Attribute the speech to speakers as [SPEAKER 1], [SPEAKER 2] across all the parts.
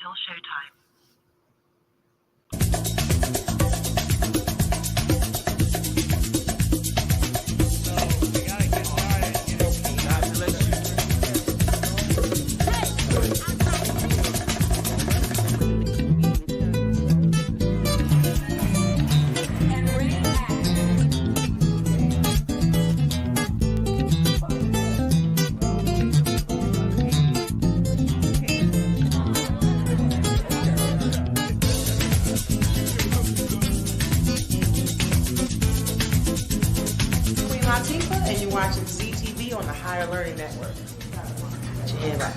[SPEAKER 1] until showtime.
[SPEAKER 2] And you're watching CTV on the Higher Learning Network. Put your hand right.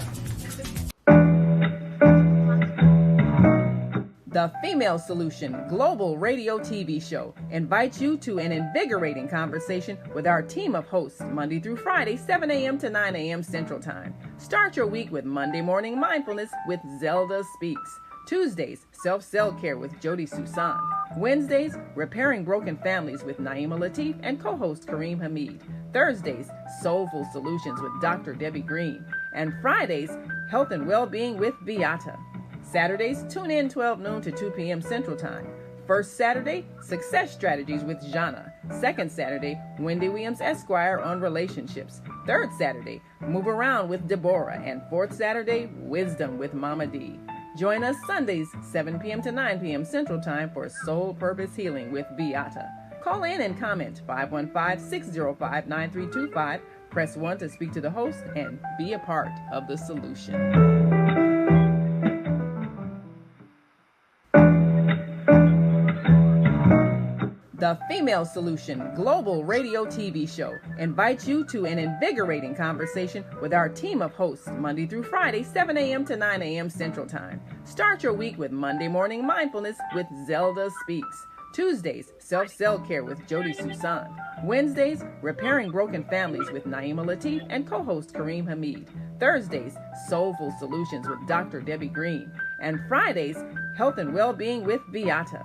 [SPEAKER 3] The Female Solution Global Radio TV Show invites you to an invigorating conversation with our team of hosts Monday through Friday, 7 a.m. to 9 a.m. Central Time. Start your week with Monday Morning Mindfulness with Zelda Speaks. Tuesdays, Self-Cell Care with Jody Susan. Wednesdays, Repairing Broken Families with Naima Latif and co-host Kareem Hamid. Thursdays, Soulful Solutions with Dr. Debbie Green. And Fridays, Health and Wellbeing with Beata. Saturdays, tune in 12 noon to 2 p.m. Central Time. First Saturday, Success Strategies with Jana. Second Saturday, Wendy Williams Esquire on relationships. Third Saturday, Move Around with Deborah. And fourth Saturday, Wisdom with Mama D. Join us Sundays, 7 p.m. to 9 p.m. Central Time for Soul Purpose Healing with Beata. Call in and comment 515-605-9325. Press 1 to speak to the host and be a part of the solution. The Female Solution Global Radio TV Show invites you to an invigorating conversation with our team of hosts Monday through Friday, 7 a.m. to 9 a.m. Central Time. Start your week with Monday Morning Mindfulness with Zelda Speaks. Tuesdays, Self-Cell Care with Jody Susan. Wednesdays, Repairing Broken Families with Naima Latif and co-host Kareem Hamid. Thursdays, Soulful Solutions with Dr. Debbie Green. And Fridays, Health and Wellbeing with Beata.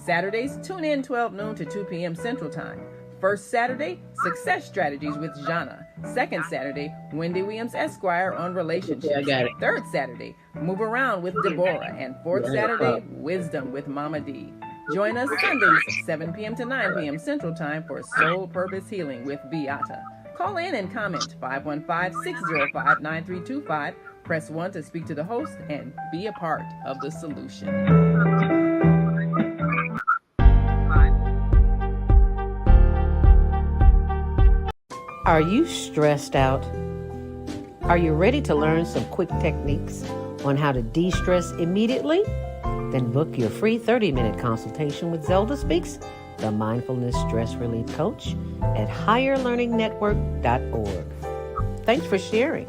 [SPEAKER 3] Saturdays, tune in 12 noon to 2 p.m. Central Time. First Saturday, Success Strategies with Jana. Second Saturday, Wendy Williams Esquire on relationships. Third Saturday, Move Around with Deborah. And fourth Saturday, Wisdom with Mama D. Join us Sundays, 7 p.m. to 9 p.m. Central Time for Soul Purpose Healing with Beata. Call in and comment 515-605-9325. Press 1 to speak to the host and be a part of the solution.
[SPEAKER 4] Are you stressed out? Are you ready to learn some quick techniques on how to de-stress immediately? Then book your free 30-minute consultation with Zelda Speaks, the Mindfulness Stress Relief Coach, at higherlearningnetwork.org. Thanks for sharing.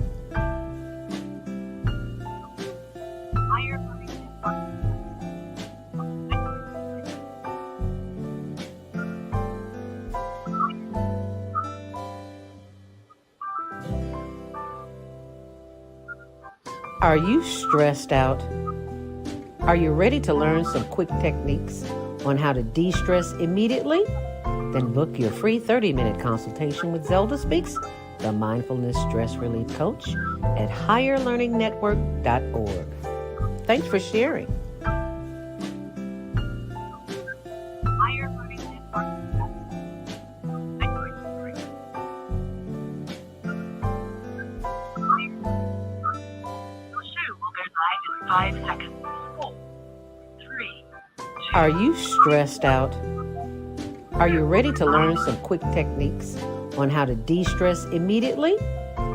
[SPEAKER 4] Are you stressed out? Are you ready to learn some quick techniques on how to de-stress immediately? Then book your free 30-minute consultation with Zelda Speaks, the Mindfulness Stress Relief Coach, at higherlearningnetwork.org. Thanks for sharing. Are you stressed out? Are you ready to learn some quick techniques on how to de-stress immediately?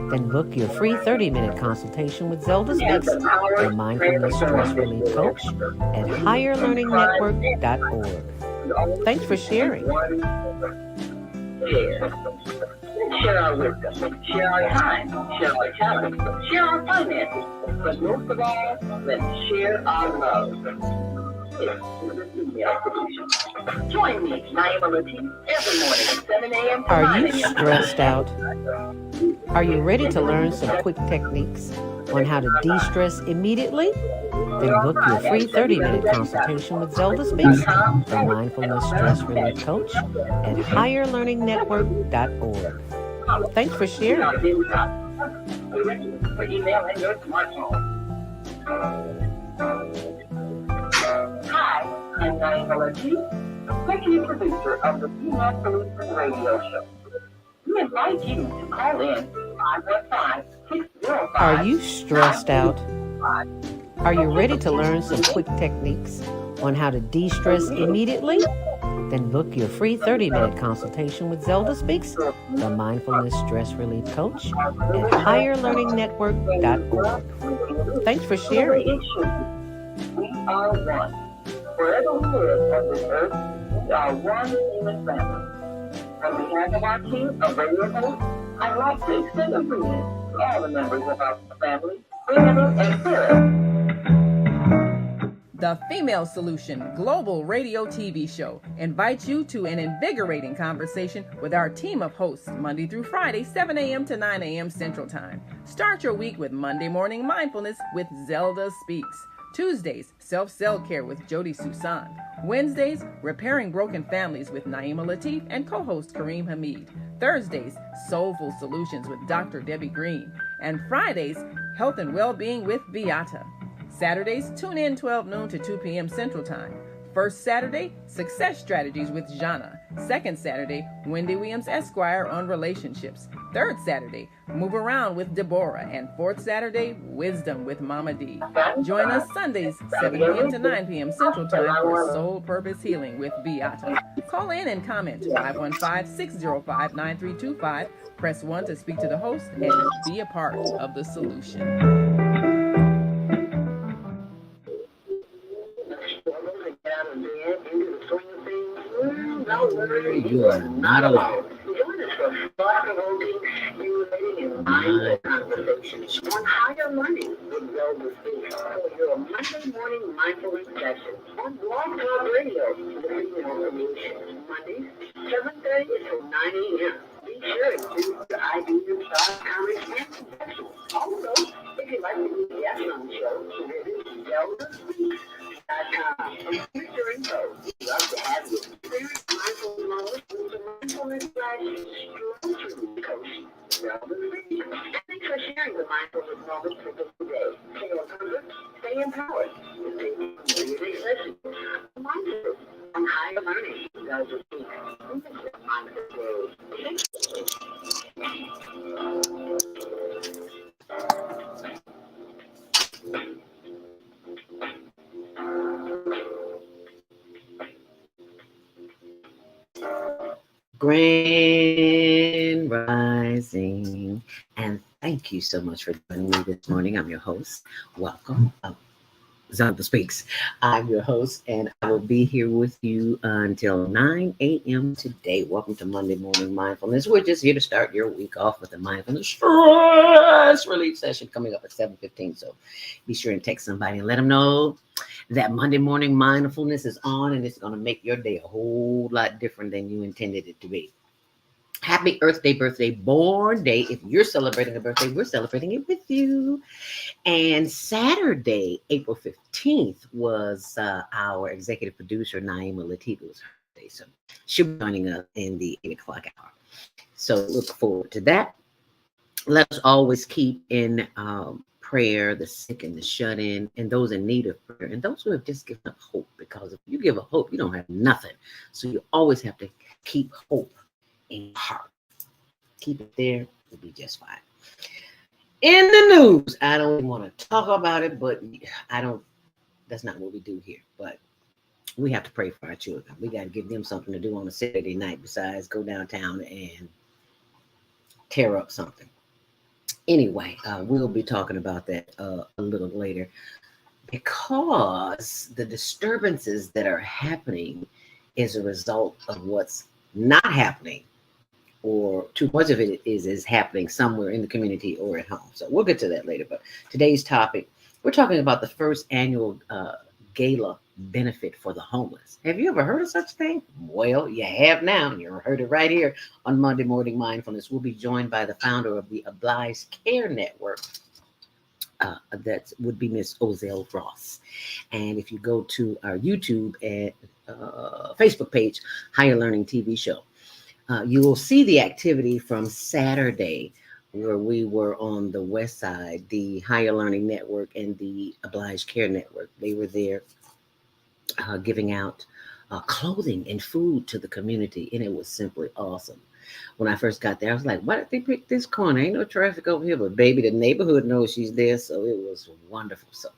[SPEAKER 4] Then book your free 30-minute consultation with Zelda Speaks, the Mindfulness Stress Relief Coach, at higherlearningnetwork.org. Thanks for sharing.
[SPEAKER 5] Share our wisdom, share our time, share our talent, share our finances, but most of all, let's share our love. Join me, Naima Latif, every morning at 7 a.m. to 9
[SPEAKER 4] Are
[SPEAKER 5] a.m.
[SPEAKER 4] you stressed out? Are you ready to learn some quick techniques on how to de-stress immediately? Then book your free 30-minute consultation with Zelda Speaks, the Mindfulness Stress Relief Coach, at higherlearningnetwork.org. Thanks for sharing.
[SPEAKER 5] For email and your smartphone. I'm Naima Latif, executive producer of the Female Solutions Radio Show. We invite you to call in 515-605.
[SPEAKER 4] Are you stressed out? Are you ready to learn some quick techniques on how to de-stress immediately? Then book your free 30-minute consultation with Zelda Speaks, the mindfulness stress relief coach, at higherlearningnetwork.org. Thanks for sharing.
[SPEAKER 5] We are one. Wherever we live on this earth, we are one human family. On behalf of our team of radio hosts, I'd like to extend a greeting to all the members of our family, Brandon and Phil.
[SPEAKER 3] The Female Solution Global Radio TV Show invites you to an invigorating conversation with our team of hosts Monday through Friday, 7 a.m. to 9 a.m. Central Time. Start your week with Monday Morning Mindfulness with Zelda Speaks. Tuesdays, Self-Care with Jody Susan. Wednesdays, Repairing Broken Families with Naima Latif and co-host Kareem Hamid. Thursdays, Soulful Solutions with Dr. Debbie Green. And Fridays, Health and Wellbeing with Beata. Saturdays, tune in 12 noon to 2 p.m. Central Time. First Saturday, Success Strategies with Jana. Second Saturday, Wendy Williams Esquire on relationships. Third Saturday, Move Around with Deborah. And fourth Saturday, Wisdom with Mama D. Join us Sundays, 7 p.m. to 9 p.m. Central Time for Soul Purpose Healing with Beata. Call in and comment 515-605-9325. Press 1 to speak to the host and be a part of the solution.
[SPEAKER 4] You are not alone.
[SPEAKER 5] Join us for thought-provoking, stimulating, and mindful conversations on higher learning with Zelda Speaks for your Monday morning mindfulness session on Blog Talk Radio, the Female Solution, Mondays, 7:30 to 9 a.m. Be sure to do your ideas, thoughts, comments, and suggestions. Also, if you'd like to be a guest on the show, visit ZeldaSpeaks.com. Future info. We'd love to have you. Mindful knowledge with the mindfulness stress coach. Thanks for sharing the mindfulness knowledge for this day. Stay comfort, stay empowered, and stay session. Mindful on higher learning. Zelda Speaks.
[SPEAKER 4] Grand Rising, and thank you so much for joining me this morning. I'm your host. Welcome. Zelda Speaks. I'm your host, and I will be here with you until 9 a.m. today. Welcome to Monday Morning Mindfulness. We're just here to start your week off with a mindfulness stress relief session coming up at 7:15. So be sure and text somebody and let them know that Monday morning mindfulness is on, and it's going to make your day a whole lot different than you intended it to be. Happy Earth Day, birthday, born day. If you're celebrating a birthday, we're celebrating it with you. And Saturday, April 15th, was our executive producer, Naima Latif's birthday. So she'll be joining us in the 8 o'clock hour. So look forward to that. Let us always keep in prayer the sick and the shut-in and those in need of prayer and those who have just given up hope, because if you give up hope, you don't have nothing. So you always have to keep hope in your heart. Keep it there, you'll be just fine. In the news, I don't even want to talk about it, but that's not what we do here. But we have to pray for our children. We got to give them something to do on a Saturday night besides go downtown and tear up something. Anyway, we'll be talking about that a little later, because the disturbances that are happening is a result of what's not happening, or too much of it is happening somewhere in the community or at home. So we'll get to that later. But today's topic, we're talking about the first annual Gala benefit for the homeless. Have you ever heard of such thing? Well, you have now. You heard it right here on Monday Morning Mindfulness. We'll be joined by the founder of the Obliging Care Network. That would be Miss Ozell Ross. And if you go to our YouTube and Facebook page, Higher Learning TV Show, you will see the activity from Saturday, where we were on the west side, the Higher Learning Network and the Obliging Care Network. They were there giving out clothing and food to the community, and it was simply awesome. When I first got there, I was like, "Why did they pick this corner? Ain't no traffic over here." But baby, the neighborhood knows she's there, so it was wonderful. So,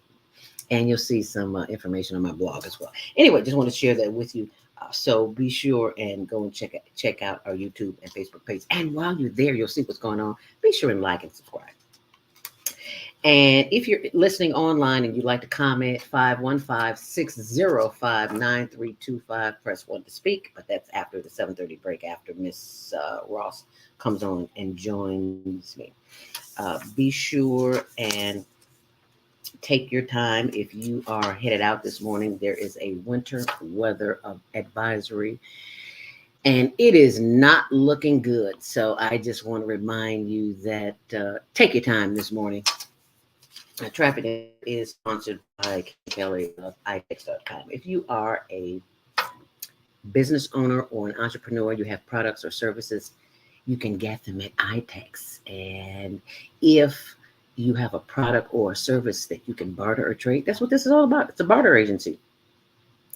[SPEAKER 4] and you'll see some information on my blog as well. Anyway, just want to share that with you. So be sure and go and check out our YouTube and Facebook page. And while you're there, you'll see what's going on. Be sure and like and subscribe. And if you're listening online and you'd like to comment, 515-605-9325, press 1 to speak. But that's after the 7:30 break, after Miss Ross comes on and joins me. Be sure and take your time. If you are headed out this morning, there is a winter weather advisory, and it is not looking good. So I just want to remind you that take your time this morning. Traffic is sponsored by Kelly of itex.com. If you are a business owner or an entrepreneur, you have products or services, you can get them at iTex. And if you have a product or a service that you can barter or trade, that's what this is all about. It's a barter agency.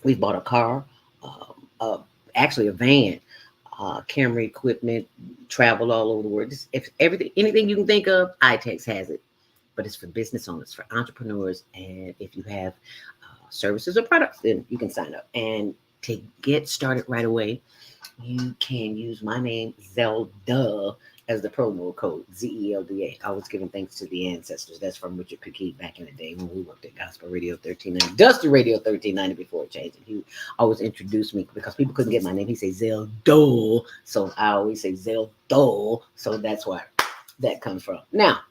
[SPEAKER 4] We've bought a car, actually a van, camera equipment, traveled all over the world. If anything you can think of, iTex has it. But it's for business owners, for entrepreneurs. And if you have services or products, then you can sign up. And to get started right away, you can use my name, Zelda, as the promo code, ZELDA. I was giving thanks to the ancestors. That's from Richard Piquet back in the day when we worked at Gospel Radio 1390, Dusty Radio 1390 before it changed. And he always introduced me because people couldn't get my name. He said Zelda. So I always say Zelda. So that's where that comes from. Now,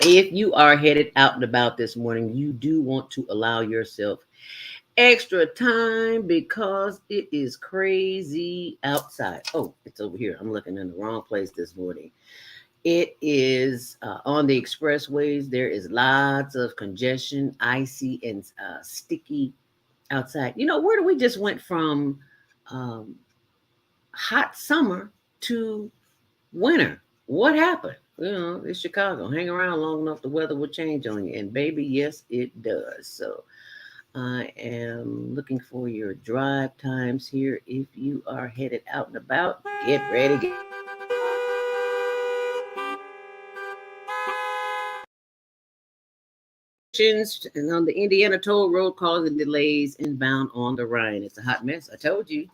[SPEAKER 4] if you are headed out and about this morning, you do want to allow yourself extra time because it is crazy outside. Oh, it's over here. I'm looking in the wrong place this morning. It is on the expressways. There is lots of congestion, icy and sticky outside. You know, where do we just went from hot summer to winter? What happened? You know, it's Chicago. Hang around long enough, the weather will change on you. And baby, yes, it does. So I am looking for your drive times here. If you are headed out and about, get ready. And on the Indiana Toll Road causing delays inbound on the Rhine. It's a hot mess. I told you.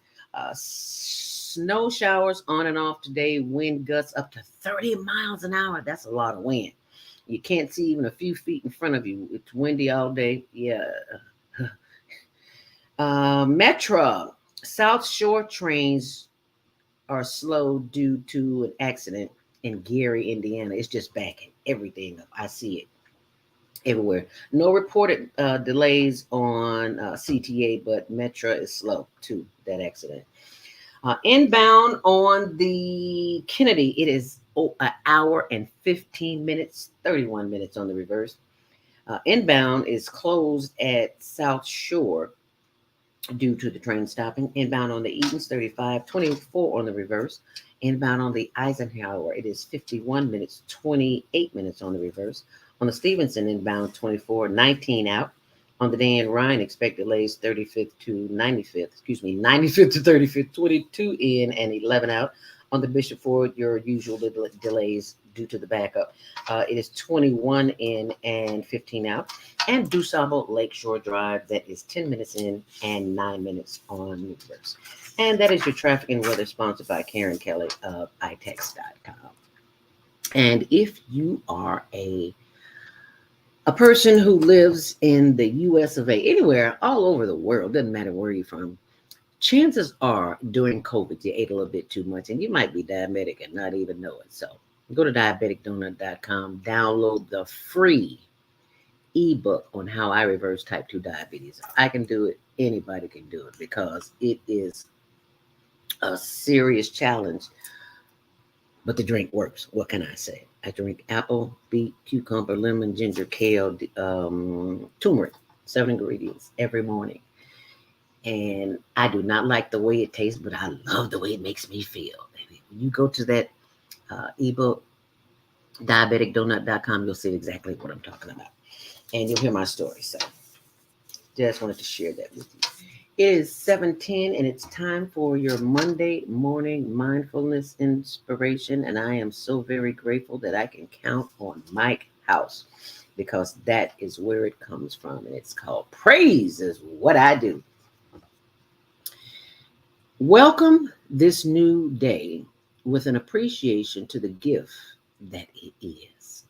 [SPEAKER 4] Snow showers on and off today, wind gusts up to 30 miles an hour. That's a lot of wind. You can't see even a few feet in front of you. It's windy all day. Yeah. Metro South Shore trains are slow due to an accident in Gary, Indiana. It's just backing everything up. I see it everywhere. No reported delays on CTA, but Metro is slow to that accident. Inbound on the Kennedy, it is an hour and 15 minutes, 31 minutes on the reverse. Inbound is closed at South Shore due to the train stopping. Inbound on the Edens, 35, 24 on the reverse. Inbound on the Eisenhower, it is 51 minutes, 28 minutes on the reverse. On the Stevenson, inbound 24, 19 out. On the Dan Ryan, expect delays 35th to 95th, 95th to 35th, 22 in and 11 out. On the Bishop Ford, your usual delays due to the backup. It is 21 in and 15 out. And DuSable Lakeshore Drive, that is 10 minutes in and 9 minutes on reverse. And that is your traffic and weather sponsored by Karen Kelly of itex.com. And if you are a person who lives in the US of A, anywhere, all over the world, doesn't matter where you're from, chances are during COVID, you ate a little bit too much and you might be diabetic and not even know it. So go to diabeticdonut.com, download the free ebook on how I reverse type 2 diabetes. I can do it. Anybody can do it because it is a serious challenge. But the drink works. What can I say? I drink apple, beet, cucumber, lemon, ginger, kale, turmeric, 7 ingredients every morning. And I do not like the way it tastes, but I love the way it makes me feel. When you go to that ebook, diabeticdonut.com, you'll see exactly what I'm talking about. And you'll hear my story. So Just wanted to share that with you. It is 7:10 and it's time for your Monday morning mindfulness inspiration. And I am so very grateful that I can count on Mike House because that is where it comes from. And it's called Praise is What I Do. Welcome this new day with an appreciation to the gift that it is.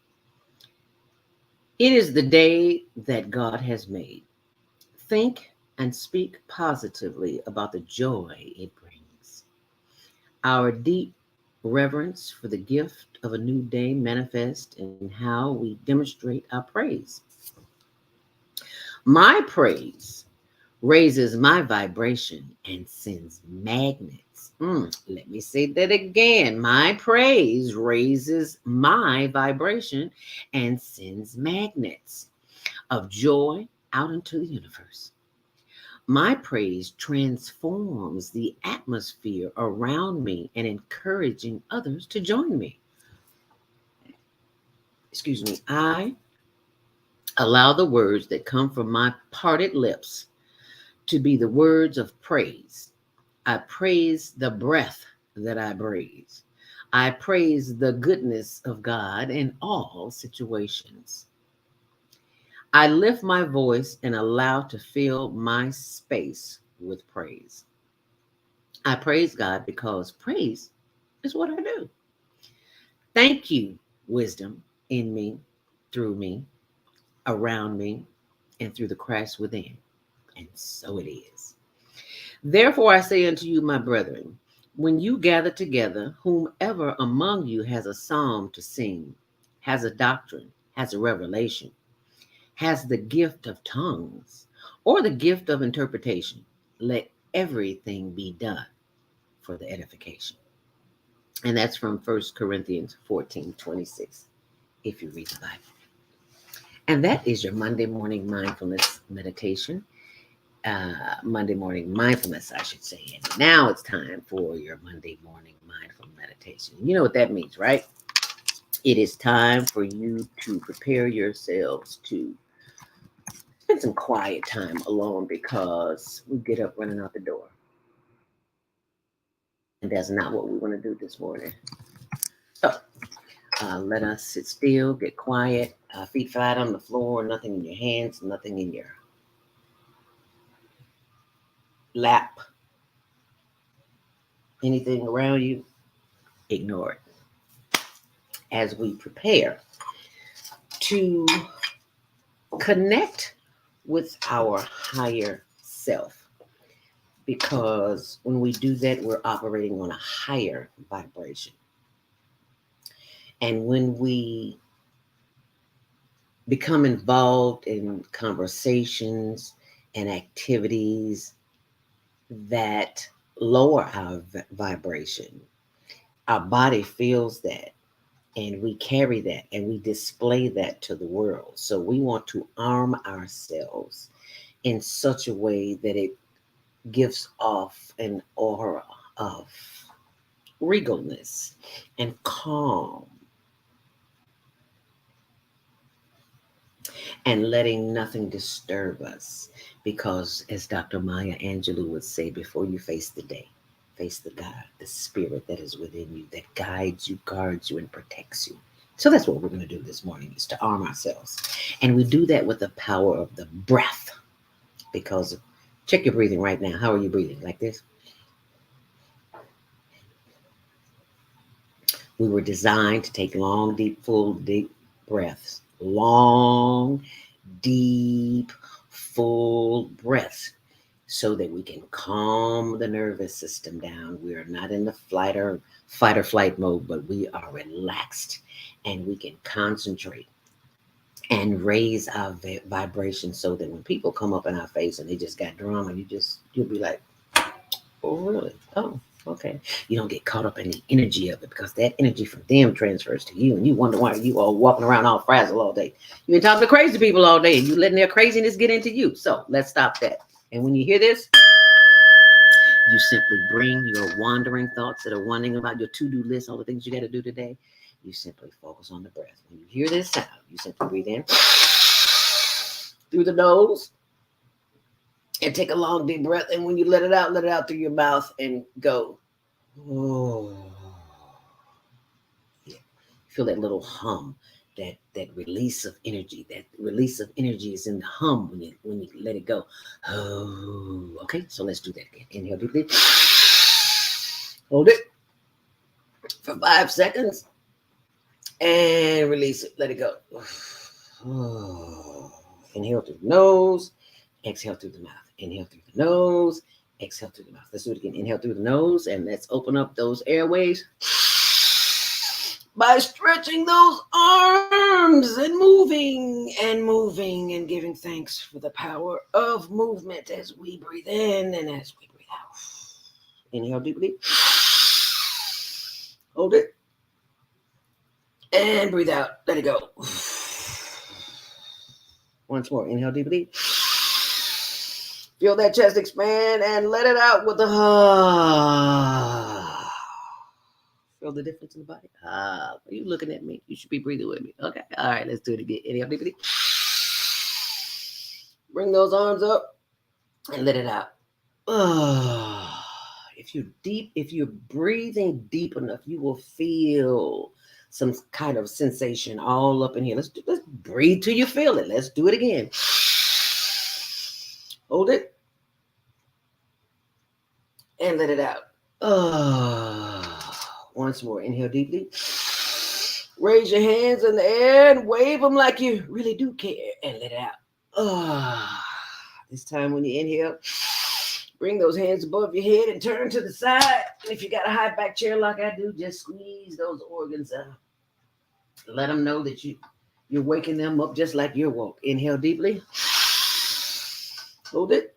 [SPEAKER 4] It is the day that God has made. Think and speak positively about the joy it brings. Our deep reverence for the gift of a new day manifests in how we demonstrate our praise. My praise raises my vibration and sends magnets. Let me say that again. My praise raises my vibration and sends magnets of joy out into the universe. My praise transforms the atmosphere around me and encouraging others to join me. Excuse me. I allow the words that come from my parted lips to be the words of praise. I praise the breath that I breathe. I praise the goodness of God in all situations. I lift my voice and allow to fill my space with praise. I praise God because praise is what I do. Thank you, wisdom in me, through me, around me, and through the Christ within. And so it is. Therefore, I say unto you, my brethren, when you gather together, whomever among you has a psalm to sing, has a doctrine, has a revelation, has the gift of tongues, or the gift of interpretation, let everything be done for the edification. And that's from 1 Corinthians 14:26, if you read the Bible. And that is your Monday morning mindfulness meditation. Monday morning mindfulness, I should say. And now it's time for your Monday morning mindful meditation. You know what that means, right? It is time for you to prepare yourselves to spend some quiet time alone because we get up running out the door. And that's not what we want to do this morning. So let us sit still, get quiet, feet flat on the floor, nothing in your hands, nothing in your lap, anything around you, ignore it. As we prepare to connect with our higher self, because when we do that, we're operating on a higher vibration. And when we become involved in conversations and activities that lower our vibration, our body feels that, and we carry that and we display that to the world. So we want to arm ourselves in such a way that it gives off an aura of regalness and calm, and letting nothing disturb us. Because as Dr. Maya Angelou would say, before you face the day, face the God, the spirit that is within you, that guides you, guards you, and protects you. So that's what we're going to do this morning, is to arm ourselves. And we do that with the power of the breath. Because check your breathing right now. How are you breathing? Like this? We were designed to take long, deep, full, deep breaths. Long, deep, full breaths, so that we can calm the nervous system down. We are not in the fight or flight mode, but we are relaxed and we can concentrate and raise our vibration, so that when people come up in our face and they just got drama, you'll be like, oh, really? Oh, okay. You don't get caught up in the energy of it, because that energy from them transfers to you, and you wonder why you are walking around all frazzled all day. You've been talking to crazy people all day, and you letting their craziness get into you. So let's stop that. And when you hear this, you simply bring your wandering thoughts that are wondering about your to-do list, all the things you got to do today. You simply focus on the breath. When you hear this sound, you simply breathe in through the nose, And take a long deep breath. And when you let it out through your mouth and go. Oh. Yeah. Feel that little hum, that release of energy. That release of energy is in the hum when you let it go. Oh. Okay, so let's do that again. Inhale deeply. Hold it for 5 seconds. And release it. Let it go. Oh. Inhale through the nose. Exhale through the mouth. Inhale through the nose. Exhale through the mouth. Let's do it again. Inhale through the nose. And let's open up those airways by stretching those arms and moving and giving thanks for the power of movement as we breathe in and as we breathe out. Inhale deeply. Hold it. And breathe out. Let it go. Once more. Inhale deeply. Feel that chest expand and let it out with a Feel the difference in the body? Are you looking at me? You should be breathing with me. Okay. All right. Let's do it again. Inhale deeply. Bring those arms up and let it out. If you're breathing deep enough, you will feel some kind of sensation all up in here. Let's breathe till you feel it. Let's do it again. Hold it and let it out. Once more. Inhale deeply. Raise your hands in the air and wave them like you really do care and let it out. This time when you inhale, bring those hands above your head and turn to the side. If you got a high back chair like I do, just squeeze those organs out. Let them know that you're waking them up just like you're woke. Inhale deeply. Hold it.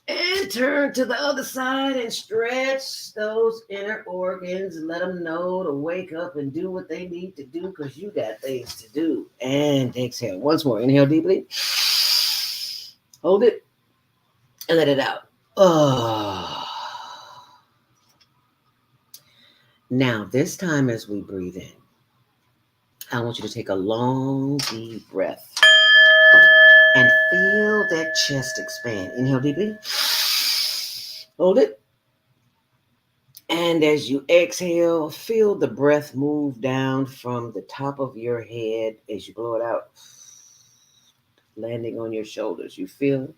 [SPEAKER 4] And turn to the other side and stretch those inner organs. Let them know to wake up and do what they need to do because you got things to do. And exhale. Once more. Inhale deeply. Hold it. And let it out. Now, this time as we breathe in, I want you to take a long, deep breath and feel that chest expand. Inhale deeply. Hold it. And as you exhale, feel the breath move down from the top of your head as you blow it out, landing on your shoulders. You feel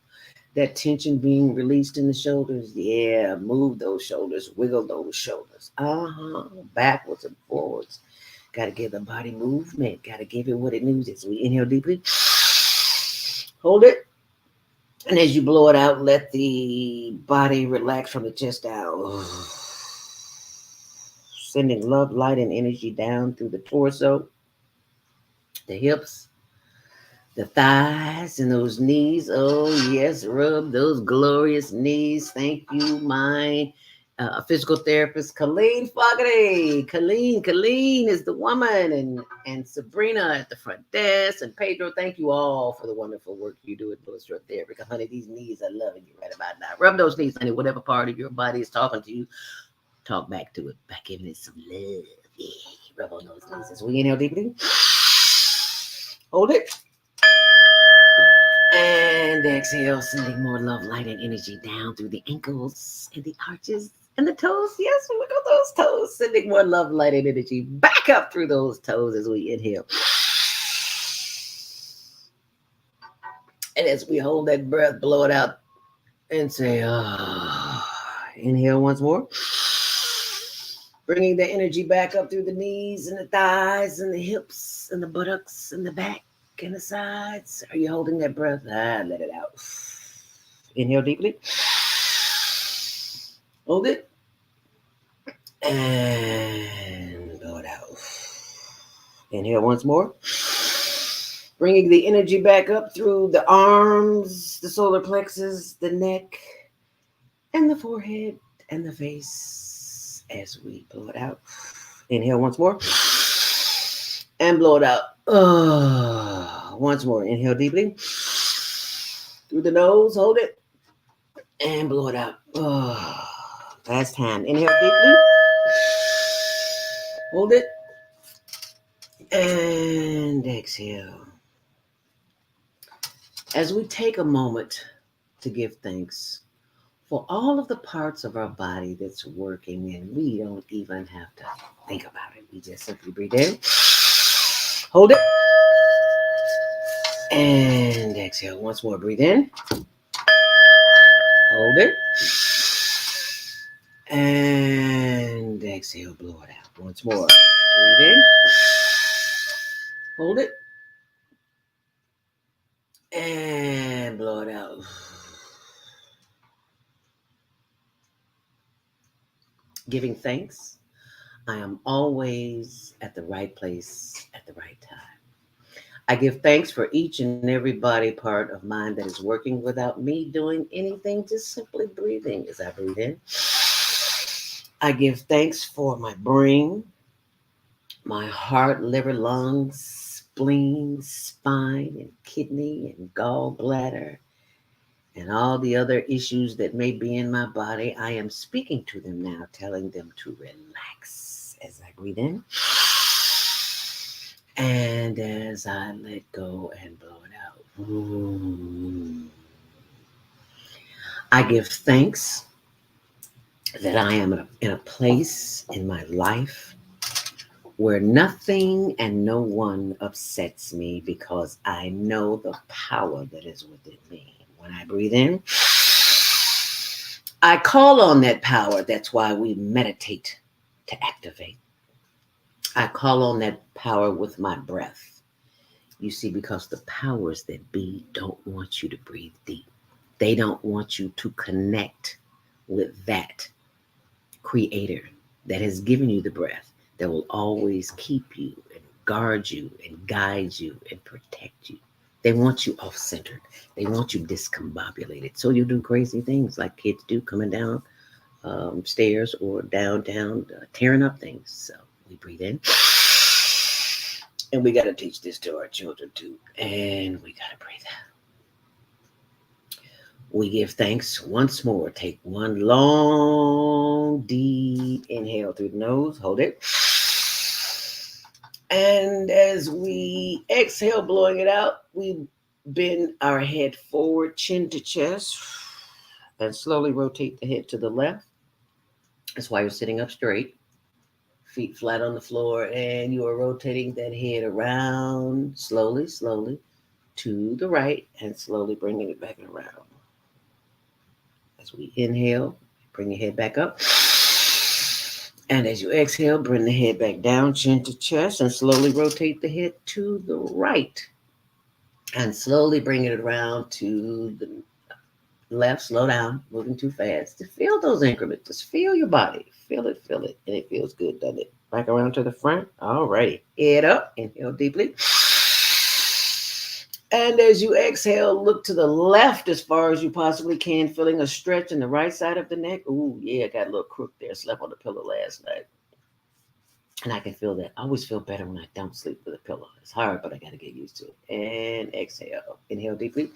[SPEAKER 4] that tension being released in the shoulders. Yeah, move those shoulders, wiggle those shoulders. Backwards and forwards. Got to give the body movement. Got to give it what it needs. As we inhale deeply. Hold it. And as you blow it out, let the body relax from the chest down. Sending love, light, and energy down through the torso, the hips, the thighs, and those knees. Oh, yes, rub those glorious knees. Thank you, my physical therapist, Colleen Fogarty. Colleen is the woman, and Sabrina at the front desk, and Pedro, thank you all for the wonderful work you do at Illustrate Therapy. Honey, these knees are loving you right about now. Rub those knees, honey, whatever part of your body is talking to you. Talk back to it, by giving it some love. Yeah, rub on those knees as we inhale deeply. Hold it. And exhale, sending more love, light, and energy down through the ankles and the arches and the toes. Yes, wiggle those toes, sending more love, light, and energy back up through those toes as we inhale. And as we hold that breath, blow it out and say, inhale once more. Bringing the energy back up through the knees and the thighs and the hips and the buttocks and the back and the sides. Are you holding that breath? Let it out. Inhale deeply. Hold it. And blow it out. Inhale once more. Bringing the energy back up through the arms, the solar plexus, the neck, and the forehead and the face. As we blow it out. Inhale once more. And blow it out. Once more. Inhale deeply. Through the nose. Hold it. And blow it out. Last time. Inhale deeply. Hold it. And exhale. As we take a moment to give thanks for all of the parts of our body that's working, and we don't even have to think about it. We just simply breathe in, hold it, and exhale. Once more, breathe in, hold it, and exhale, blow it out. Once more, breathe in, hold it, and blow it out. Giving thanks, I am always at the right place at the right time. I give thanks for each and every body part of mine that is working without me doing anything, just simply breathing as I breathe in. I give thanks for my brain, my heart, liver, lungs, spleen, spine, and kidney, and gallbladder, and all the other issues that may be in my body. I am speaking to them now, telling them to relax as I breathe in. And as I let go and blow it out. I give thanks that I am in a place in my life where nothing and no one upsets me because I know the power that is within me. When I breathe in, I call on that power. That's why we meditate, to activate. I call on that power with my breath. You see, because the powers that be don't want you to breathe deep. They don't want you to connect with that creator that has given you the breath, that will always keep you and guard you and guide you and protect you. They want you off-centered. They want you discombobulated. So you do crazy things like kids do, coming down stairs or downtown, tearing up things. So we breathe in. And we got to teach this to our children too. And we got to breathe out. We give thanks once more. Take one long, deep inhale through the nose. Hold it. And as we exhale, blowing it out, we bend our head forward, chin to chest, and slowly rotate the head to the left. That's why you're sitting up straight, feet flat on the floor, and you are rotating that head around slowly, to the right, and slowly bringing it back around. As we inhale, bring your head back up. And as you exhale, bring the head back down, chin to chest, and slowly rotate the head to the right. And slowly bring it around to the left. Slow down, moving too fast. Just feel those increments. Just feel your body. Feel it. And it feels good, doesn't it? Back around to the front. All righty. Head up. Inhale deeply. And as you exhale, look to the left as far as you possibly can, feeling a stretch in the right side of the neck. Ooh, yeah, got a little crook there. Slept on the pillow last night. And I can feel that. I always feel better when I don't sleep with a pillow. It's hard, but I got to get used to it. And exhale. Inhale deeply.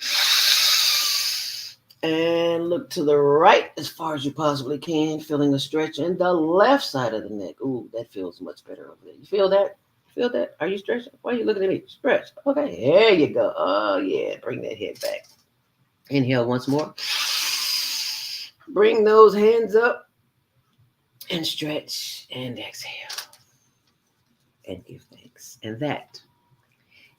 [SPEAKER 4] And look to the right as far as you possibly can, feeling a stretch in the left side of the neck. Ooh, that feels much better over there. You feel that? Feel that? Are you stretching? Why are you looking at me? Stretch. Okay, there you go. Oh, yeah. Bring that head back. Inhale once more. Bring those hands up and stretch and exhale. And give thanks. And that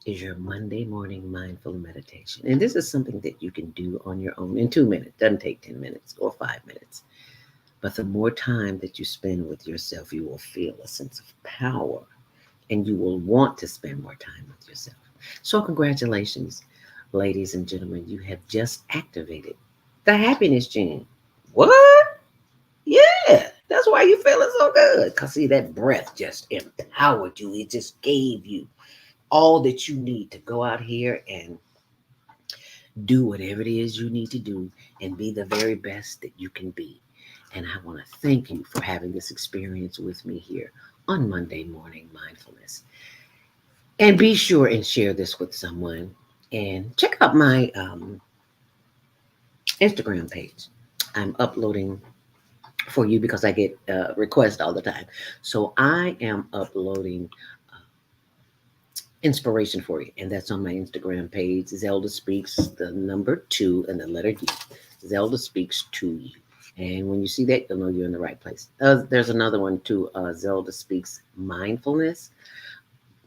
[SPEAKER 4] is your Monday morning mindful meditation. And this is something that you can do on your own in 2 minutes. Doesn't take 10 minutes or 5 minutes. But the more time that you spend with yourself, you will feel a sense of power. And you will want to spend more time with yourself. So congratulations, ladies and gentlemen. You have just activated the happiness gene. What? Yeah, that's why you're feeling so good. Because see, that breath just empowered you. It just gave you all that you need to go out here and do whatever it is you need to do and be the very best that you can be. And I want to thank you for having this experience with me here on Monday Morning Mindfulness. And be sure and share this with someone. And check out my Instagram page. I'm uploading for you because I get requests all the time. So I am uploading inspiration for you. And that's on my Instagram page. Zelda Speaks, the number 2 and the letter U. Zelda Speaks to you. And when you see that, you'll know you're in the right place. There's another one too, Zelda Speaks Mindfulness.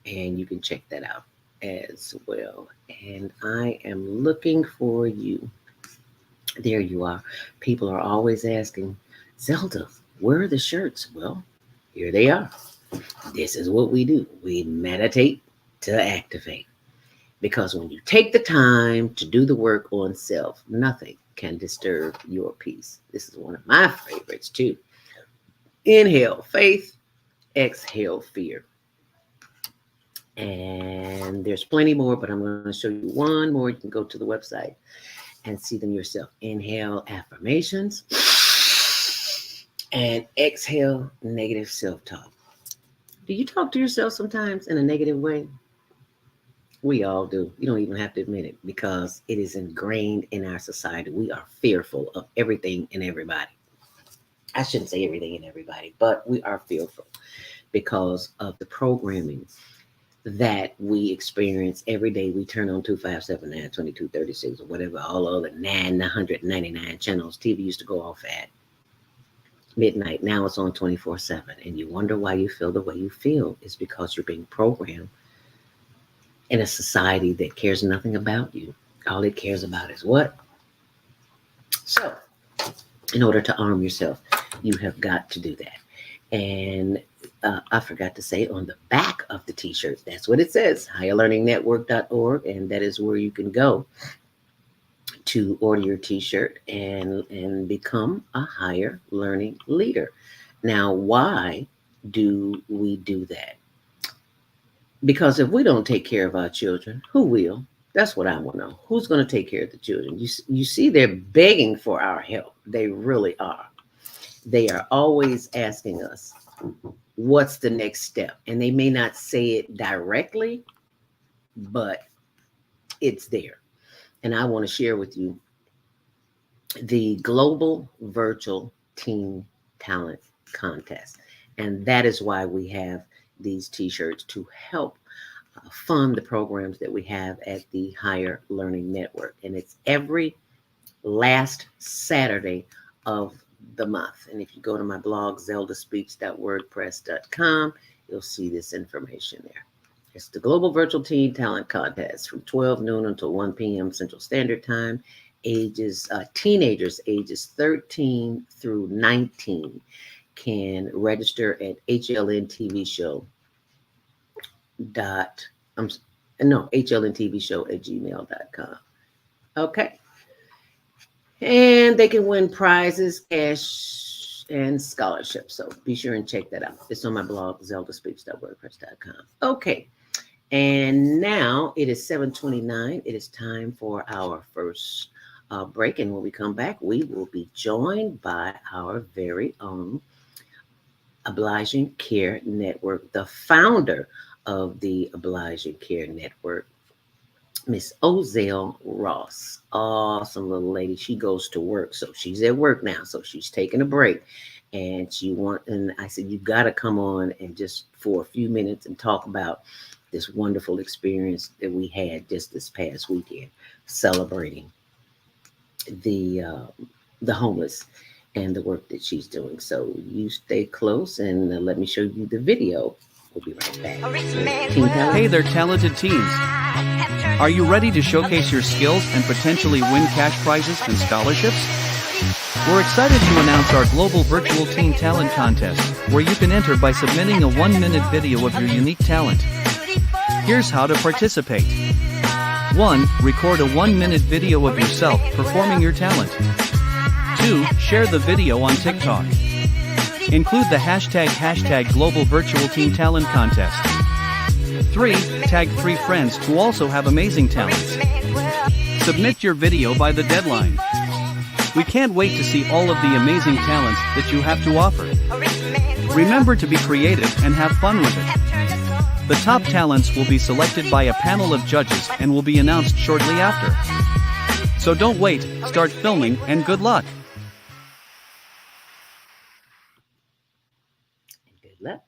[SPEAKER 4] And you can check that out as well. And I am looking for you. There you are. People are always asking, Zelda, where are the shirts? Well, here they are. This is what we do. We meditate to activate. Because when you take the time to do the work on self, nothing can disturb your peace. This is one of my favorites too. Inhale faith, exhale fear. And there's plenty more, but I'm going to show you one more. You can go to the website and see them yourself. Inhale affirmations and exhale negative self-talk. Do you talk to yourself sometimes in a negative way? We all do. You don't even have to admit it because it is ingrained in our society. We are fearful of everything and everybody. I shouldn't say everything and everybody, but we are fearful because of the programming that we experience every day. We turn on 2579, 2236, or whatever, all other 999 channels. TV used to go off at midnight. Now it's on 24/7. And you wonder why you feel the way you feel. It's because you're being programmed in a society that cares nothing about you. All it cares about is what? So, in order to arm yourself, you have got to do that. And I forgot to say on the back of the t-shirt, that's what it says, higherlearningnetwork.org. And that is where you can go to order your t-shirt and become a higher learning leader. Now, why do we do that? Because if we don't take care of our children, who will? That's what I want to know. Who's going to take care of the children? You see, they're begging for our help. They really are. They are always asking us, what's the next step? And they may not say it directly, but it's there. And I want to share with you the Global Virtual Teen Talent Contest. And that is why we have these t-shirts to help fund the programs that we have at the Higher Learning Network. And it's every last Saturday of the month. And if you go to my blog, zeldaspeaks.wordpress.com, you'll see this information there. It's the Global Virtual Teen Talent Contest from 12 noon until 1 p.m. Central Standard Time. Teenagers ages 13 through 19 can register at hlntvshow.gmail.com. Okay. And they can win prizes, cash, and scholarships. So be sure and check that out. It's on my blog, zeldaspeaks.wordpress.com. Okay. And now it is 7:29. It is time for our first break. And when we come back, we will be joined by our very own Obliging Care Network, the founder of the Obliging Care Network, Miss Ozell Ross. Awesome little lady. She goes to work. So she's at work now. So she's taking a break. And I said, you got to come on and just for a few minutes and talk about this wonderful experience that we had just this past weekend, celebrating the homeless and the work that she's doing. So you stay close and let me show you the video. We'll be right back.
[SPEAKER 1] Hey there, talented teens. Are you ready to showcase your skills and potentially win cash prizes and scholarships? We're excited to announce our Global Virtual Teen Talent Contest, where you can enter by submitting a 1-minute video of your unique talent. Here's how to participate. 1. Record a 1-minute video of yourself performing your talent. 2. Share the video on TikTok. Include the hashtag Global Virtual Teen Talent Contest. 3. Tag 3 friends who also have amazing talents. Submit your video by the deadline. We can't wait to see all of the amazing talents that you have to offer. Remember to be creative and have fun with it. The top talents will be selected by a panel of judges and will be announced shortly after. So don't wait, start filming, and good luck.
[SPEAKER 4] Good luck.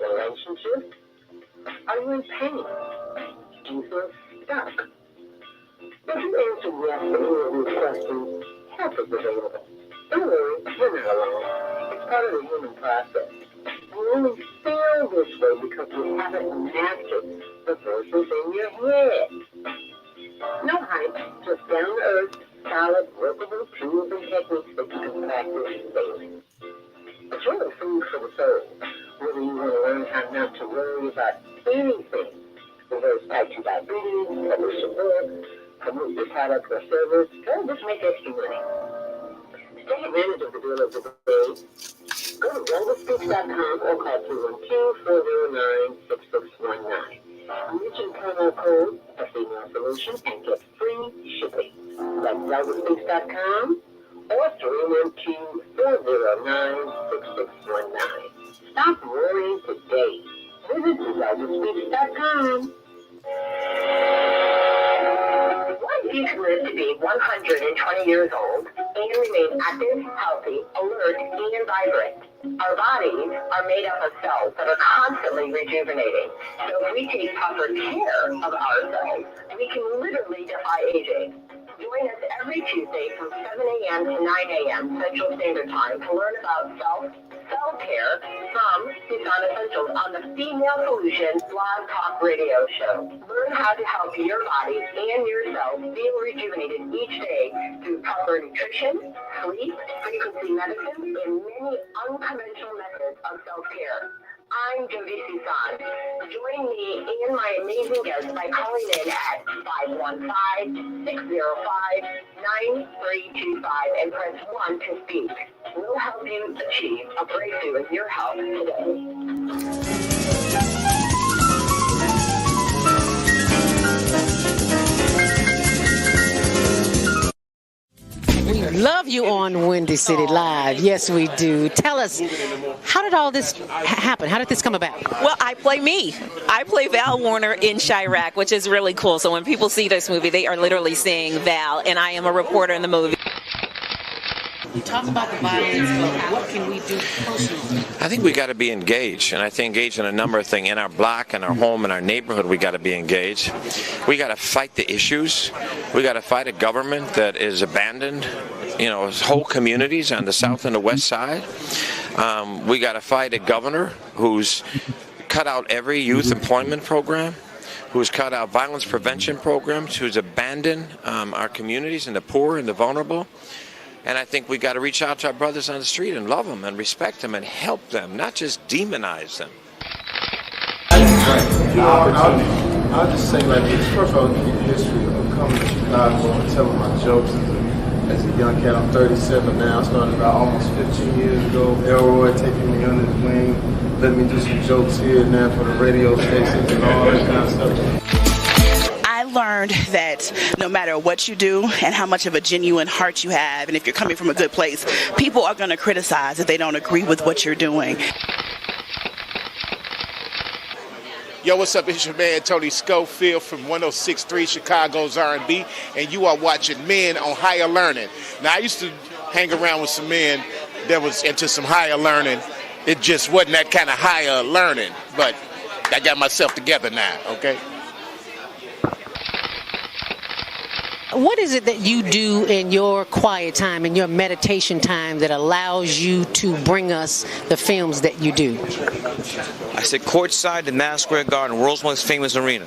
[SPEAKER 5] Relationships? Are you in pain? Do you feel stuck? If you answer yes to any of these questions, help is available. Don't worry, you're not alone. It's part of the human process. You only feel this way because you haven't mastered the voices in your head. No hype, just down-to-earth, solid, workable tools and techniques that you can practice daily. It's really food for the soul. Whether you want to learn how not to worry about anything, reverse type 2 diabetes, publish a book, promote your product or service, or just make extra money. Take advantage of the deal of the day. Go to wellnesspeaks.com or call 212-409-6619. Mention promo code A Female Solution and get free shipping. That's wellnesspeaks.com or 312-409-6619. Stop worrying today. Visit wellnesspeaks.com. What if you could live to be 120 years old and remain active, healthy, alert, and vibrant? Our bodies are made up of cells that are constantly rejuvenating. So if we take proper care of ourselves, we can literally defy aging. Join us every Tuesday from 7 a.m. to 9 a.m. Central Standard Time to learn about self-care from Tucson Essentials on the Female Solution Blog Talk Radio Show. Learn how to help your body and yourself feel rejuvenated each day through proper nutrition, sleep, frequency medicine, and many unconventional methods of self-care. I'm Jody Susan. Join me and my amazing guests by calling in at 515-605-9325 and press 1 to speak. We'll help you achieve a breakthrough in your health today.
[SPEAKER 4] We love you on Windy City Live. Yes, we do. Tell us, how did all this happen? How did this come about?
[SPEAKER 6] Well, I play me. I play Val Warner in Chirac, which is really cool. So when people see this movie, they are literally seeing Val, and I am a reporter in the movie.
[SPEAKER 4] You talk about the violence, but what can we do personally?
[SPEAKER 7] I think we got to be engaged, and I think engaged in a number of things. In our block, in our home, in our neighborhood, we got to be engaged. We got to fight the issues. We got to fight a government that is abandoned, whole communities on the south and the west side. We got to fight a governor who's cut out every youth employment program, who's cut out violence prevention programs, who's abandoned our communities and the poor and the vulnerable. And I think we got to reach out to our brothers on the street and love them and respect them and help them, not just demonize them.
[SPEAKER 8] I'll just say like this. First of all, give you the history of coming to Chicago and telling my jokes as a young cat. I'm 37 now. I started about almost 15 years ago. Elroy taking me under his wing, let me do some jokes here and there for the radio stations and all that kind of stuff.
[SPEAKER 9] I learned that no matter what you do and how much of a genuine heart you have, and if you're coming from a good place, people are going to criticize if they don't agree with what you're doing.
[SPEAKER 10] Yo, what's up? It's your man Tony Schofield from 106.3 Chicago's R&B, and you are watching Men on Higher Learning. Now, I used to hang around with some men that was into some higher learning. It just wasn't that kind of higher learning, but I got myself together now, okay?
[SPEAKER 4] What is it that you do in your quiet time, in your meditation time, that allows you to bring us the films that you do?
[SPEAKER 11] I sit courtside in Madison Square Garden, world's most famous arena.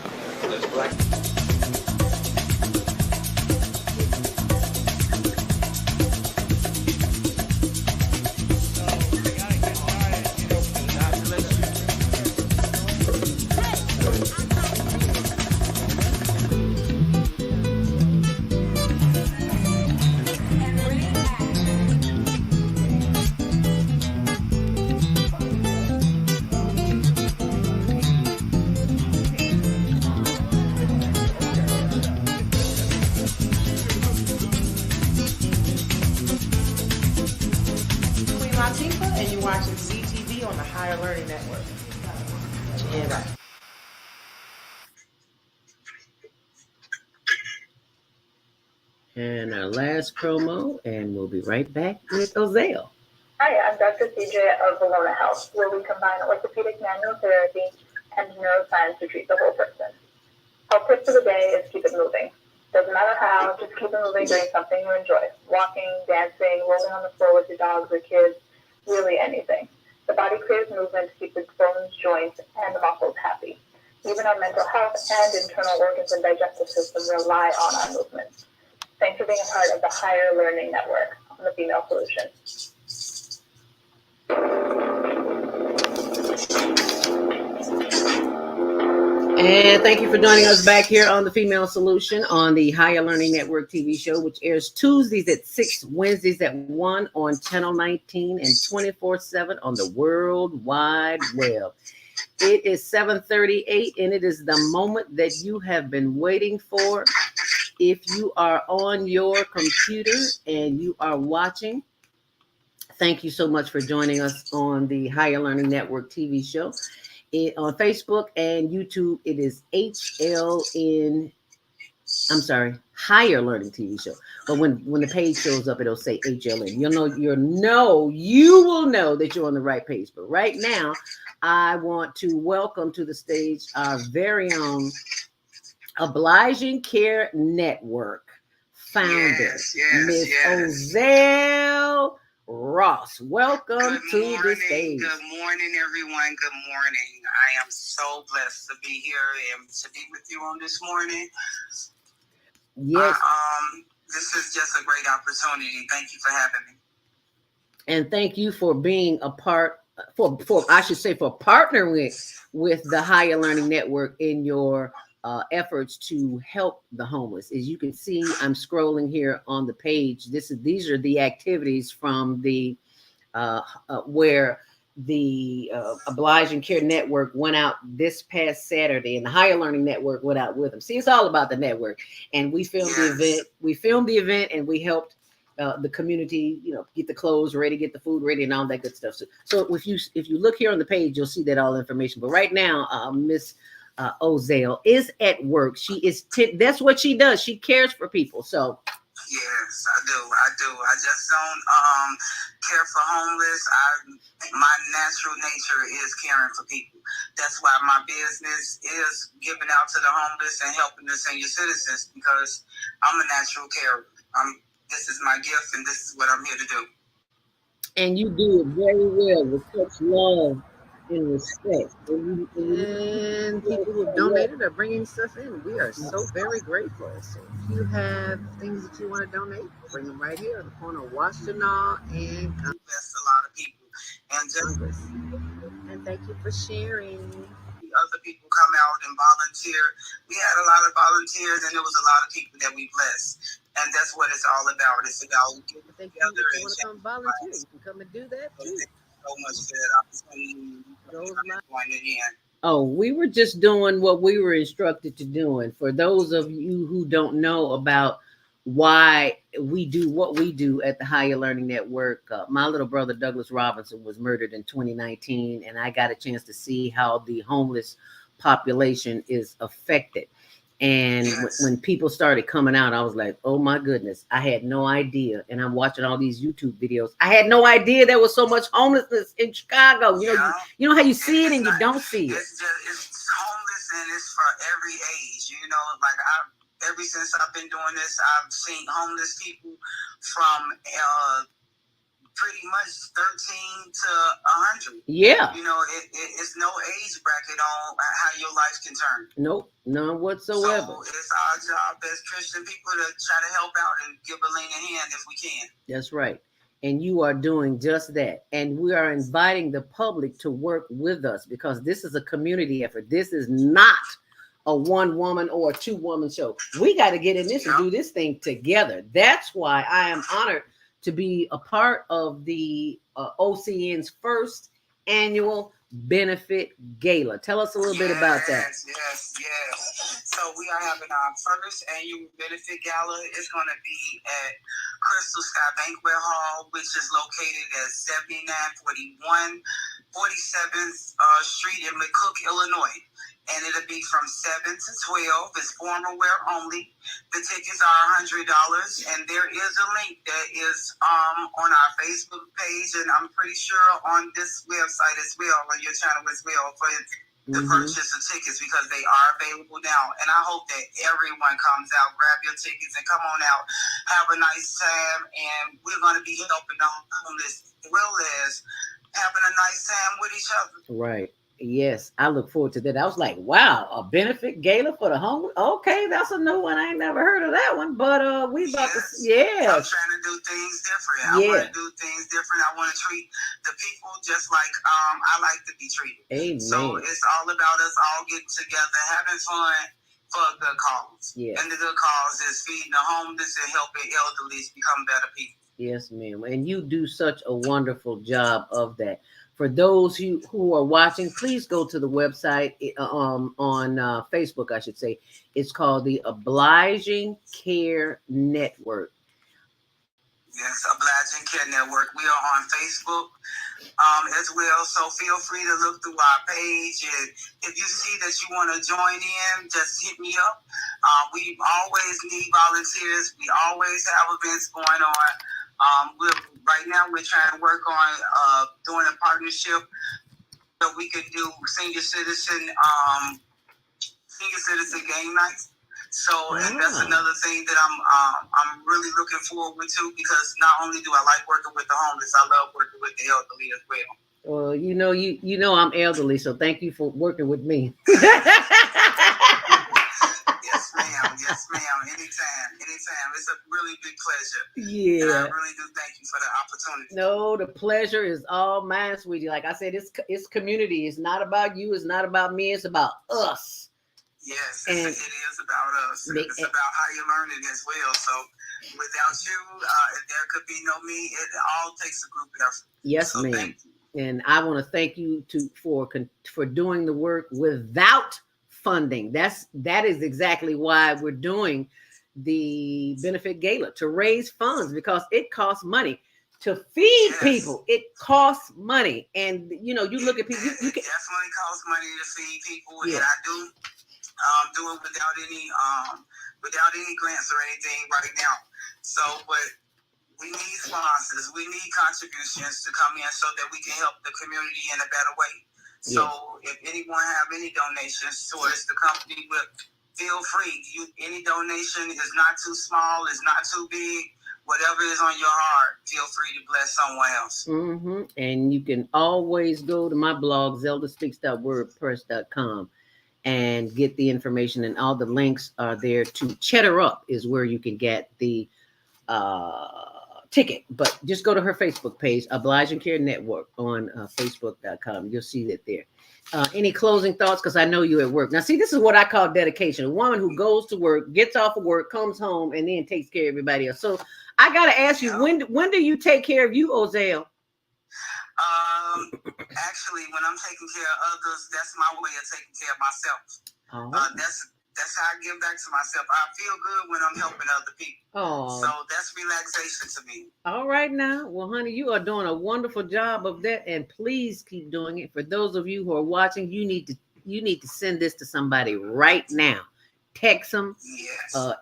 [SPEAKER 2] And you're watching CTV on the Higher Learning Network. Yeah, right.
[SPEAKER 4] And our last promo, and we'll be right back with Ozell.
[SPEAKER 5] Hi, I'm Dr. CJ of Valona Health, where we combine orthopedic manual therapy and neuroscience to treat the whole person. Our tip for the day is keep it moving. Doesn't matter how, just keep it moving doing something you enjoy. Walking, dancing, rolling on the floor with your dogs or kids, really anything. The body craves movement to keep its bones, joints, and the muscles happy. Even our mental health and internal organs and digestive system rely on our movement. Thanks for being a part of the Higher Learning Network on the Female Solution.
[SPEAKER 4] And thank you for joining us back here on the Female Solution on the Higher Learning Network TV show, which airs Tuesdays at 6, Wednesdays at 1 on Channel 19 and 24/7 on the World Wide Web. It is 7:38 and it is the moment that you have been waiting for. If you are on your computer and you are watching, thank you so much for joining us on the Higher Learning Network TV show. On Facebook and YouTube, it is Higher Learning TV show. But when the page shows up, it'll say HLN. You will know that you're on the right page. But right now, I want to welcome to the stage our very own Obliging Care Network founder, Miss Ozelle Ross. Welcome to the stage.
[SPEAKER 12] Good morning, everyone. Good morning. I am so blessed to be here and to be with you on this morning.
[SPEAKER 4] Yes.
[SPEAKER 12] This is just a great opportunity. Thank you for having me.
[SPEAKER 4] And thank you for being a part for partnering with the Higher Learning Network in your efforts to help the homeless. As you can see, I'm scrolling here on the page. These are the activities from the where the Obliging Care Network went out this past Saturday, and the Higher Learning Network went out with them. See, it's all about the network. And we filmed the event. We filmed the event, and we helped the community, get the clothes ready, get the food ready, and all that good stuff. So if you look here on the page, you'll see that all information. But right now, Miss Ozelle is at work. She is that's what she does. She cares for people. So
[SPEAKER 12] yes, I do. I just don't care for homeless. My natural nature is caring for people. That's why my business is giving out to the homeless and helping the senior citizens, because I'm a natural carer. This is my gift, and this is what I'm here to do.
[SPEAKER 4] And you do it very well with such love and respect. And people who have donated are bringing stuff in. We are so very grateful. So if you have things that you want to donate, bring them right here in the corner of Washtenaw and
[SPEAKER 12] That's a lot of people.
[SPEAKER 4] And thank you for sharing.
[SPEAKER 12] Other people come out and volunteer. We had a lot of volunteers, and there was a lot of people that we blessed. And that's what it's all about. It's about getting together.
[SPEAKER 4] If you want to come volunteer, you can come and do that too.
[SPEAKER 12] Thank you so much for that opportunity.
[SPEAKER 4] Oh, we were just doing what we were instructed to do. And for those of you who don't know about why we do what we do at the Higher Learning Network, my little brother Douglas Robinson was murdered in 2019, and I got a chance to see how the homeless population is affected. And when people started coming out, I was like, oh my goodness, I had no idea. And I'm watching all these YouTube videos. I had no idea there was so much homelessness in Chicago. You know how you see it and you don't see it.
[SPEAKER 12] It's homeless, and it's for every age. Like ever since I've been doing this, I've seen homeless people from pretty much 13 to 100.
[SPEAKER 4] Yeah.
[SPEAKER 12] It's no age bracket on how your life can turn.
[SPEAKER 4] Nope, none whatsoever.
[SPEAKER 12] So it's our job as Christian people to try to help out and give a leaning hand if we can.
[SPEAKER 4] That's right. And you are doing just that. And we are inviting the public to work with us, because this is a community effort. This is not a one woman or a two woman show. We got to get in this and do this thing together. That's why I am honored to be a part of the OCN's first annual benefit gala. Tell us a little bit about that.
[SPEAKER 12] Yes. So we are having our first annual benefit gala. It's going to be at Crystal Sky Banquet Hall, which is located at 7941 47th Street in McCook, Illinois. and it'll be from 7 to 12. It's formal wear only. The tickets are $100, and there is a link that is on our Facebook page, and I'm pretty sure on this website as well, on your channel as well, for the purchase of tickets, because they are available now. And I hope that everyone comes out, grab your tickets, and come on out, have a nice time. And we're going to be helping the homeless as well as having a nice time with each other.
[SPEAKER 4] Right. Yes, I look forward to that. I was like, wow, a benefit gala for the homeless. Okay, that's a new one. I ain't never heard of that one. But we about to,
[SPEAKER 12] I'm trying to do things different. I want to do things different. I want to treat the people just like I like to be treated.
[SPEAKER 4] Amen.
[SPEAKER 12] So it's all about us all getting together, having fun for a good cause.
[SPEAKER 4] Yeah.
[SPEAKER 12] And the good cause is feeding the homeless and helping elderly become better people.
[SPEAKER 4] Yes, ma'am. And you do such a wonderful job of that. For those who are watching, please go to the website on Facebook, I should say. It's called the Obliging Care Network.
[SPEAKER 12] Yes, Obliging Care Network. We are on Facebook as well, so feel free to look through our page. And if you see that you want to join in, just hit me up. We always need volunteers. We always have events going on. Right now we're trying to work on doing a partnership so we can do senior citizen game nights. So and that's another thing that I'm really looking forward to, because not only do I like working with the homeless, I love working with the elderly as well.
[SPEAKER 4] Well, you know I'm elderly, so thank you for working with me.
[SPEAKER 12] Yes, ma'am. Anytime. It's a really big pleasure.
[SPEAKER 4] Yeah.
[SPEAKER 12] And I really do thank you for the opportunity.
[SPEAKER 4] No, the pleasure is all mine, sweetie. Like I said, it's community. It's not about you. It's not about me. It's about us.
[SPEAKER 12] Yes, it is about us. It's about how you're learning as well. So without you, there could be no me. It all takes a group effort.
[SPEAKER 4] Yes,
[SPEAKER 12] so
[SPEAKER 4] ma'am. And I want to thank you for doing the work without funding. That is exactly why we're doing the benefit gala, to raise funds, because it costs money to feed people. It costs money, and you look at people.
[SPEAKER 12] It definitely costs money to feed people, and I do it without any grants or anything right now. So, but we need sponsors, we need contributions to come in so that we can help the community in a better way. So if anyone have any donations towards the company, feel free. Any donation is not too small, it's not too big. Whatever is on your heart, feel free to bless someone else.
[SPEAKER 4] And you can always go to my blog, zeldaspeaks.wordpress.com, and get the information, and all the links are there to Cheddar Up is where you can get the ticket. But just go to her Facebook page, Obliging Care Network, on facebook.com. You'll see that there. Any closing thoughts? Because I know you're at work. Now, see, this is what I call dedication. A woman who goes to work, gets off of work, comes home, and then takes care of everybody else. So I got to ask you, when do you take care of you, Ozell?
[SPEAKER 12] Actually, when I'm taking care of others, that's my way of taking care of myself. That's how I give back to myself. I feel good when I'm helping other people. So that's relaxation to me.
[SPEAKER 4] All right now. Well, honey, you are doing a wonderful job of that, and please keep doing it. For those of you who are watching, you need to send this to somebody right now. Text them,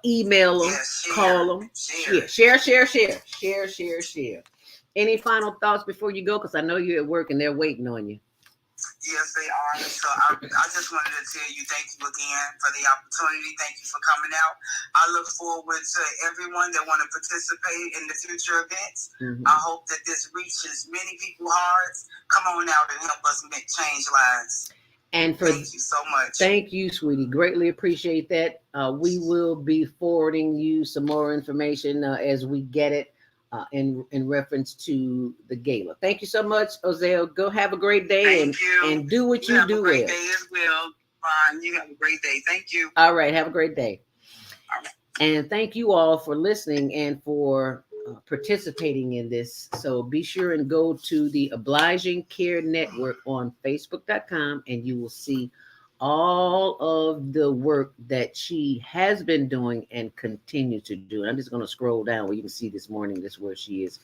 [SPEAKER 4] email them, call them. Share. Any final thoughts before you go? Because I know you're at work and they're waiting on you.
[SPEAKER 12] Yes, they are. So I just wanted to tell you thank you again for the opportunity. Thank you for coming out. I look forward to everyone that want to participate in the future events. I hope that this reaches many people's hearts. Come on out and help us change lives.
[SPEAKER 4] And
[SPEAKER 12] thank you so much.
[SPEAKER 4] Thank you, sweetie. Greatly appreciate that. We will be forwarding you some more information as we get it. In reference to the gala. Thank you so much, Ozell. Go have a great day and do what you do well.
[SPEAKER 12] Have a great day as well. Fine. You have a great day. Thank you.
[SPEAKER 4] All right. Have a great day. All right. And thank you all for listening and for participating in this. So be sure and go to the Obliging Care Network on Facebook.com, and you will see all of the work that she has been doing and continue to do. And I'm just going to scroll down where you can see this morning. This is where she is.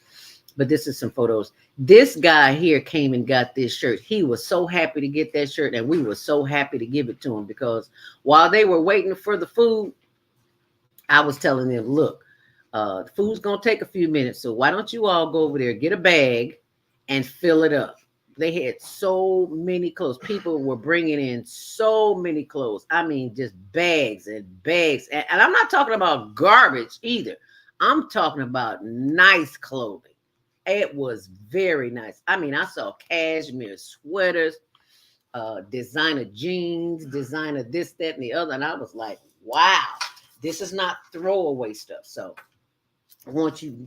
[SPEAKER 4] But this is some photos. This guy here came and got this shirt. He was so happy to get that shirt, and we were so happy to give it to him, because while they were waiting for the food, I was telling them, look, the food's going to take a few minutes, so why don't you all go over there, get a bag, and fill it up. They had so many clothes. People were bringing in so many clothes. I mean, just bags and bags. And I'm not talking about garbage either. I'm talking about nice clothing. It was very nice. I mean, I saw cashmere sweaters, designer jeans, designer this, that, and the other. And I was like, wow, this is not throwaway stuff. So I want you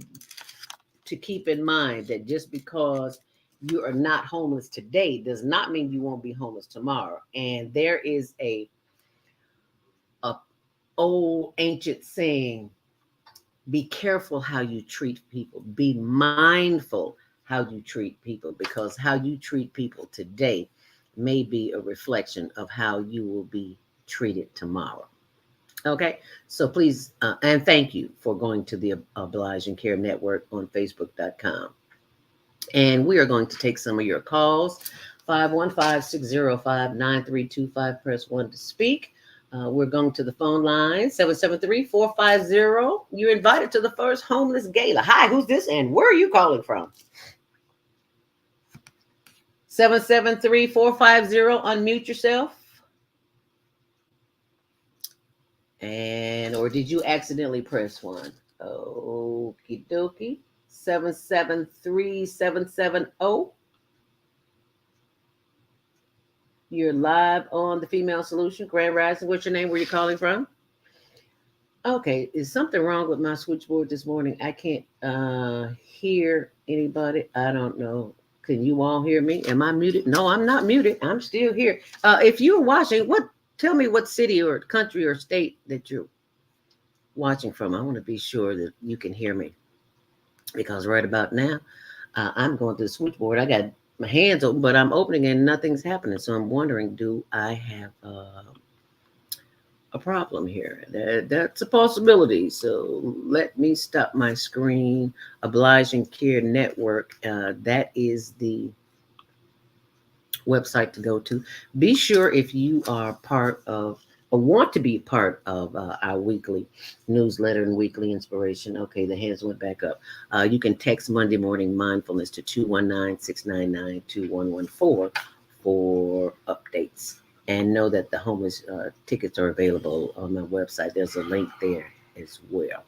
[SPEAKER 4] to keep in mind that just because you are not homeless today does not mean you won't be homeless tomorrow. And there is a old ancient saying, be careful how you treat people. Be mindful how you treat people, because how you treat people today may be a reflection of how you will be treated tomorrow. Okay, so please, and thank you for going to the Obliging Care Network on Facebook.com. And we are going to take some of your calls. 515-605-9325. Press 1 to speak. We're going to the phone line, 773-450. You're invited to the first homeless gala. Hi, who's this and where are you calling from? 773-450. Unmute yourself. And, or did you accidentally press 1? Okie dokie. 773-770. You're live on the Female Solution. Grand Rising. What's your name? Where you calling from? Okay. Is something wrong with my switchboard this morning? I can't hear anybody. I don't know. Can you all hear me? Am I muted? No, I'm not muted. I'm still here. If you're watching, tell me what city or country or state that you're watching from. I want to be sure that you can hear me, because right about now, I'm going to the switchboard. I got my hands open, but I'm opening and nothing's happening. So I'm wondering, do I have a problem here? That's a possibility. So let me stop my screen. Obliging Care Network. That is the website to go to. Be sure, if you are part of or want to be part of our weekly newsletter and weekly inspiration. Okay, the hands went back up. You can text Monday Morning Mindfulness to 219-699-2114 for updates. And know that the homeless tickets are available on my website. There's a link there as well.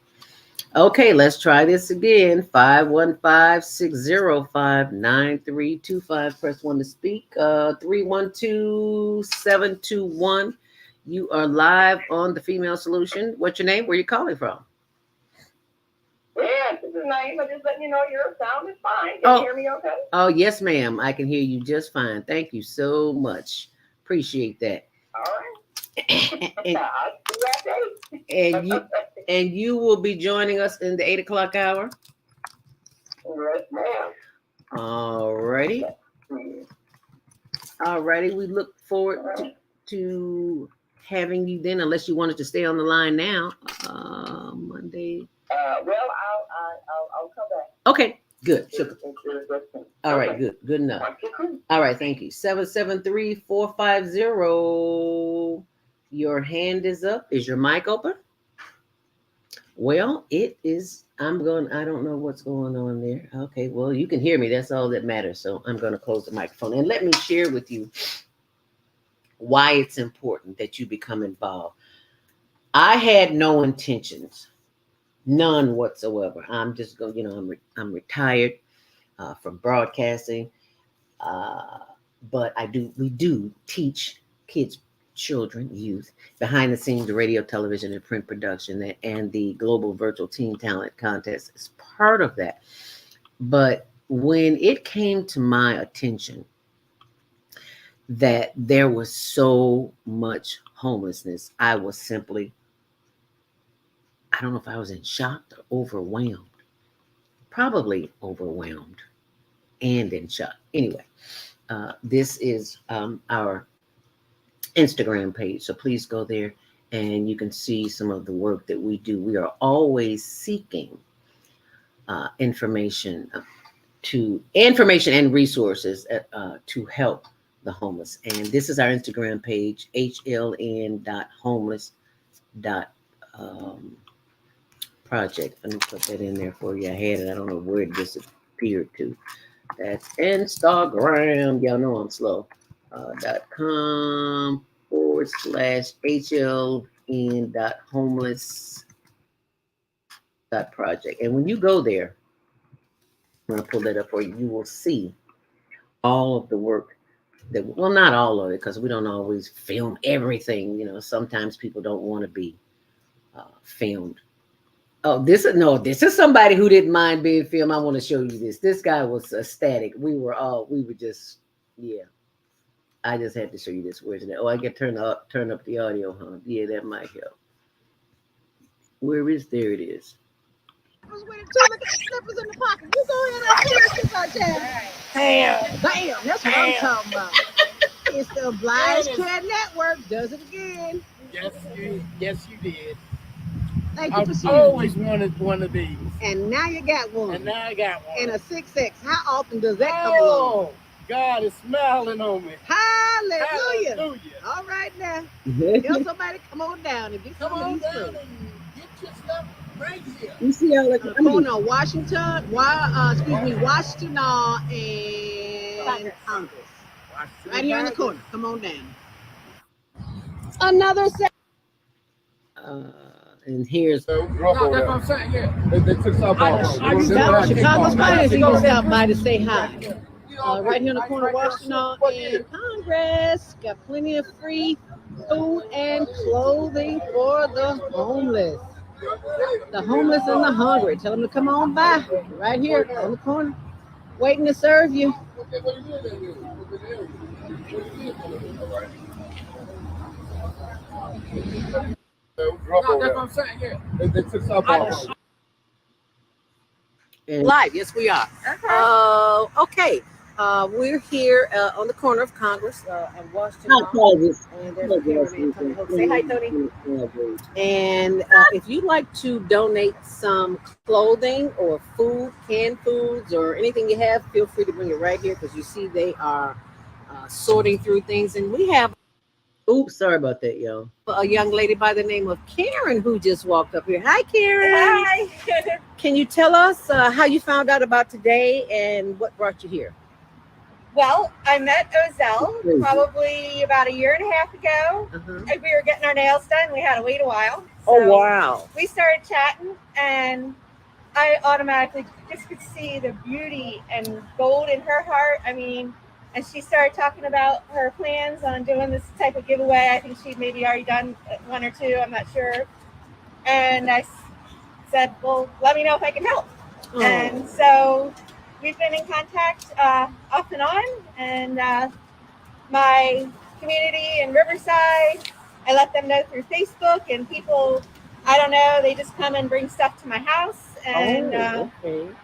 [SPEAKER 4] Okay, let's try this again. 515-605-9325. Press 1 to speak. 312-721. You are live on the Female Solution. What's your name? Where are you calling from?
[SPEAKER 13] Yes, this is Naima. Just letting you know your sound is fine. Can you hear me okay?
[SPEAKER 4] Oh, yes, ma'am. I can hear you just fine. Thank you so much. Appreciate that.
[SPEAKER 13] All right.
[SPEAKER 4] and you will be joining us in the 8 o'clock hour.
[SPEAKER 13] Yes, ma'am.
[SPEAKER 4] All righty. We look forward to having you then, unless you wanted to stay on the line now. Monday.
[SPEAKER 13] Well, I'll come back.
[SPEAKER 4] Okay, good. Sure. All right, good enough. All right, thank you. 773-450. Your hand is up. Is your mic open? Well, it is. I don't know what's going on there. Okay, well, you can hear me. That's all that matters. So I'm going to close the microphone and let me share with you why it's important that you become involved. I had no intentions, none whatsoever. I'm just going, I'm retired from broadcasting, but we do teach kids, children, youth, behind the scenes, radio, television, and print production, and the Global Virtual Teen Talent Contest is part of that. But when it came to my attention that there was so much homelessness, I was simply, I don't know if I was in shock or overwhelmed. Probably overwhelmed and in shock. Anyway, this is our Instagram page. So please go there and you can see some of the work that we do. We are always seeking information to information and resources to help the homeless. And this is our Instagram page, hln.homeless.project. Let me put that in there for you. I had it. I don't know where it disappeared to. That's Instagram. Y'all know I'm slow. .com/hln.homeless.project. And when you go there, I'm going to pull that up for you. You will see all of the work that, well, not all of it, because we don't always film everything. You know, sometimes people don't want to be filmed. Oh, this is somebody who didn't mind being filmed. I want to show you this. This guy was ecstatic. We were just, yeah. I just had to show you this. Where's it? Oh, I can turn up the audio, huh? Yeah, that might help. Where is there? It is.
[SPEAKER 14] Look at the slippers in the pocket. You go ahead and kiss our child. Bam. That's what I'm talking about. It's the Obliging Network. Does it again.
[SPEAKER 15] Yes, you did.
[SPEAKER 14] Thank you for
[SPEAKER 15] I've
[SPEAKER 14] sharing.
[SPEAKER 15] always wanted one of these.
[SPEAKER 14] And now you got one.
[SPEAKER 15] And now I got one.
[SPEAKER 14] And a 6X. How often does that come along?
[SPEAKER 15] God is smiling on me.
[SPEAKER 14] Hallelujah.
[SPEAKER 15] Hallelujah.
[SPEAKER 14] All right now. Tell somebody come on down and get some of these
[SPEAKER 15] down
[SPEAKER 14] fruit.
[SPEAKER 15] and get your stuff right here.
[SPEAKER 14] You see how like corner of Washington, Washington and Congress. Right here in the corner. Come on down. Another set.
[SPEAKER 4] And here's
[SPEAKER 15] That's what I'm saying. Yeah. They took
[SPEAKER 14] Chicago's finest. He gonna stop by to say hi. Right here in the corner of Washington and Congress. Got plenty of free food and clothing for the homeless. The homeless and the hungry. Tell them to come on by. Right here on the corner. Waiting to serve you.
[SPEAKER 15] That's what I'm saying. Yeah. They took softball.
[SPEAKER 4] Live, yes, we are.
[SPEAKER 14] Okay. We're here on the corner of Congress and Washington. And there's a cameraman coming home. Say hi, Tony. And if you'd like to donate some clothing or food, canned foods, or anything you have, feel free to bring it right here because you see they are sorting through things. And we have
[SPEAKER 4] sorry about that, y'all.
[SPEAKER 14] a young lady by the name of Karen who just walked up here. Hi, Karen.
[SPEAKER 16] Hi.
[SPEAKER 14] Can you tell us how you found out about today and what brought you here?
[SPEAKER 16] Well, I met Ozell probably about a year and a half ago. And we were getting our nails done. We had to wait a while.
[SPEAKER 14] Oh, wow.
[SPEAKER 16] We started chatting, and I automatically just could see the beauty and gold in her heart. I mean, and she started talking about her plans on doing this type of giveaway. I think she'd maybe already done one or two. I'm not sure. And I said, well, let me know if I can help.
[SPEAKER 14] Oh.
[SPEAKER 16] And so we've been in contact off and on. And my community in Riverside, I let them know through Facebook. And people, I don't know, they just come and bring stuff to my house and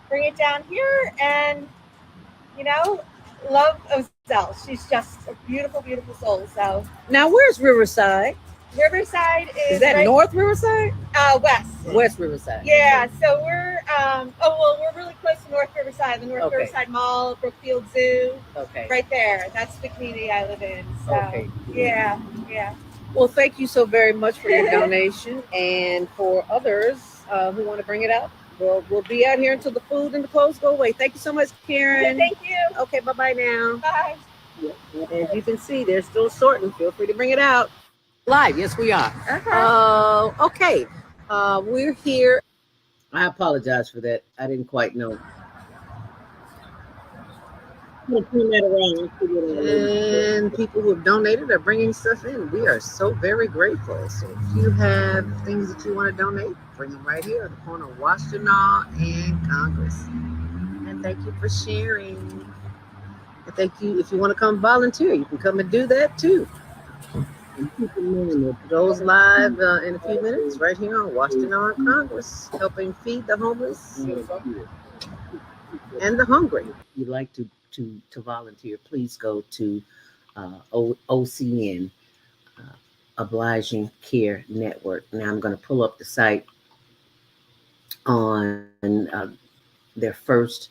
[SPEAKER 16] bring it down here. And, you know, love Ozell. She's just a beautiful, beautiful soul. So
[SPEAKER 14] now, where's Riverside?
[SPEAKER 16] Riverside is
[SPEAKER 14] that
[SPEAKER 16] right,
[SPEAKER 14] North Riverside?
[SPEAKER 16] West.
[SPEAKER 14] West Riverside.
[SPEAKER 16] Yeah. So we're we're really close to North Riverside, the North Riverside Mall, Brookfield Zoo.
[SPEAKER 14] Okay.
[SPEAKER 16] Right there. That's the community I live in. So yeah.
[SPEAKER 14] Well, thank you so very much for your donation, and for others who want to bring it out. We'll be out here until the food and the clothes go away. Thank you so much, Karen.
[SPEAKER 16] Thank you.
[SPEAKER 14] Okay, bye-bye now.
[SPEAKER 16] Bye.
[SPEAKER 14] As you can see, they're still sorting. Feel free to bring it out. Live, yes, we are. Okay. We're here.
[SPEAKER 4] I apologize for that. I didn't quite know.
[SPEAKER 14] And people who have donated are bringing stuff in. We are so very grateful. So if you have things that you want to donate, bring them right here at the corner of Washington and Congress. And thank you for sharing. And thank you. If you want to come volunteer, you can come and do that too. And keep in mind that those live in a few minutes right here on Washington and Congress, helping feed the homeless and the hungry.
[SPEAKER 4] If you'd like to volunteer, please go to OCN, Obliging Care Network. Now I'm going to pull up the site on their first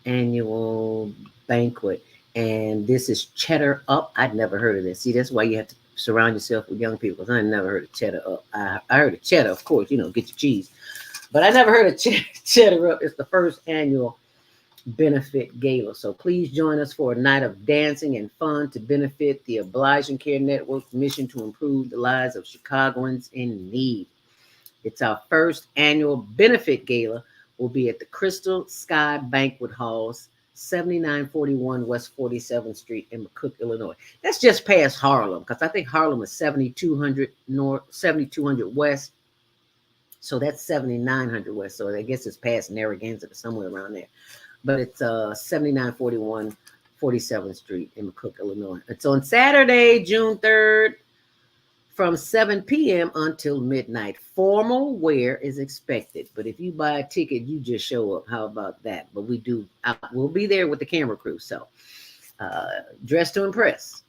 [SPEAKER 4] annual banquet. And this is Cheddar Up. I'd never heard of this. See, that's why you have to surround yourself with young people. I never heard of Cheddar Up. I heard of cheddar, of course, get your cheese. But I never heard of Cheddar Up. It's the first annual benefit gala. So please join us for a night of dancing and fun to benefit the Obliging Care Network's mission to improve the lives of Chicagoans in need. It's our first annual benefit gala. Will be at the Crystal Sky Banquet Halls, 7941 West 47th Street in McCook, Illinois. That's just past Harlem, because I think Harlem is 7200 North, 7200 West. So that's 7900 West. So I guess it's past Narragansett or somewhere around there. But it's 7941 47th Street in McCook, Illinois. It's on Saturday, June 3rd, from 7 p.m. until midnight. Formal wear is expected, but if you buy a ticket, you just show up. How about that? But we'll be there with the camera crew, so dress to impress,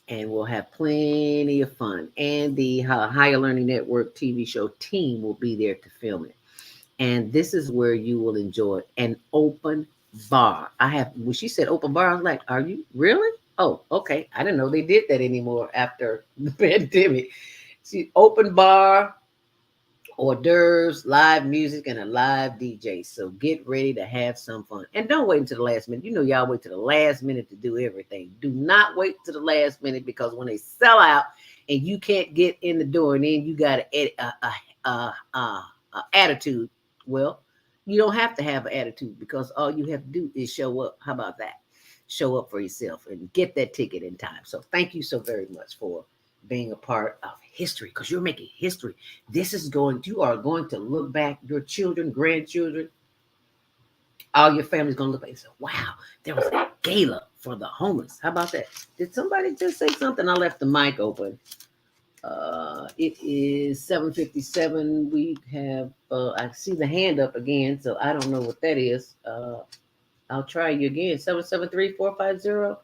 [SPEAKER 4] and we'll have plenty of fun. And the Higher Learning Network TV show team will be there to film it. And this is where you will enjoy an open bar. When she said open bar, I was like, are you really? Oh, okay. I didn't know they did that anymore after the pandemic. See, open bar, hors d'oeuvres, live music, and a live DJ. So get ready to have some fun. And don't wait until the last minute. Y'all wait to the last minute to do everything. Do not wait to the last minute, because when they sell out and you can't get in the door, and then you got an attitude, well, you don't have to have an attitude, because all you have to do is show up. How about that? Show up for yourself and get that ticket in time. So thank you so very much for being a part of history, because you're making history. You are going to look back, your children, grandchildren, all your family's going to look back and say, wow, there was a gala for the homeless. How about that? Did somebody just say something? I left the mic open. It is 7:57. We have, I see the hand up again, so I don't know what that is. I'll try you again, 773-450.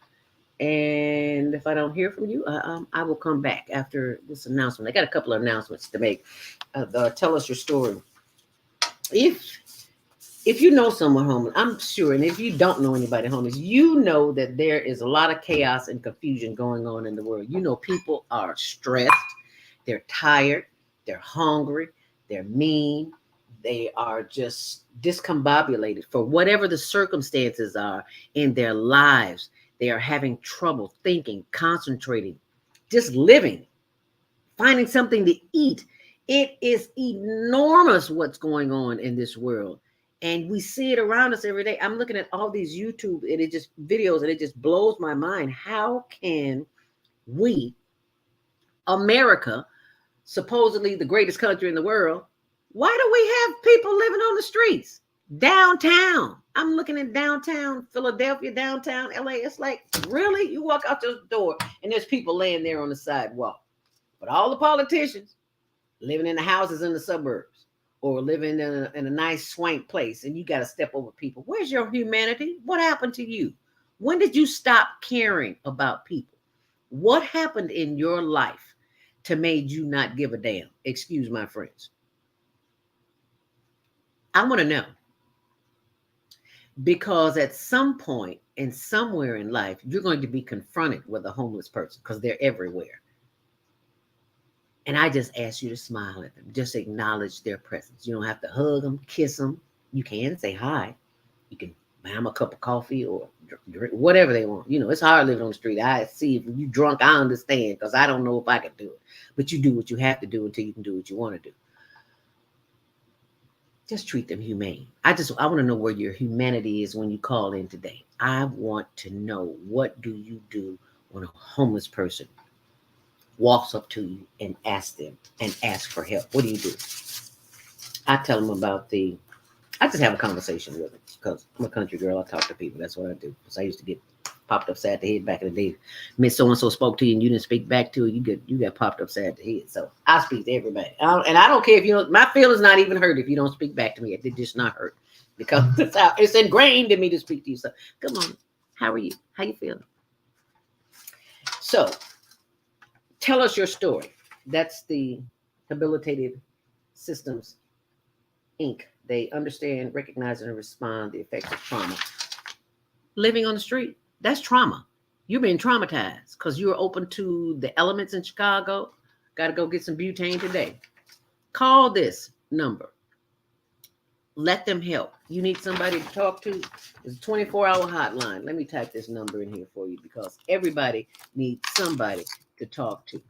[SPEAKER 4] And if I don't hear from you, I will come back after this announcement. I got a couple of announcements to make. Tell us your story. If you know someone homeless, I'm sure, and if you don't know anybody homeless, you know that there is a lot of chaos and confusion going on in the world. People are stressed, they're tired, they're hungry, they're mean, they are just discombobulated for whatever the circumstances are in their lives. They are having trouble thinking, concentrating, just living, finding something to eat. It is enormous what's going on in this world. And we see it around us every day. I'm looking at all these YouTube videos, and it just blows my mind. How can we, America, supposedly the greatest country in the world, why do we have people living on the streets? Downtown. I'm looking at downtown Philadelphia, downtown LA. It's like, really? You walk out your door and there's people laying there on the sidewalk. But all the politicians living in the houses in the suburbs, or living in a nice swank place, and you got to step over people. Where's your humanity? What happened to you? When did you stop caring about people? What happened in your life to made you not give a damn? Excuse my French. I want to know. Because at some point and somewhere in life, you're going to be confronted with a homeless person, because they're everywhere. And I just ask you to smile at them. Just acknowledge their presence. You don't have to hug them, kiss them. You can say hi. You can buy them a cup of coffee or drink, whatever they want. It's hard living on the street. I see if you drunk, I understand, because I don't know if I could do it. But you do what you have to do until you can do what you want to do. Just treat them humane. I want to know where your humanity is when you call in today. I want to know, what do you do when a homeless person walks up to you and asks for help? What do you do? I tell them I just have a conversation with them, because I'm a country girl. I talk to people. That's what I do. Because I used to get popped upside the head back in the day. Miss so-and-so spoke to you and you didn't speak back to her, you got popped upside the head. So I speak to everybody. And I don't care if my feelings not even hurt if you don't speak back to me. It just not hurt, because it's ingrained in me to speak to you. So come on. How are you? How you feeling? So tell us your story. That's the Habilitated Systems Inc. They understand, recognize, and respond the effects of trauma. Living on the street, that's trauma. You're being traumatized because you're open to the elements in Chicago. Got to go get some butane today. Call this number. Let them help. You need somebody to talk to. It's a 24-hour hotline. Let me type this number in here for you because everybody needs somebody to talk to.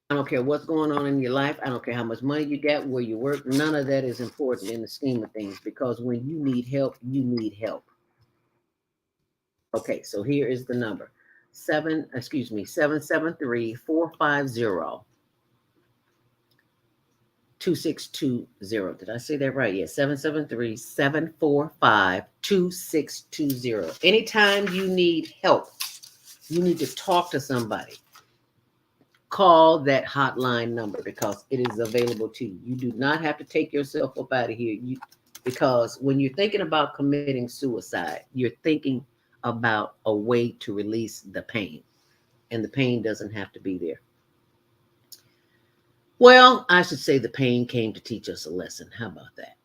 [SPEAKER 4] I don't care what's going on in your life. I don't care how much money you got, where you work. None of that is important in the scheme of things because when you need help, you need help. Okay, so here is the number. 773-450-2620. Did I say that right? Yes, 773-745-2620. Anytime you need help, you need to talk to somebody. Call that hotline number because it is available to you. You do not have to take yourself up out of here. Because when you're thinking about committing suicide, you're thinking about a way to release the pain, and the pain doesn't have to be there. Well, I should say the pain came to teach us a lesson. How about that?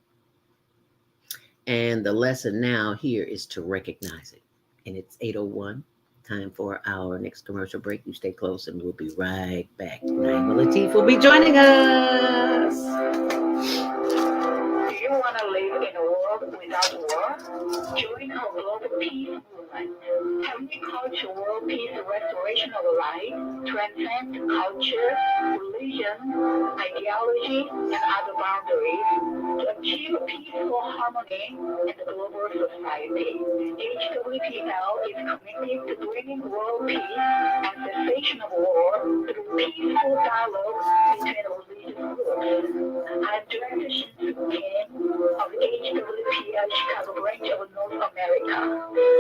[SPEAKER 4] And the lesson now here is to recognize it. And it's 8:01. Time for our next commercial break. You stay close and we'll be right back. Naima Latif will be joining us.
[SPEAKER 5] Do you want to live in a world without war? Join our global peace movement. Helping culture world peace restoration of life, transcend culture, religion, ideology, and other boundaries to achieve peaceful harmony in the global society. HWPL is committed to bringing world peace and cessation of war through peaceful dialogue between religious groups. I'm Director Shinsu Kim of the HWPL Chicago branch of North America.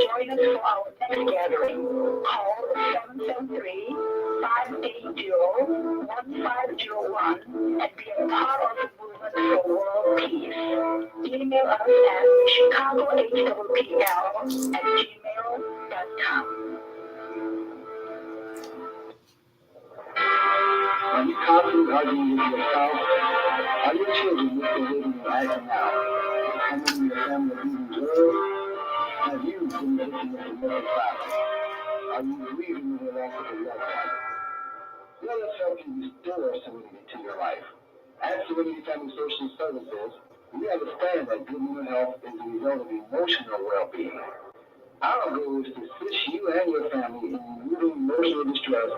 [SPEAKER 5] Join us for our next gathering. Call 773-580-1501 and be a part of the movement for world peace. Email us at chicagohwpl@gmail.com.
[SPEAKER 15] Are you constantly arguing with yourself? Are your children misbehaving and acting out? Someone in your family abusing drugs? Have you been victim of domestic violence? Are you grieving the loss of a loved one? Let us help you restore serenity to your life. At Serenity Family Social Services, we understand that good mental health is the result of emotional well-being. Our goal is to assist you and your family in removing emotional distress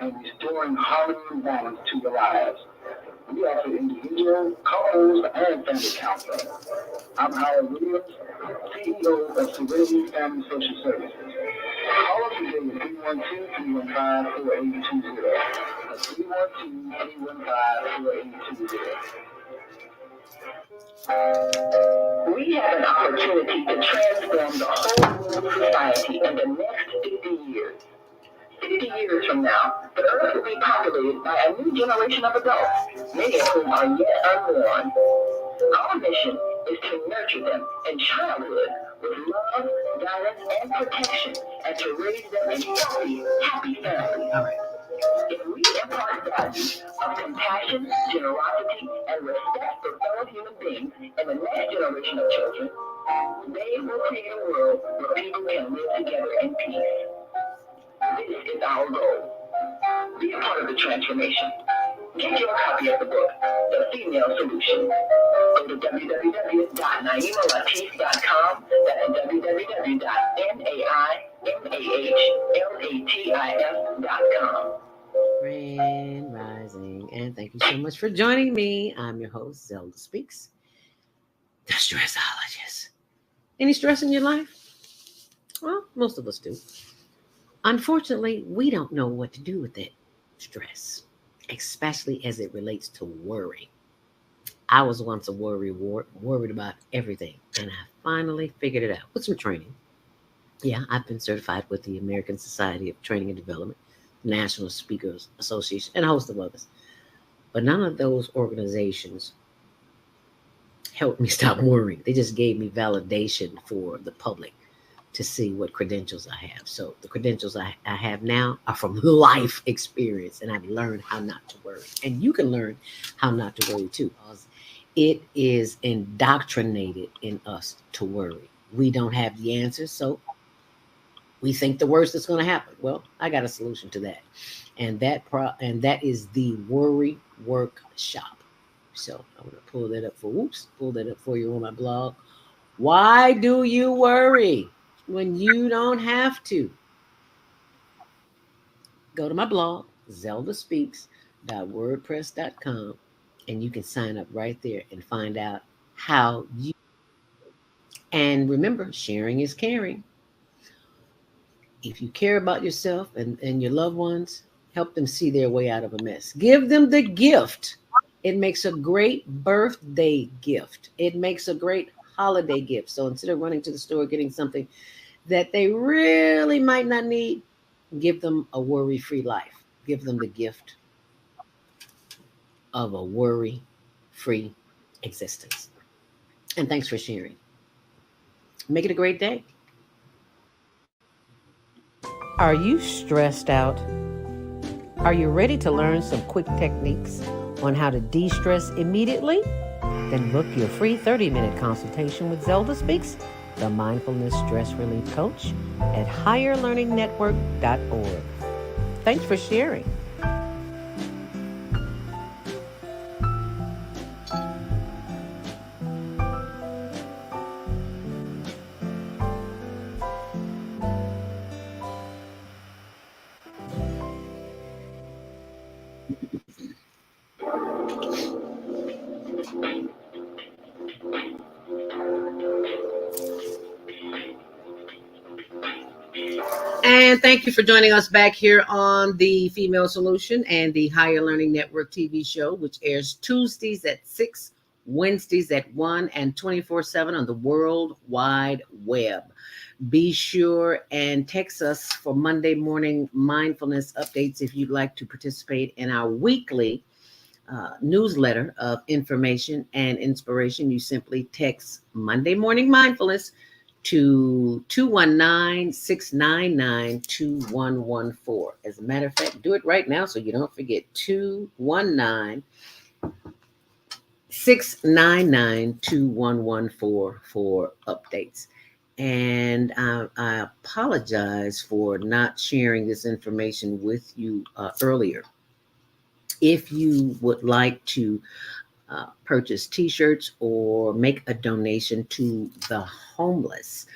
[SPEAKER 15] and restoring harmony and balance to your lives. We offer individual, couples, and family counseling. I'm Howard Williams, CEO of Serenity Family Social Services. Call us today at 312-315-4820. That's 312-315-4820. We have an opportunity to transform the whole world society in the next 50 years. 50 years from now, the earth will be populated by a new generation of adults, many of whom are yet unborn. Our mission is to nurture them in childhood with love, guidance, and protection, and to raise them in healthy, happy families. If we impart values of compassion, generosity, and respect for fellow human beings in the next generation of children, they will create a world where people can live together in peace. This is our goal. Be a part of the transformation. Get your copy of the book, The Female Solution. Go to www.naimalatif.com. That's www.naimalatif.com.
[SPEAKER 4] Grand Rising, and thank you so much for joining me. I'm your host, Zelda Speaks, the stressologist. Any stress in your life? Well, most of us do. Unfortunately, we don't know what to do with that stress, especially as it relates to worry. I was once a worried about everything, and I finally figured it out with some training. Yeah, I've been certified with the American Society of Training and Development, National Speakers Association, and a host of others. But none of those organizations helped me stop worrying. They just gave me validation for the public to see what credentials I have. So the credentials I have now are from life experience, and I've learned how not to worry. And you can learn how not to worry too. Because It is indoctrinated in us to worry. We don't have the answers, so we think the worst is going to happen. Well, I got a solution to that, and that is the worry workshop. So I'm going to pull that up for you on my blog. Why do you worry when you don't have to? Go to my blog, zeldaspeaks.wordpress.com, and you can sign up right there and find out how you. And remember, sharing is caring. If you care about yourself and your loved ones, help them see their way out of a mess. Give them the gift. It makes a great birthday gift. It makes a great holiday gift. So instead of running to the store getting something that they really might not need, give them a worry-free life. Give them the gift of a worry-free existence. And thanks for sharing. Make it a great day. Are you stressed out? Are you ready to learn some quick techniques on how to de-stress immediately? Then book your free 30-minute consultation with Zelda Speaks, the mindfulness stress relief coach, at higherlearningnetwork.org. Thanks for sharing. And thank you for joining us back here on the Female Solution and the Higher Learning Network TV show, which airs Tuesdays at 6, Wednesdays at 1, and 24/7 on the World Wide Web. Be sure and text us for Monday morning mindfulness updates if you'd like to participate in our weekly newsletter of information and inspiration. You simply text Monday Morning Mindfulness to 219-699-2114. As a matter of fact, do it right now so you don't forget. 219-699-2114 for updates. And I apologize for not sharing this information with you earlier. If you would like to purchase t-shirts or make a donation to the homeless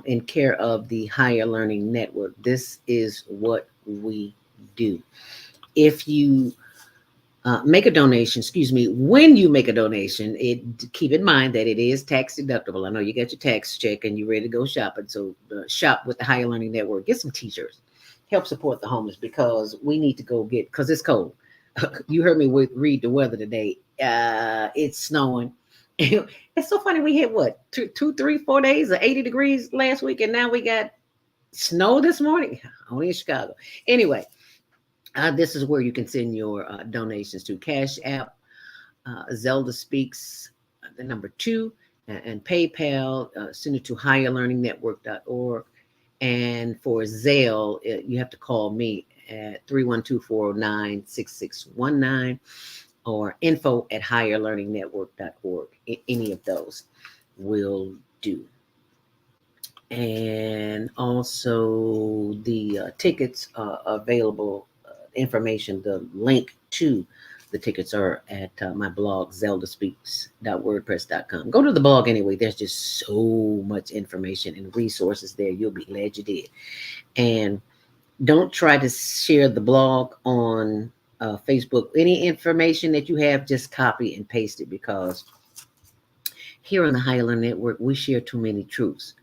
[SPEAKER 4] in care of the Higher Learning Network, this is what we do. If you make a donation, when you make a donation, keep in mind that it is tax deductible. I know you got your tax check and you're ready to go shopping, so shop with the Higher Learning Network. Get some t-shirts. Help support the homeless because we need to go because it's cold. You heard me read the weather today. It's snowing. It's so funny. We hit what, 2, 3, 4 days of 80 degrees last week, and now we got snow this morning. Only in Chicago. Anyway, this is where you can send your donations to Cash App, Zelda Speaks, the number 2, and PayPal. Send it to higherlearningnetwork.org. And for Zelle, you have to call me at 312-409-6619 or info@higherlearningnetwork.org. Any of those will do. And also the tickets are available. Information, the link to the tickets are at my blog, zeldaspeaks.wordpress.com. Go to the blog anyway. There's just so much information and resources there. You'll be glad you did. And don't try to share the blog on Facebook. Any information that you have, just copy and paste it, because here on the Higher Learning Network, we share too many truths.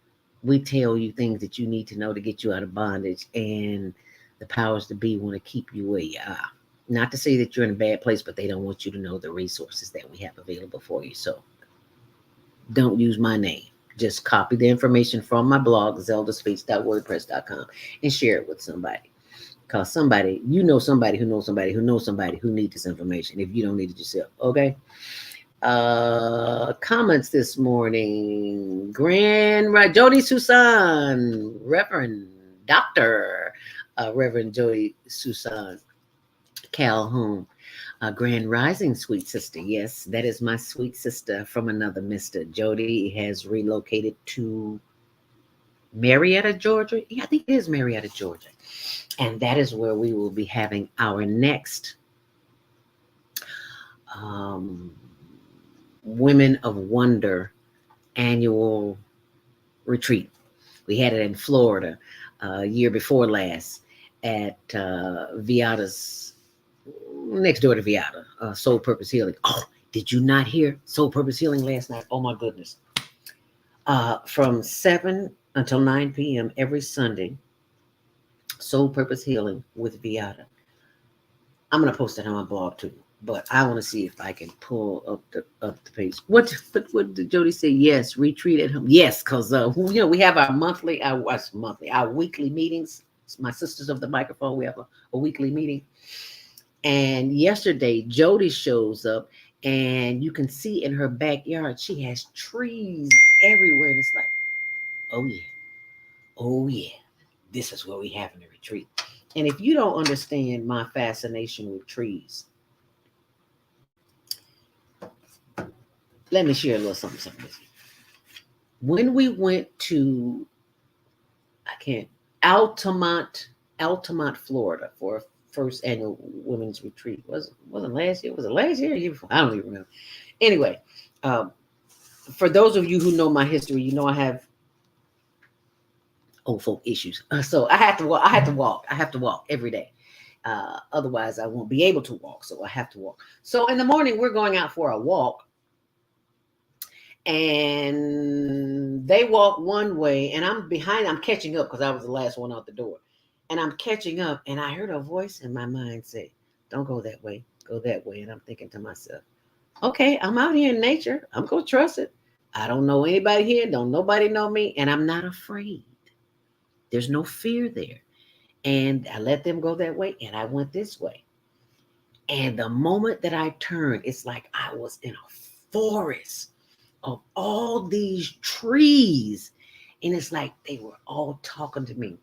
[SPEAKER 4] We tell you things that you need to know to get you out of bondage, and the powers to be want to keep you where you are. Not to say that you're in a bad place, but they don't want you to know the resources that we have available for you. So don't use my name. Just copy the information from my blog, zeldaspeaks.wordpress.com, and share it with somebody. Because somebody, you know somebody who knows somebody who knows somebody who needs this information if you don't need it yourself. Okay? Comments this morning. Jody Susan, Reverend Dr. Reverend Jody Susan Calhoun.
[SPEAKER 14] Grand Rising, sweet sister. Yes, that is my sweet sister from another mister. Jody has relocated to Marietta, Georgia. Yeah, I think it is Marietta, Georgia. And that is where we will be having our next um, Women of Wonder annual retreat. We had it in Florida year before last at Viata's, next door to Viata, Soul Purpose Healing. Oh, did you not hear Soul Purpose Healing last night? Oh my goodness. From 7 until 9 p.m. every Sunday, Soul Purpose Healing with Viata. I'm gonna post it on my blog too, but I want to see if I can pull up the page. What did Jody say? Yes, retreat at home. Yes, because we have our our weekly meetings. It's my sisters of the microphone. We have a weekly meeting. And yesterday, Jody shows up, and you can see in her backyard she has trees everywhere. And it's like, oh yeah, oh yeah, this is where we having a retreat. And if you don't understand my fascination with trees, let me share a little something with you. When we went to, Altamont, Florida for a first annual women's retreat. Wasn't last year? Was it last year or year before? I don't even remember. Anyway, for those of you who know my history, you know I have old folk issues. So I have to walk. I have to walk every day. Otherwise, I won't be able to walk. So I have to walk. So in the morning, we're going out for a walk. And they walk one way, and I'm behind. I'm catching up because I was the last one out the door. And I'm catching up, and I heard a voice in my mind say, don't go that way. Go that way. And I'm thinking to myself, okay, I'm out here in nature. I'm going to trust it. I don't know anybody here. Don't nobody know me. And I'm not afraid. There's no fear there. And I let them go that way, and I went this way. And the moment that I turned, it's like I was in a forest of all these trees. And it's like they were all talking to me.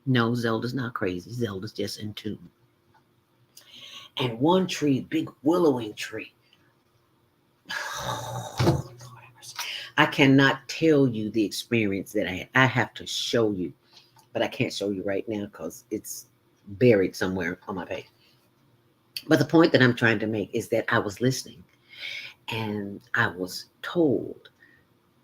[SPEAKER 14] No, Zelda's not crazy. Zelda's just in tune. And one tree, big willowing tree. I cannot tell you the experience that I had. I have to show you, but I can't show you right now because it's buried somewhere on my page. But the point that I'm trying to make is that I was listening, and I was told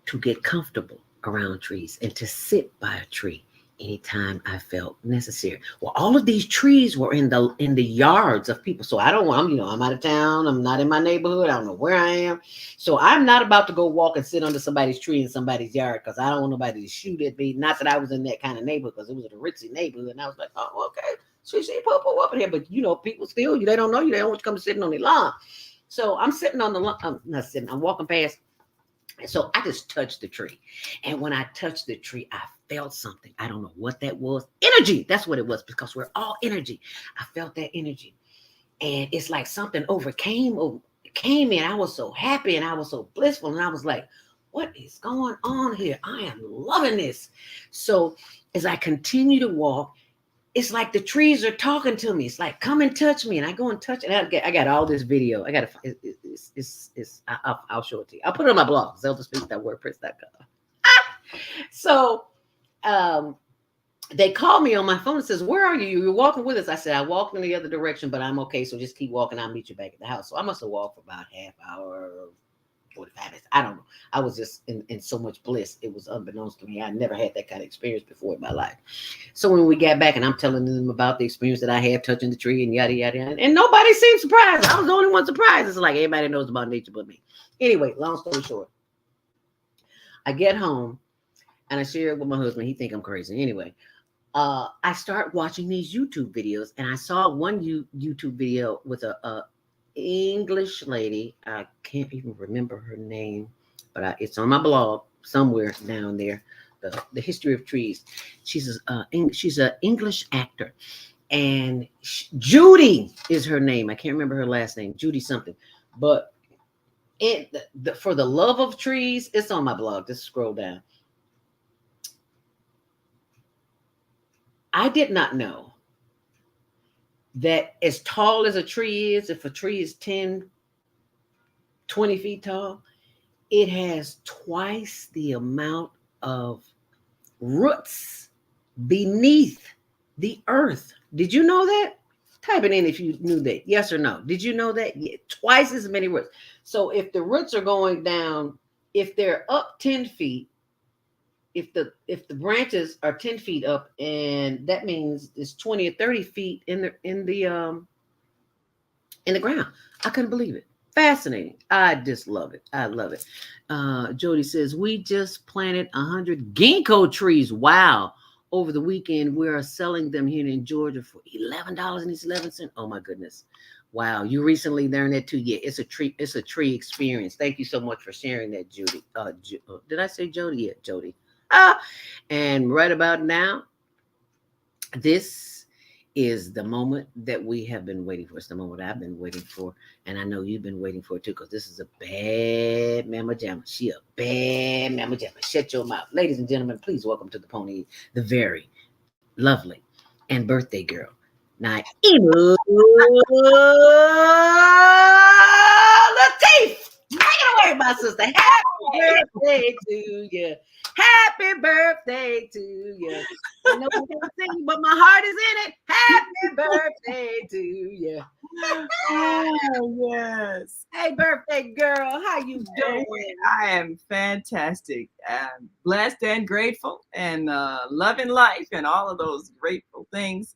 [SPEAKER 14] to get comfortable around trees and to sit by a tree anytime I felt necessary. Well, all of these trees were in the yards of people. So I'm out of town. I'm not in my neighborhood. I don't know where I am. So I'm not about to go walk and sit under somebody's tree in somebody's yard because I don't want nobody to shoot at me. Not that I was in that kind of neighborhood, because it was a ritzy neighborhood. And I was like, oh, okay. So she pop up in here. But people steal you. They don't know you. They don't want you to come sitting on their lawn. So I'm sitting on the lawn. I'm not sitting. I'm walking past. And so I just touched the tree. And when I touched the tree, I felt something. I don't know what that was. Energy. That's what it was, because we're all energy. I felt that energy. And it's like something came in. I was so happy and I was so blissful. And I was like, what is going on here? I am loving this. So as I continue to walk, it's like the trees are talking to me. It's like, come and touch me. And I go and touch it. I got all this video. I'll show it to you. I'll put it on my blog, zeldaspeaks.wordpress.com. So they called me on my phone and says, where are you? You're walking with us. I said, I walked in the other direction, but I'm okay. So just keep walking. I'll meet you back at the house. So I must have walked for about half hour, 45 minutes. I don't know. I was just in so much bliss. It was unbeknownst to me. I never had that kind of experience before in my life. So when we got back and I'm telling them about the experience that I had touching the tree and yada, yada, yada, and nobody seemed surprised. I was the only one surprised. It's like everybody knows about nature but me. Anyway, long story short, I get home and I share it with my husband. He think I'm crazy. Anyway, I start watching these YouTube videos, and I saw one YouTube video with a English lady. I can't even remember her name, but it's on my blog somewhere down there. The history of trees. She's an English actor, and Judy is her name. I can't remember her last name, Judy something. But for the love of trees, it's on my blog. Just scroll down. I did not know
[SPEAKER 4] that as tall as a tree is, if a tree is 10, 20 feet tall, it has twice the amount of roots beneath the earth. Did you know that? Type it in if you knew that. Yes or no. Did you know that? Yeah, twice as many roots. So if the roots are going down, if they're up 10 feet, if the branches are 10 feet up, and that means it's 20 or 30 feet in the ground. I couldn't believe it. Fascinating. I just love it. I love it. Jody says, we just planted 100 ginkgo trees. Wow. Over the weekend, we are selling them here in Georgia for $11.11. Oh my goodness. Wow. You recently learned that too. Yeah, it's a tree experience. Thank you so much for sharing that, Judy. Did I say Jody? Yeah, Jody. And right about now, this is the moment that we have been waiting for. It's the moment I've been waiting for, and I know you've been waiting for it too, because this is a bad mama jamma. She a bad mama jamma. Shut your mouth. Ladies and gentlemen, please welcome to the pony, the very lovely and birthday girl, Naima Latif. Take it away, my sister. Happy birthday to you. Happy birthday to you. I know I can't sing, but my heart is in it. Happy birthday to you.
[SPEAKER 17] Oh, yes.
[SPEAKER 4] Hey, birthday girl, how you doing?
[SPEAKER 17] I am fantastic. I'm blessed and grateful and loving life and all of those grateful things.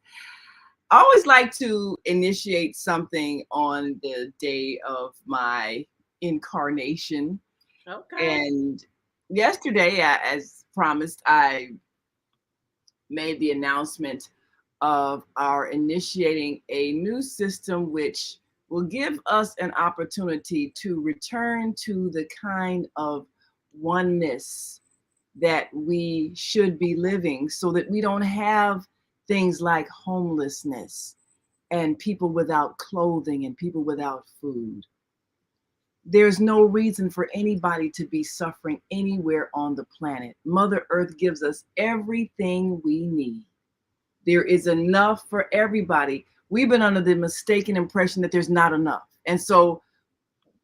[SPEAKER 17] I always like to initiate something on the day of my incarnation.
[SPEAKER 4] Okay.
[SPEAKER 17] And yesterday, as promised, I made the announcement of our initiating a new system which will give us an opportunity to return to the kind of oneness that we should be living, so that we don't have things like homelessness and people without clothing and people without food. There's no reason for anybody to be suffering anywhere on the planet. Mother Earth gives us everything we need. There is enough for everybody. We've been under the mistaken impression that there's not enough. And so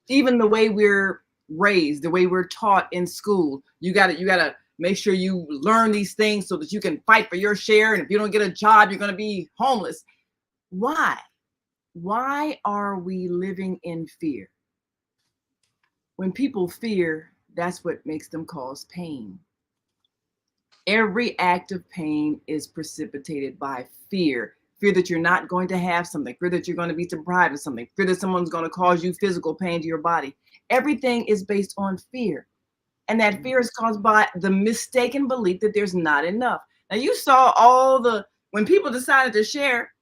[SPEAKER 17] even the way we're raised, the way we're taught in school, you gotta make sure you learn these things so that you can fight for your share. And if you don't get a job, you're gonna be homeless. Why? Why are we living in fear? When people fear, that's what makes them cause pain. Every act of pain is precipitated by fear. Fear that you're not going to have something, fear that you're going to be deprived of something, fear that someone's going to cause you physical pain to your body. Everything is based on fear. And that fear is caused by the mistaken belief that there's not enough. Now, you saw when people decided to share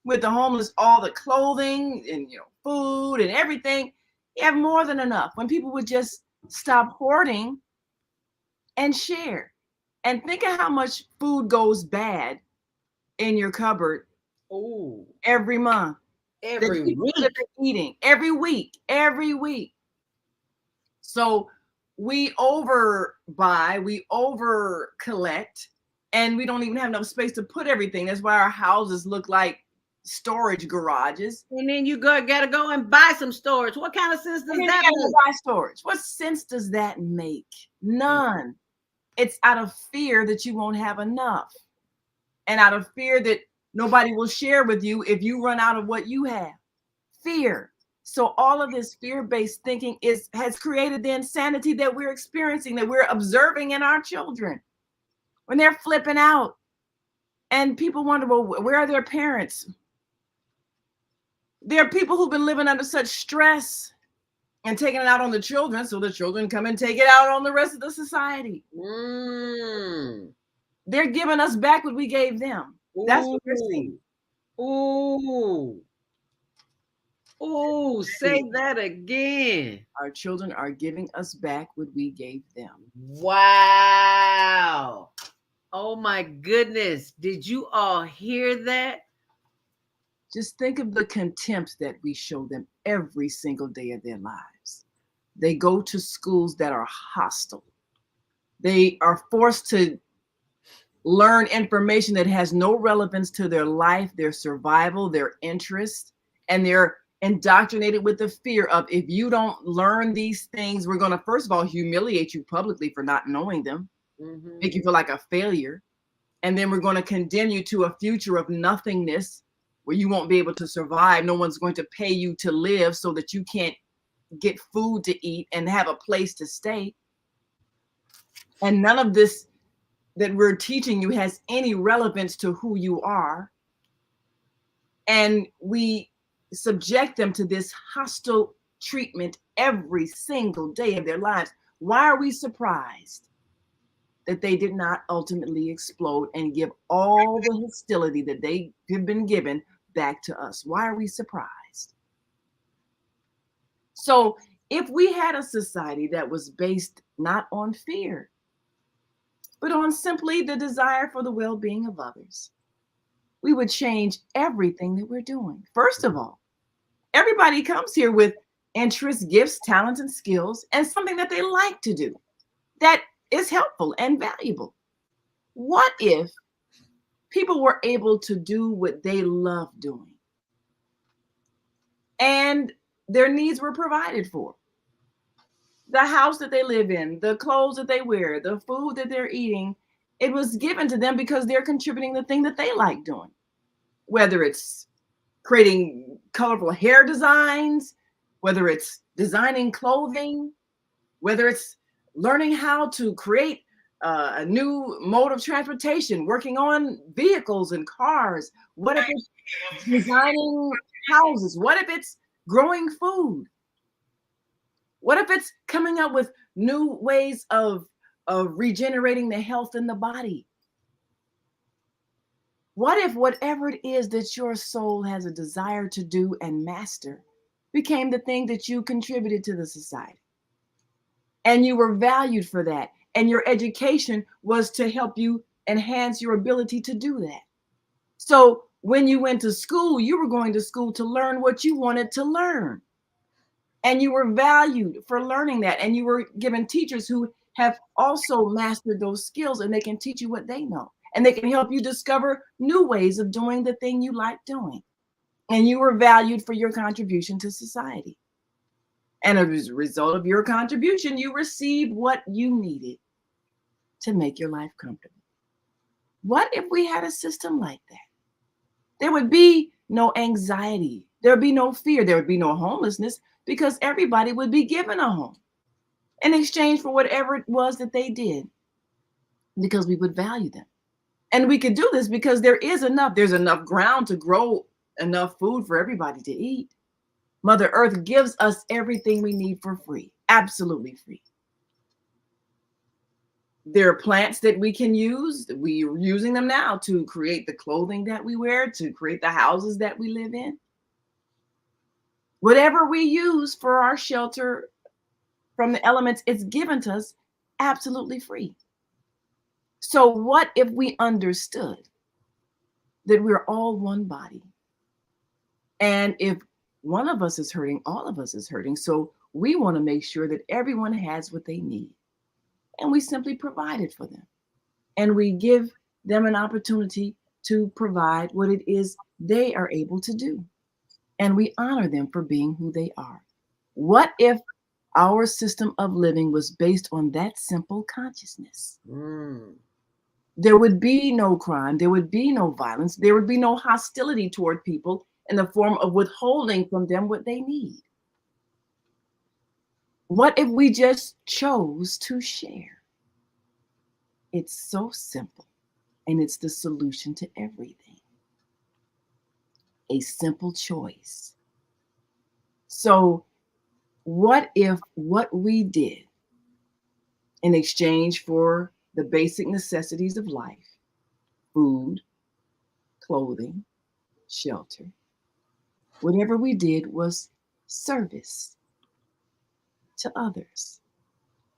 [SPEAKER 17] with the homeless, all the clothing and food and everything, you have more than enough. When people would just stop hoarding and share. And think of how much food goes bad in your cupboard every month.
[SPEAKER 4] Every week.
[SPEAKER 17] That you're eating every week. So we overbuy, we over collect, and we don't even have enough space to put everything. That's why our houses look like storage garages.
[SPEAKER 4] And then you gotta go and buy some storage. What kind of sense does that make?
[SPEAKER 17] Buy storage. What sense does that make? None. It's out of fear that you won't have enough, and out of fear that nobody will share with you if you run out of what you have. Fear. So all of this fear-based thinking has created the insanity that we're experiencing, that we're observing in our children when they're flipping out. And people wonder, well, where are their parents? There are people who've been living under such stress and taking it out on the children, so the children come and take it out on the rest of the society. They're giving us back what we gave them. That's what we're seeing.
[SPEAKER 4] Say that again.
[SPEAKER 17] Our children are giving us back what we gave them.
[SPEAKER 4] Wow. Oh my goodness. Did you all hear that?
[SPEAKER 17] Just think of the contempt that we show them every single day of their lives. They go to schools that are hostile. They are forced to learn information that has no relevance to their life, their survival, their interest, and they're indoctrinated with the fear of, if you don't learn these things, we're going to, first of all, humiliate you publicly for not knowing them, make you feel like a failure. And then we're going to condemn you to a future of nothingness where you won't be able to survive. No one's going to pay you to live so that you can't get food to eat and have a place to stay. And none of this that we're teaching you has any relevance to who you are. And we subject them to this hostile treatment every single day of their lives. Why are we surprised that they did not ultimately explode and give all the hostility that they have been given back to us? Why are we surprised? So if we had a society that was based not on fear, but on simply the desire for the well-being of others, we would change everything that we're doing. First of all, everybody comes here with interests, gifts, talents, and skills, and something that they like to do that is helpful and valuable. What if people were able to do what they love doing and their needs were provided for? The house that they live in, the clothes that they wear, the food that they're eating, it was given to them because they're contributing the thing that they like doing. Whether it's creating colorful hair designs, whether it's designing clothing, whether it's learning how to create a new mode of transportation, working on vehicles and cars. What if it's designing houses? What if it's growing food? What if it's coming up with new ways of regenerating the health in the body? What if whatever it is that your soul has a desire to do and master became the thing that you contributed to the society? And you were valued for that. And your education was to help you enhance your ability to do that. So when you went to school, you were going to school to learn what you wanted to learn. And you were valued for learning that. And you were given teachers who have also mastered those skills, and they can teach you what they know. And they can help you discover new ways of doing the thing you like doing. And you were valued for your contribution to society. And as a result of your contribution, you received what you needed to make your life comfortable. What if we had a system like that? There would be no anxiety. There would be no fear. There would be no homelessness, because everybody would be given a home in exchange for whatever it was that they did, because we would value them. And we could do this because there's enough ground to grow enough food for everybody to eat. Mother Earth gives us everything we need for free, absolutely free. There are plants that we can use. We are using them now to create the clothing that we wear, to create the houses that we live in. Whatever we use for our shelter from the elements, it's given to us absolutely free. So what if we understood that we're all one body? And if one of us is hurting, all of us is hurting. So we want to make sure that everyone has what they need. And we simply provide it for them. And we give them an opportunity to provide what it is they are able to do. And we honor them for being who they are. What if our system of living was based on that simple consciousness? There would be no crime. There would be no violence. There would be no hostility toward people in the form of withholding from them what they need. What if we just chose to share? It's so simple, and it's the solution to everything. A simple choice. So what if what we did in exchange for the basic necessities of life, food, clothing, shelter, whatever we did was service to others?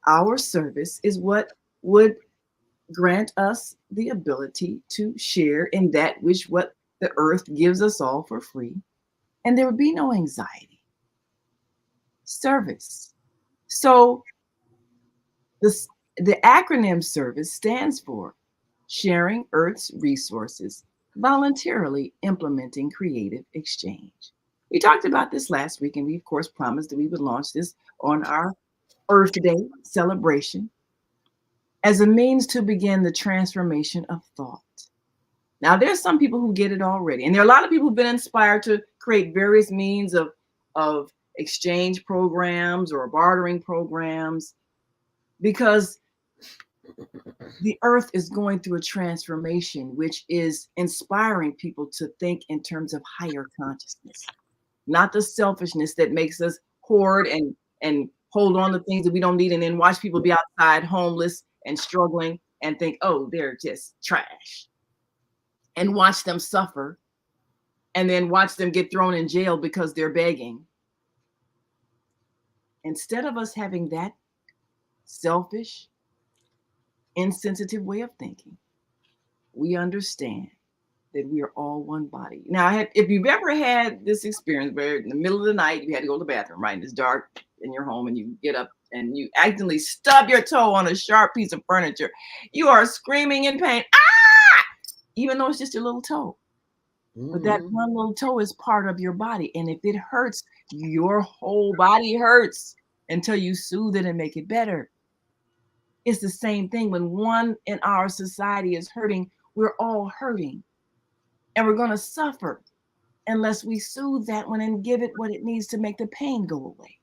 [SPEAKER 17] Our service is what would grant us the ability to share in that which what the earth gives us all for free, and there would be no anxiety. Service. So the acronym service stands for sharing Earth's resources, voluntarily implementing creative exchange. We talked about this last week, and we, of course, promised that we would launch this on our Earth Day celebration as a means to begin the transformation of thought. Now, there's some people who get it already, and there are a lot of people who've been inspired to create various means of exchange programs or bartering programs, because the earth is going through a transformation, which is inspiring people to think in terms of higher consciousness, not the selfishness that makes us hoard and hold on to things that we don't need, and then watch people be outside homeless and struggling and think, oh, they're just trash, and watch them suffer, and then watch them get thrown in jail because they're begging. Instead of us having that selfish, insensitive way of thinking, we understand that we are all one body. Now, if you've ever had this experience where in the middle of the night you had to go to the bathroom, right, and it's dark in your home, and you get up and you accidentally stub your toe on a sharp piece of furniture, you are screaming in pain, ah! Even though it's just your little toe. But that one little toe is part of your body, and if it hurts, your whole body hurts until you soothe it and make it better. It's the same thing. When one in our society is hurting, we're all hurting, and we're going to suffer unless we soothe that one and give it what it needs to make the pain go away.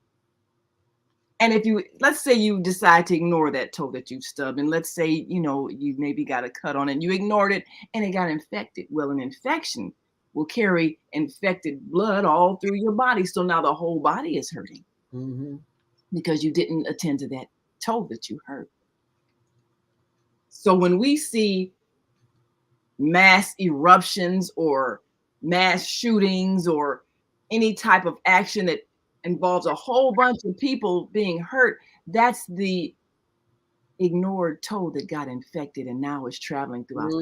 [SPEAKER 17] And if you, let's say you decide to ignore that toe that you stubbed, and let's say, you maybe got a cut on it and you ignored it and it got infected. Well, an infection will carry infected blood all through your body. So now the whole body is hurting because you didn't attend to that toe that you hurt. So when we see mass eruptions or mass shootings or any type of action that involves a whole bunch of people being hurt, that's the ignored toe that got infected and now is traveling throughout.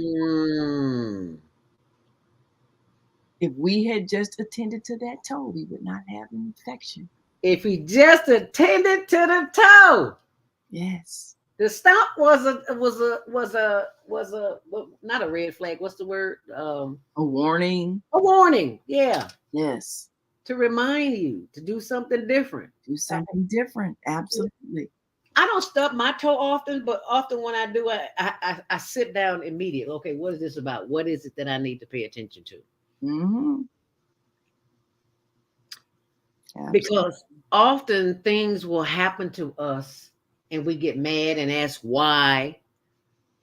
[SPEAKER 17] If we had just attended to that toe, we would not have an infection.
[SPEAKER 14] If we just attended to the toe.
[SPEAKER 17] Yes.
[SPEAKER 14] The stomp was not a red flag. What's the word?
[SPEAKER 17] A warning.
[SPEAKER 14] A warning. Yeah.
[SPEAKER 17] Yes.
[SPEAKER 14] To remind you to do something different.
[SPEAKER 17] Do something different. Absolutely.
[SPEAKER 14] I don't stub my toe often, but often when I do, I sit down immediately. Okay, what is this about? What is it that I need to pay attention to? Because often things will happen to us and we get mad and ask why.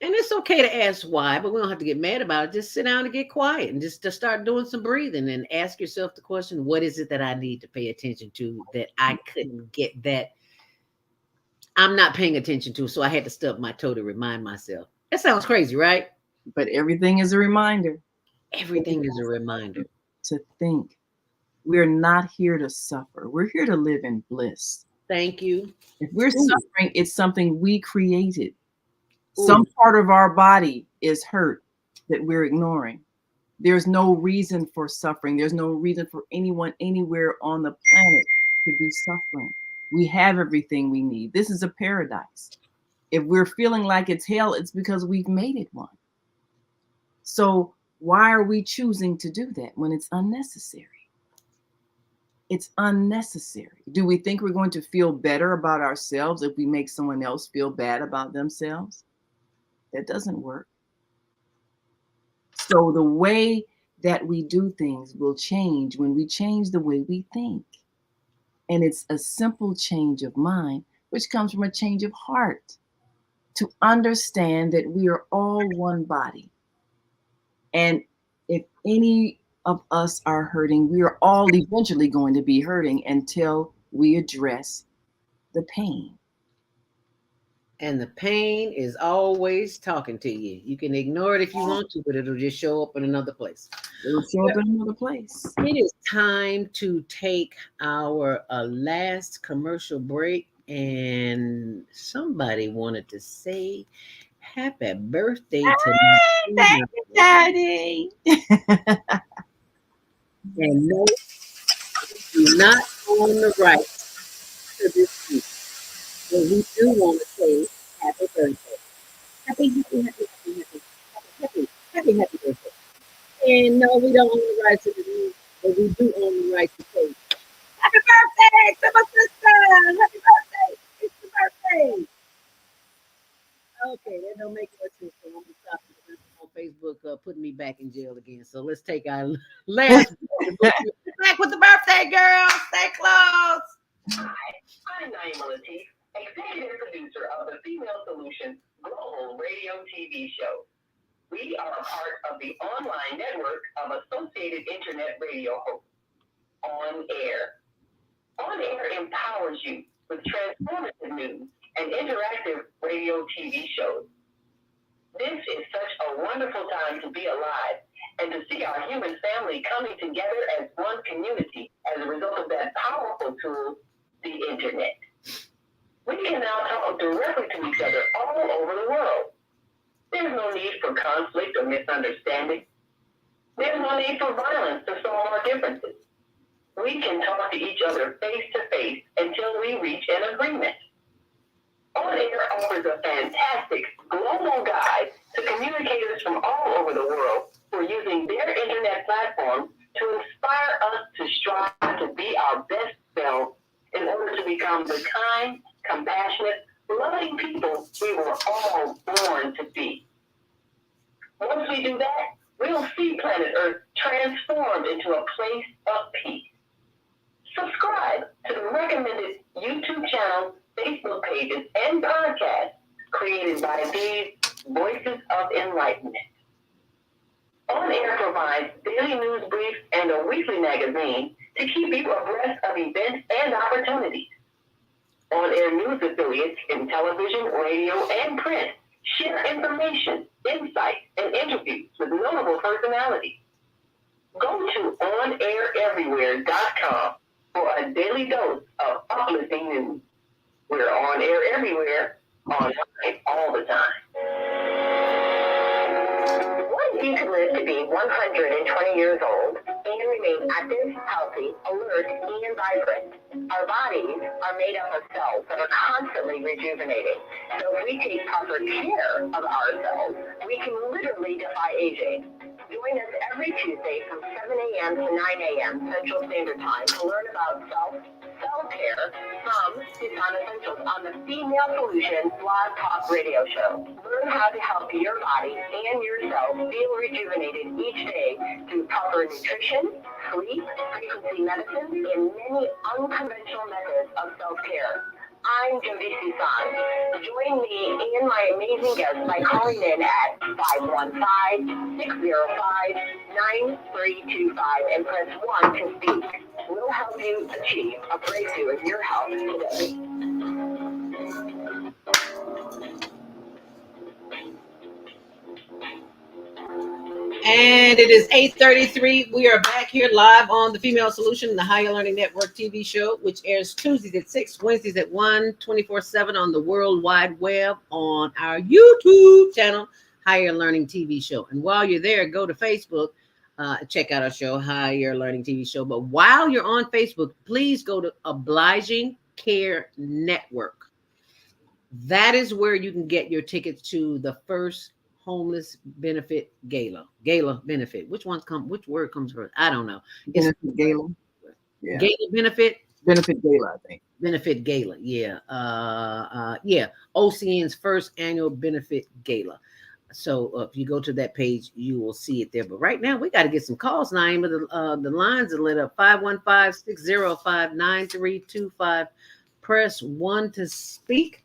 [SPEAKER 14] And it's okay to ask why, but we don't have to get mad about it. Just sit down and get quiet and just to start doing some breathing and ask yourself the question, what is it that I need to pay attention to that I couldn't get, that I'm not paying attention to? So I had to stub my toe to remind myself. That sounds crazy, right?
[SPEAKER 17] But everything is a reminder.
[SPEAKER 14] Everything is a reminder.
[SPEAKER 17] To think. We're not here to suffer. We're here to live in bliss.
[SPEAKER 14] Thank you.
[SPEAKER 17] If we're suffering, it's something we created. Some part of our body is hurt that we're ignoring. There's no reason for suffering. There's no reason for anyone anywhere on the planet to be suffering. We have everything we need. This is a paradise. If we're feeling like it's hell, it's because we've made it one. So why are we choosing to do that when it's unnecessary? It's unnecessary. Do we think we're going to feel better about ourselves if we make someone else feel bad about themselves? That doesn't work. So the way that we do things will change when we change the way we think. And it's a simple change of mind, which comes from a change of heart, to understand that we are all one body. And if any of us are hurting, we are all eventually going to be hurting until we address the pain.
[SPEAKER 14] And the pain is always talking to you. You can ignore it if you want to, but it'll just show up in another place.
[SPEAKER 17] It'll show up in another place.
[SPEAKER 14] It is time to take our last commercial break. And somebody wanted to say happy birthday to me.
[SPEAKER 17] Thank you, Daddy.
[SPEAKER 14] And no, you're not on the right to this week. But we do want to say happy birthday. Happy Happy birthday. And no, we don't own the rights to the music, but we do own the rights to say, happy birthday to my sister! Happy birthday! It's your birthday! Okay, that don't make much sense. So I'm gonna stop because on Facebook putting me back in jail again. So let's take our last back with the birthday girl. Stay close.
[SPEAKER 15] Hi, I'm Naima Latif, executive producer of the Female Solution Global Radio TV show. We are a part of the online network of Associated Internet Radio hosts, On Air. On Air empowers you with transformative news and interactive radio TV shows. This is such a wonderful time to be alive and to see our human family coming together as one community as a result of that powerful tool, the internet. We can now talk directly to each other all over the world. There's no need for conflict or misunderstanding. There's no need for violence to solve our differences. We can talk to each other face to face until we reach an agreement. On Air offers a fantastic global guide to communicators from all over the world who are using their internet platforms to inspire us to strive to be our best selves in order to become the kind, compassionate, loving people we were all born to be. Once we do that, we'll see planet Earth transformed into a place of peace. Subscribe to the recommended YouTube channels, Facebook pages, and podcasts created by these Voices of Enlightenment. On Air provides daily news briefs and a weekly magazine to keep you abreast of events and opportunities. On Air news affiliates in television, radio, and print share information, insights, and interviews with notable personalities. Go to onaireverywhere.com for a daily dose of uplifting news. We're on air everywhere, online all the time. What if you could live to be 120 years old and remain active, healthy, alert, and vibrant? Our bodies are made up of cells that are constantly rejuvenating. So if we take proper care of ourselves, we can literally defy aging. Join us every Tuesday from 7 a.m. to 9 a.m. Central Standard Time to learn about self-care from Tucson Essentials on the Female Solution Blog Talk Radio Show. Learn how to help your body and yourself feel rejuvenated each day through proper nutrition, sleep, frequency medicine, and many unconventional methods of self-care. I'm Jody Tucson. Join me and my amazing guests by calling in at 515-605-9325 and press 1 to speak. We'll help you achieve a breakthrough in your health today.
[SPEAKER 14] And it is 8:33. We are back here live on the Female Solution, the Higher Learning Network TV show, which airs Tuesdays at 6, Wednesdays at 1, 24/7 on the World Wide Web on our YouTube channel, Higher Learning TV Show. And while you're there, go to Facebook, check out our show, Higher Learning TV Show. But while you're on Facebook, please go to Obliging Care Network. That is where you can get your tickets to the first homeless benefit gala benefit. Which word comes first? I don't know. It's
[SPEAKER 17] Gala. Yeah.
[SPEAKER 14] Gala benefit
[SPEAKER 17] Gala, I think.
[SPEAKER 14] Benefit gala. Yeah. OCN's first annual benefit gala. So if you go to that page, you will see it there. But right now we got to get some calls. Naima, the lines are lit up. 515-605-9325. Press 1 to speak.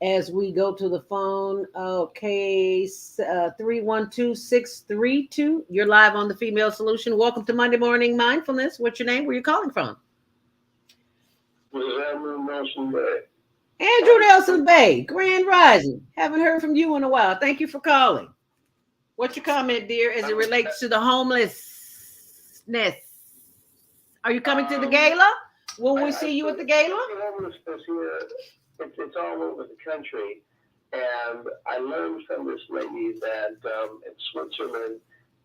[SPEAKER 14] As we go to the phone, okay, 312-632. You're live on the Female Solution. Welcome to Monday Morning Mindfulness. What's your name? Where are you calling from?
[SPEAKER 18] Andrew Nelson Bay.
[SPEAKER 14] Andrew Nelson Bay, Grand Rising. Haven't heard from you in a while. Thank you for calling. What's your comment, dear, as it relates to the homelessness? Are you coming to the gala? Will we see you at the gala?
[SPEAKER 18] Homelessness here. It's all over the country, and I learned from this lady that in Switzerland,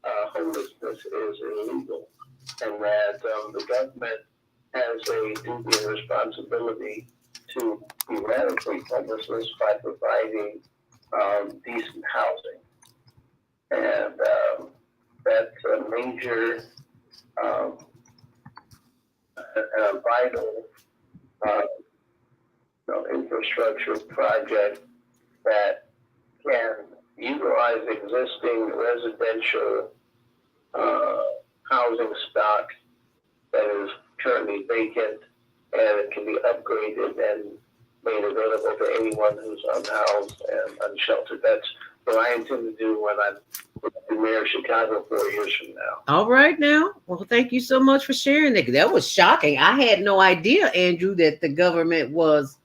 [SPEAKER 18] homelessness is illegal, and that the government has a duty and responsibility to eradicate homelessness by providing decent housing. And that's a major vital infrastructure project that can utilize existing residential housing stock that is currently vacant, and it can be upgraded and made available to anyone who's unhoused and unsheltered. That's what I intend to do when I'm the mayor of Chicago 4 years from now.
[SPEAKER 4] All right now. Well, thank you so much for sharing that. That was shocking. I had no idea, Andrew, that the government was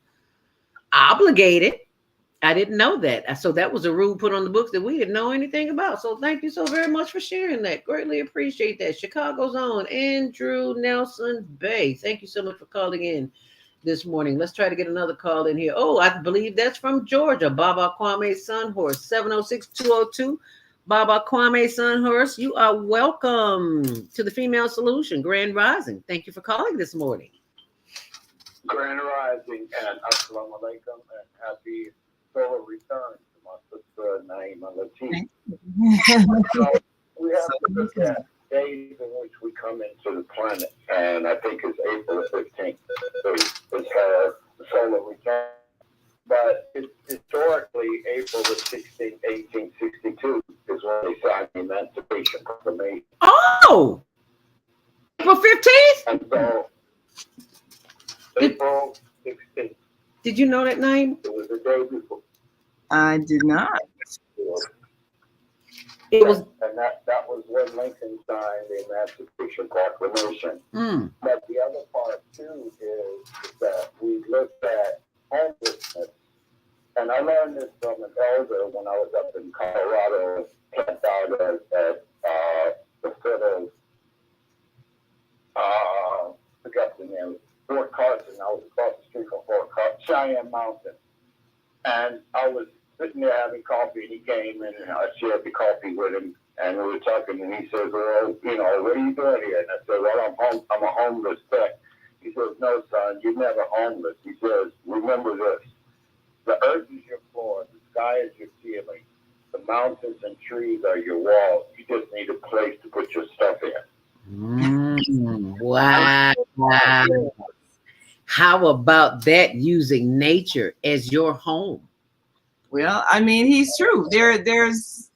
[SPEAKER 4] obligated. I didn't know that. So that was a rule put on the books that we didn't know anything about. So thank you so very much for sharing that. Greatly appreciate that. Chicago's own Andrew Nelson Bay. Thank you so much for calling in this morning. Let's try to get another call in here. Oh, I believe that's from Georgia. Baba Kwame Sunhorse, 706-202. Baba Kwame Sunhorse, you are welcome to the Female Solution, Grand Rising. Thank you for calling this morning.
[SPEAKER 18] Grand Rising and Assalamu Alaikum and happy solar return to my sister Naima Latif. So we have to look at days in which we come into the planet, and I think it's April 15th is her solar return. But historically, April the 16th, 1862 is when they signed the Emancipation Proclamation.
[SPEAKER 4] Oh! April 15th?
[SPEAKER 18] And so April 16th.
[SPEAKER 4] Did you know that name?
[SPEAKER 18] It was the day before.
[SPEAKER 17] I did not.
[SPEAKER 4] It was,
[SPEAKER 18] and that was when Lincoln signed the Emancipation Proclamation.
[SPEAKER 4] Mm.
[SPEAKER 18] But the other part too is that we looked at homelessness, and I learned this from an elder when I was up in Colorado, camped out at the foot of forgot the name, Fort Carson. I was across the street from Fort Carson, Cheyenne Mountain, and I was sitting there having coffee, and he came in, and I shared the coffee with him, and we were talking, and he says, well, what are you doing here? And I said, well, I'm a homeless vet. He says, no, son, you're never homeless. He says, remember this, the earth is your floor, the sky is your ceiling, the mountains and trees are your walls. You just need a place to put your stuff in.
[SPEAKER 4] Wow. How about that, using nature as your home?
[SPEAKER 17] Well, I mean, he's true. There's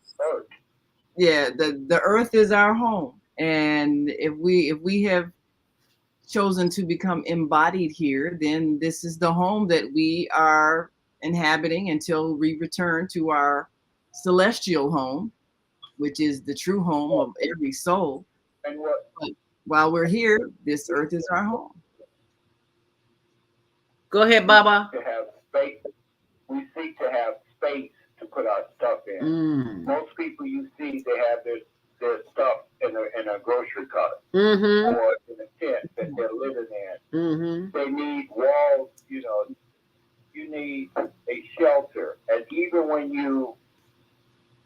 [SPEAKER 17] the earth is our home, and if we have chosen to become embodied here, then this is the home that we are inhabiting until we return to our celestial home, which is the true home of every soul.
[SPEAKER 18] And what?
[SPEAKER 17] But while we're here, this earth is our home.
[SPEAKER 4] Go ahead, Baba.
[SPEAKER 18] To have space, we seek to have space to put our stuff in. Most people you see, they have their stuff in a grocery cart or in a tent that they're living in. They need walls, you need a shelter. And even when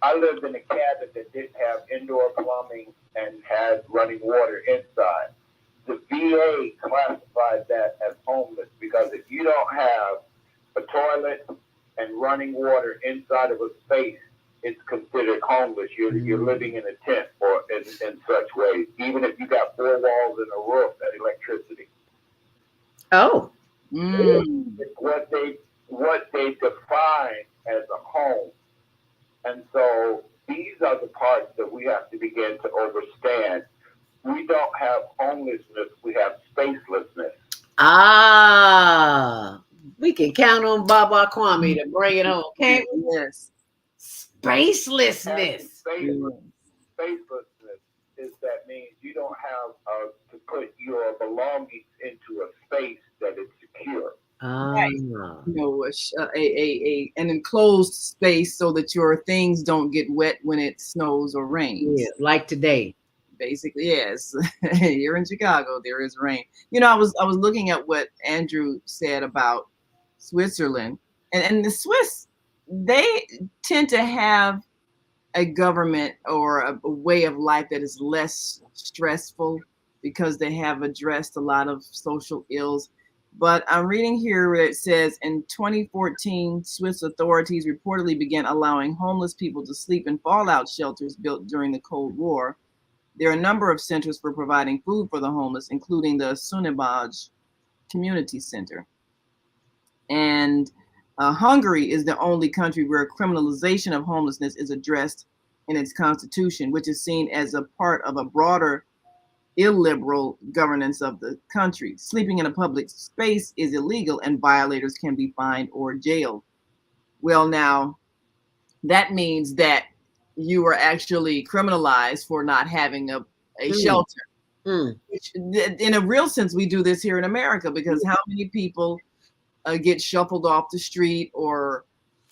[SPEAKER 18] I lived in a cabin that didn't have indoor plumbing and had running water inside. The VA classified that as homeless because if you don't have a toilet and running water inside of a space, it's considered homeless. You're living in a tent or in such ways. Even if you got 4 walls and a roof and electricity.
[SPEAKER 4] Oh.
[SPEAKER 18] It's what they define as a home. And so these are the parts that we have to begin to understand. We don't have homelessness, we have spacelessness.
[SPEAKER 4] We can count on Baba Kwame to bring it home, can't we?
[SPEAKER 17] Yes.
[SPEAKER 4] Spacelessness.
[SPEAKER 18] Spacelessness is that means you don't have to put your belongings into a space that is secure.
[SPEAKER 17] Right. An enclosed space so that your things don't get wet when it snows or rains.
[SPEAKER 4] Yeah, like today.
[SPEAKER 17] Basically, yes. Here in Chicago, there is rain. I was looking at what Andrew said about Switzerland, and the Swiss, they tend to have a government or a way of life that is less stressful because they have addressed a lot of social ills. But I'm reading here where it says in 2014, Swiss authorities reportedly began allowing homeless people to sleep in fallout shelters built during the Cold War. There are a number of centers for providing food for the homeless, including the Sunibaj Community Center. And Hungary is the only country where criminalization of homelessness is addressed in its constitution, which is seen as a part of a broader illiberal governance of the country. Sleeping in a public space is illegal and violators can be fined or jailed. Well, now that means that you are actually criminalized for not having a shelter. Which, in a real sense, we do this here in America, because how many people get shuffled off the street, or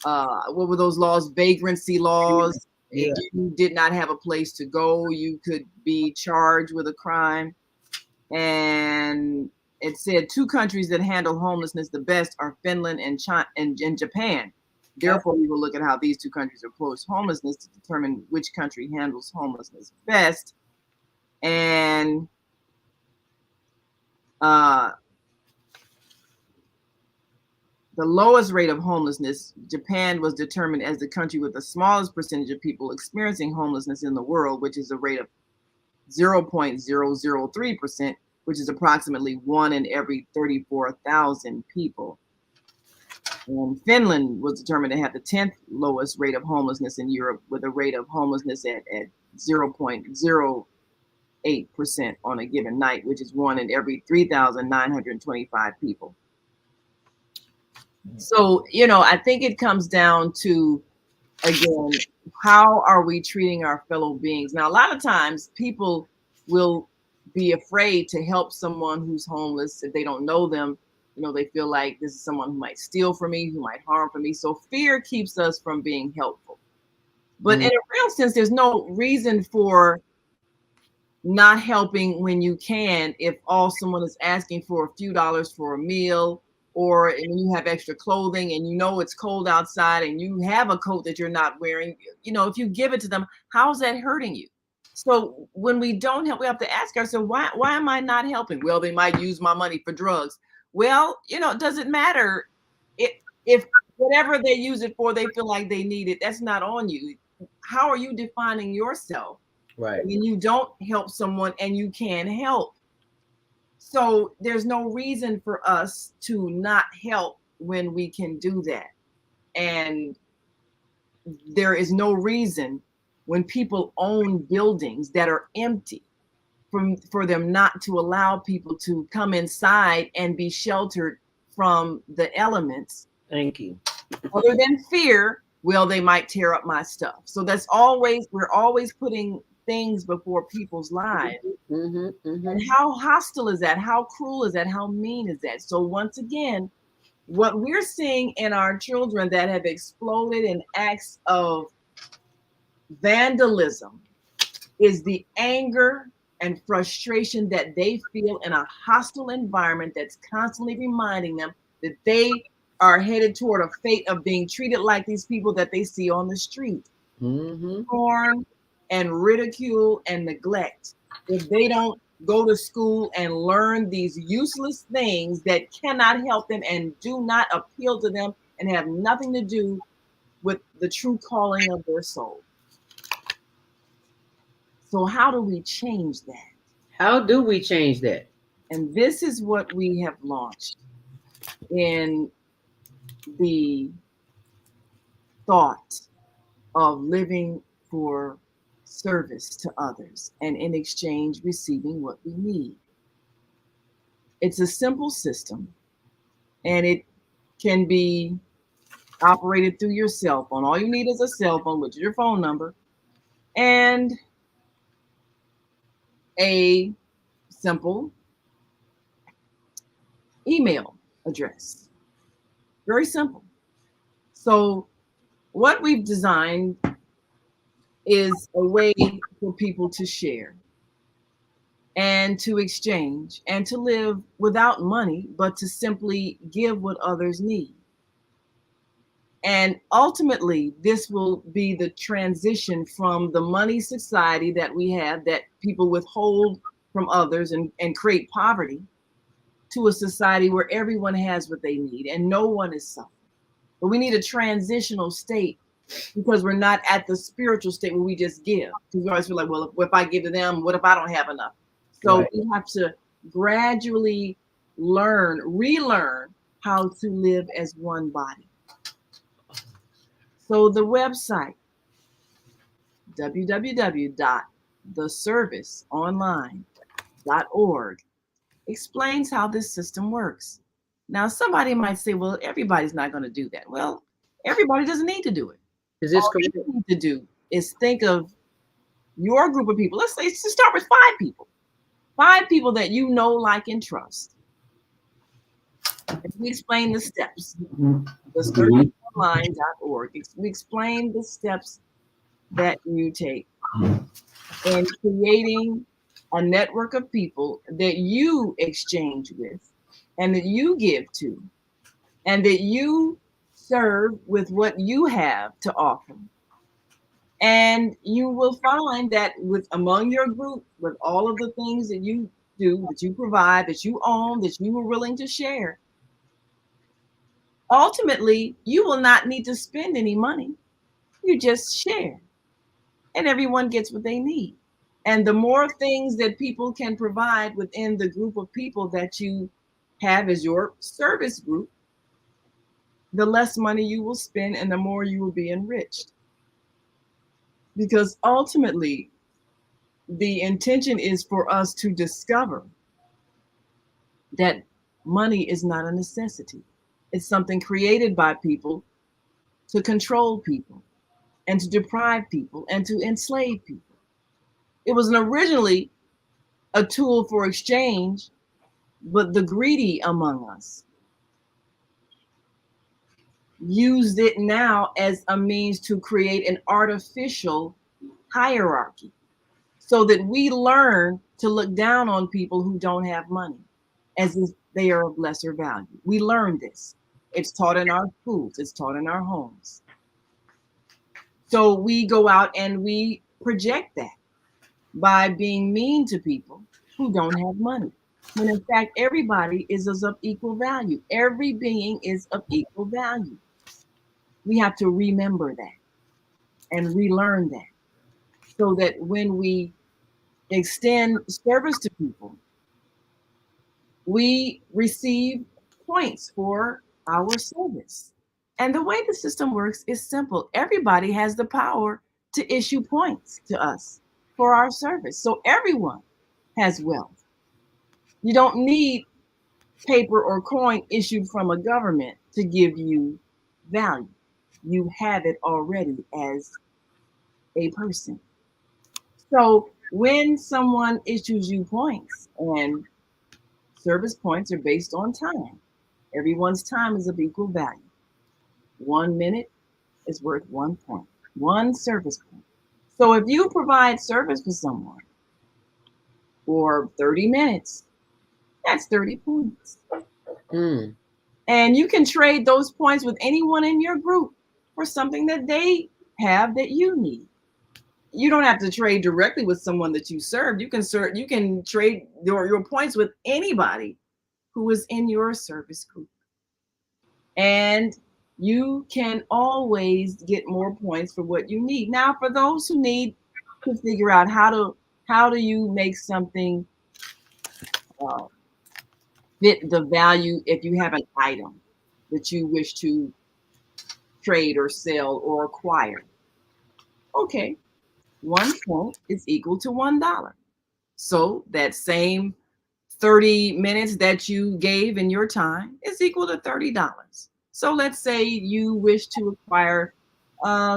[SPEAKER 17] what were those laws? Vagrancy laws.
[SPEAKER 14] Yeah.
[SPEAKER 17] If you did not have a place to go, you could be charged with a crime. And it said 2 countries that handle homelessness the best are Finland and China and Japan. Therefore, we will look at how these 2 countries approach homelessness to determine which country handles homelessness best. And the lowest rate of homelessness, Japan was determined as the country with the smallest percentage of people experiencing homelessness in the world, which is a rate of 0.003%, which is approximately 1 in every 34,000 people. And Finland was determined to have the 10th lowest rate of homelessness in Europe, with a rate of homelessness at 0.08% on a given night, which is 1 in every 3,925 people. So, I think it comes down to, again, how are we treating our fellow beings? Now, a lot of times people will be afraid to help someone who's homeless if they don't know them. They feel like this is someone who might steal from me, who might harm from me. So fear keeps us from being helpful. But in a real sense, there's no reason for not helping when you can, if all someone is asking for a few dollars for a meal, or you have extra clothing and it's cold outside and you have a coat that you're not wearing. If you give it to them, how's that hurting you? So when we don't help, we have to ask ourselves, why am I not helping? Well, they might use my money for drugs. Well, it doesn't matter if whatever they use it for, they feel like they need it. That's not on you. How are you defining yourself?
[SPEAKER 14] Right.
[SPEAKER 17] When you don't help someone and you can help. So there's no reason for us to not help when we can do that. And there is no reason when people own buildings that are empty for them not to allow people to come inside and be sheltered from the elements.
[SPEAKER 14] Thank you.
[SPEAKER 17] Other than fear, well, they might tear up my stuff. So we're always putting things before people's lives. And how hostile is that? How cruel is that? How mean is that? So once again, what we're seeing in our children that have exploded in acts of vandalism is the anger and frustration that they feel in a hostile environment that's constantly reminding them that they are headed toward a fate of being treated like these people that they see on the street. Scorn and ridicule and neglect. If they don't go to school and learn these useless things that cannot help them and do not appeal to them and have nothing to do with the true calling of their soul. So how do we change that?
[SPEAKER 14] How do we change that?
[SPEAKER 17] And this is what we have launched in the thought of living for service to others and in exchange receiving what we need. It's a simple system, and it can be operated through your cell phone. All you need is a cell phone, which is your phone number, and a simple email address. Very simple. So what we've designed is a way for people to share and to exchange and to live without money, but to simply give what others need. And ultimately, this will be the transition from the money society that we have, that people withhold from others and create poverty, to a society where everyone has what they need and no one is suffering. But we need a transitional state because we're not at the spiritual state where we just give. Because we always feel like, well, if I give to them, what if I don't have enough? So
[SPEAKER 19] Right.
[SPEAKER 17] we have to gradually relearn how to live as one body. So the website, www.theserviceonline.org, explains how this system works. Now, somebody might say, well, everybody's not going to do that. Well, everybody doesn't need to do it.
[SPEAKER 14] Is this
[SPEAKER 17] All
[SPEAKER 14] correct?
[SPEAKER 17] you need to do is think of your group of people. Let's say, just start with 5 people. 5 people that you know, like, and trust. And we explain the steps. theserviceonline.org. We explain the steps that you take in creating a network of people that you exchange with and that you give to and that you serve with what you have to offer. And you will find that among your group, with all of the things that you do, that you provide, that you own, that you are willing to share, ultimately, you will not need to spend any money. You just share, and everyone gets what they need. And the more things that people can provide within the group of people that you have as your service group, the less money you will spend and the more you will be enriched. Because ultimately, the intention is for us to discover that money is not a necessity. It's something created by people to control people and to deprive people and to enslave people. It was originally a tool for exchange, but the greedy among us used it now as a means to create an artificial hierarchy so that we learn to look down on people who don't have money as if they are of lesser value. We learn this. It's taught in our schools. It's taught in our homes. So we go out and we project that by being mean to people who don't have money. When in fact, everybody is of equal value. Every being is of equal value. We have to remember that and relearn that so that when we extend service to people, we receive points for our service. And the way the system works is simple. Everybody has the power to issue points to us for our service. So everyone has wealth. You don't need paper or coin issued from a government to give you value. You have it already as a person. So when someone issues you points, and service points are based on time, everyone's time is of equal value. 1 minute is worth 1 point, 1 service point. So if you provide service for someone for 30 minutes, that's 30 points. And you can trade those points with anyone in your group for something that they have that you need. You don't have to trade directly with someone that you served. You can trade your points with anybody who is in your service group. And you can always get more points for what you need. Now, for those who need to figure out how do you make something fit the value if you have an item that you wish to trade or sell or acquire. Okay, 1 point is equal to $1. So that same 30 minutes that you gave in your time is equal to $30. So let's say you wish to acquire,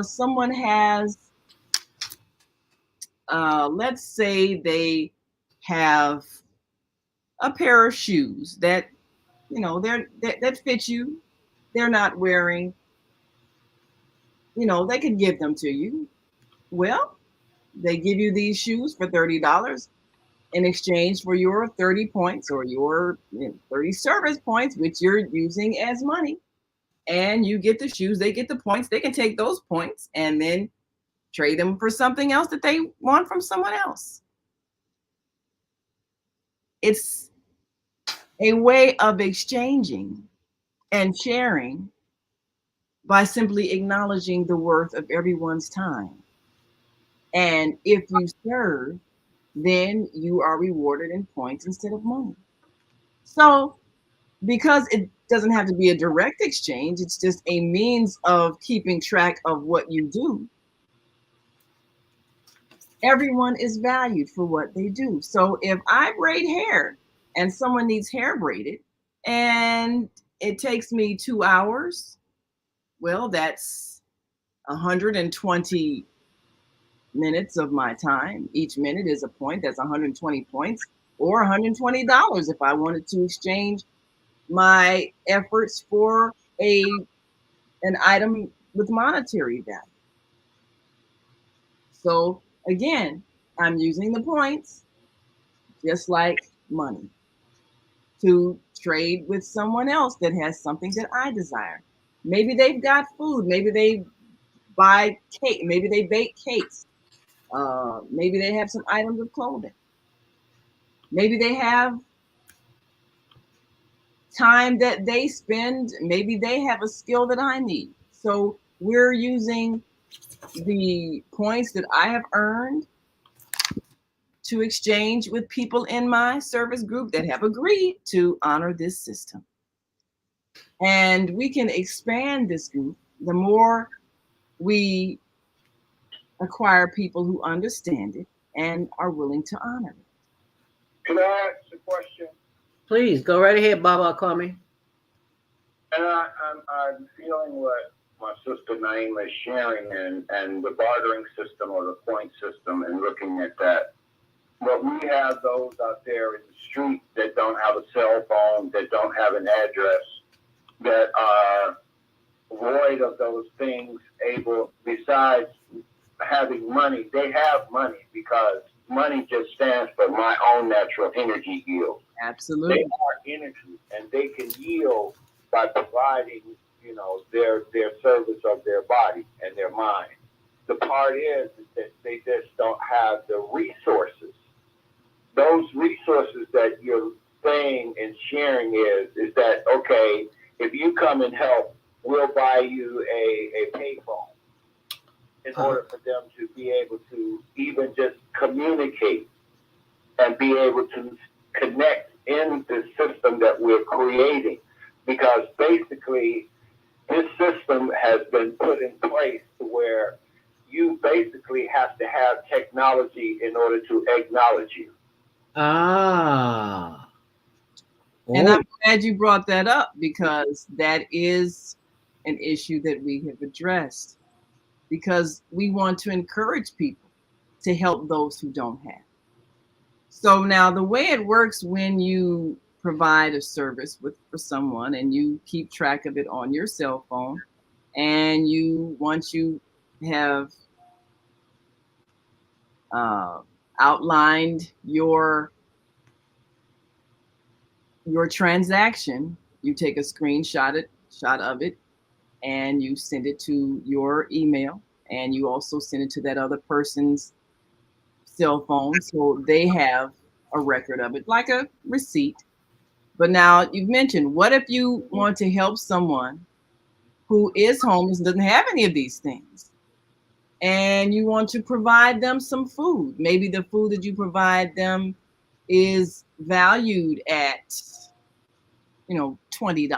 [SPEAKER 17] someone has, let's say they have a pair of shoes that, that fit you. They're not wearing, they could give them to you. Well, they give you these shoes for $30 in exchange for your 30 points or your 30 service points, which you're using as money. And you get the shoes, they get the points. They can take those points and then trade them for something else that they want from someone else. It's a way of exchanging and sharing by simply acknowledging the worth of everyone's time. And if you serve, then you are rewarded in points instead of money. So, because it doesn't have to be a direct exchange, it's just a means of keeping track of what you do. Everyone is valued for what they do. So if I braid hair and someone needs hair braided and it takes me 2 hours, well, that's 120 minutes of my time. Each minute is a point. That's 120 points or $120 if I wanted to exchange my efforts for an item with monetary value. So again, I'm using the points just like money to trade with someone else that has something that I desire. Maybe they've got food. Maybe they buy cake. Maybe they bake cakes. Maybe they have some items of clothing. Maybe they have time that they spend. Maybe they have a skill that I need. So we're using the points that I have earned to exchange with people in my service group that have agreed to honor this system. And we can expand this group the more we acquire people who understand it and are willing to honor it.
[SPEAKER 18] Can I ask a question?
[SPEAKER 4] Please go right ahead, Baba Kwame.
[SPEAKER 18] And I'm feeling what my sister Naima is sharing and the bartering system or the point system and looking at that. But we have those out there in the street that don't have a cell phone, that don't have an address, that are void of those things, able, besides having money, they have money because money just stands for my own natural energy yield.
[SPEAKER 17] Absolutely.
[SPEAKER 18] They are energy and they can yield by providing, their service of their body and their mind. The part is that they just don't have the resources. Those resources that you're saying and sharing is that, okay, if you come and help, we'll buy you a payphone in order for them to be able to even just communicate and be able to connect in the system that we're creating. Because basically, this system has been put in place to where you basically have to have technology in order to acknowledge you.
[SPEAKER 4] Ah.
[SPEAKER 17] And I'm glad you brought that up because that is an issue that we have addressed because we want to encourage people to help those who don't have. So now the way it works when you provide a service for someone and you keep track of it on your cell phone and once you have outlined your transaction, you take a screenshot of it and you send it to your email and you also send it to that other person's cell phone so they have a record of it like a receipt. But now you've mentioned, what if you want to help someone who is homeless and doesn't have any of these things and you want to provide them some food? Maybe the food that you provide them is valued at $20.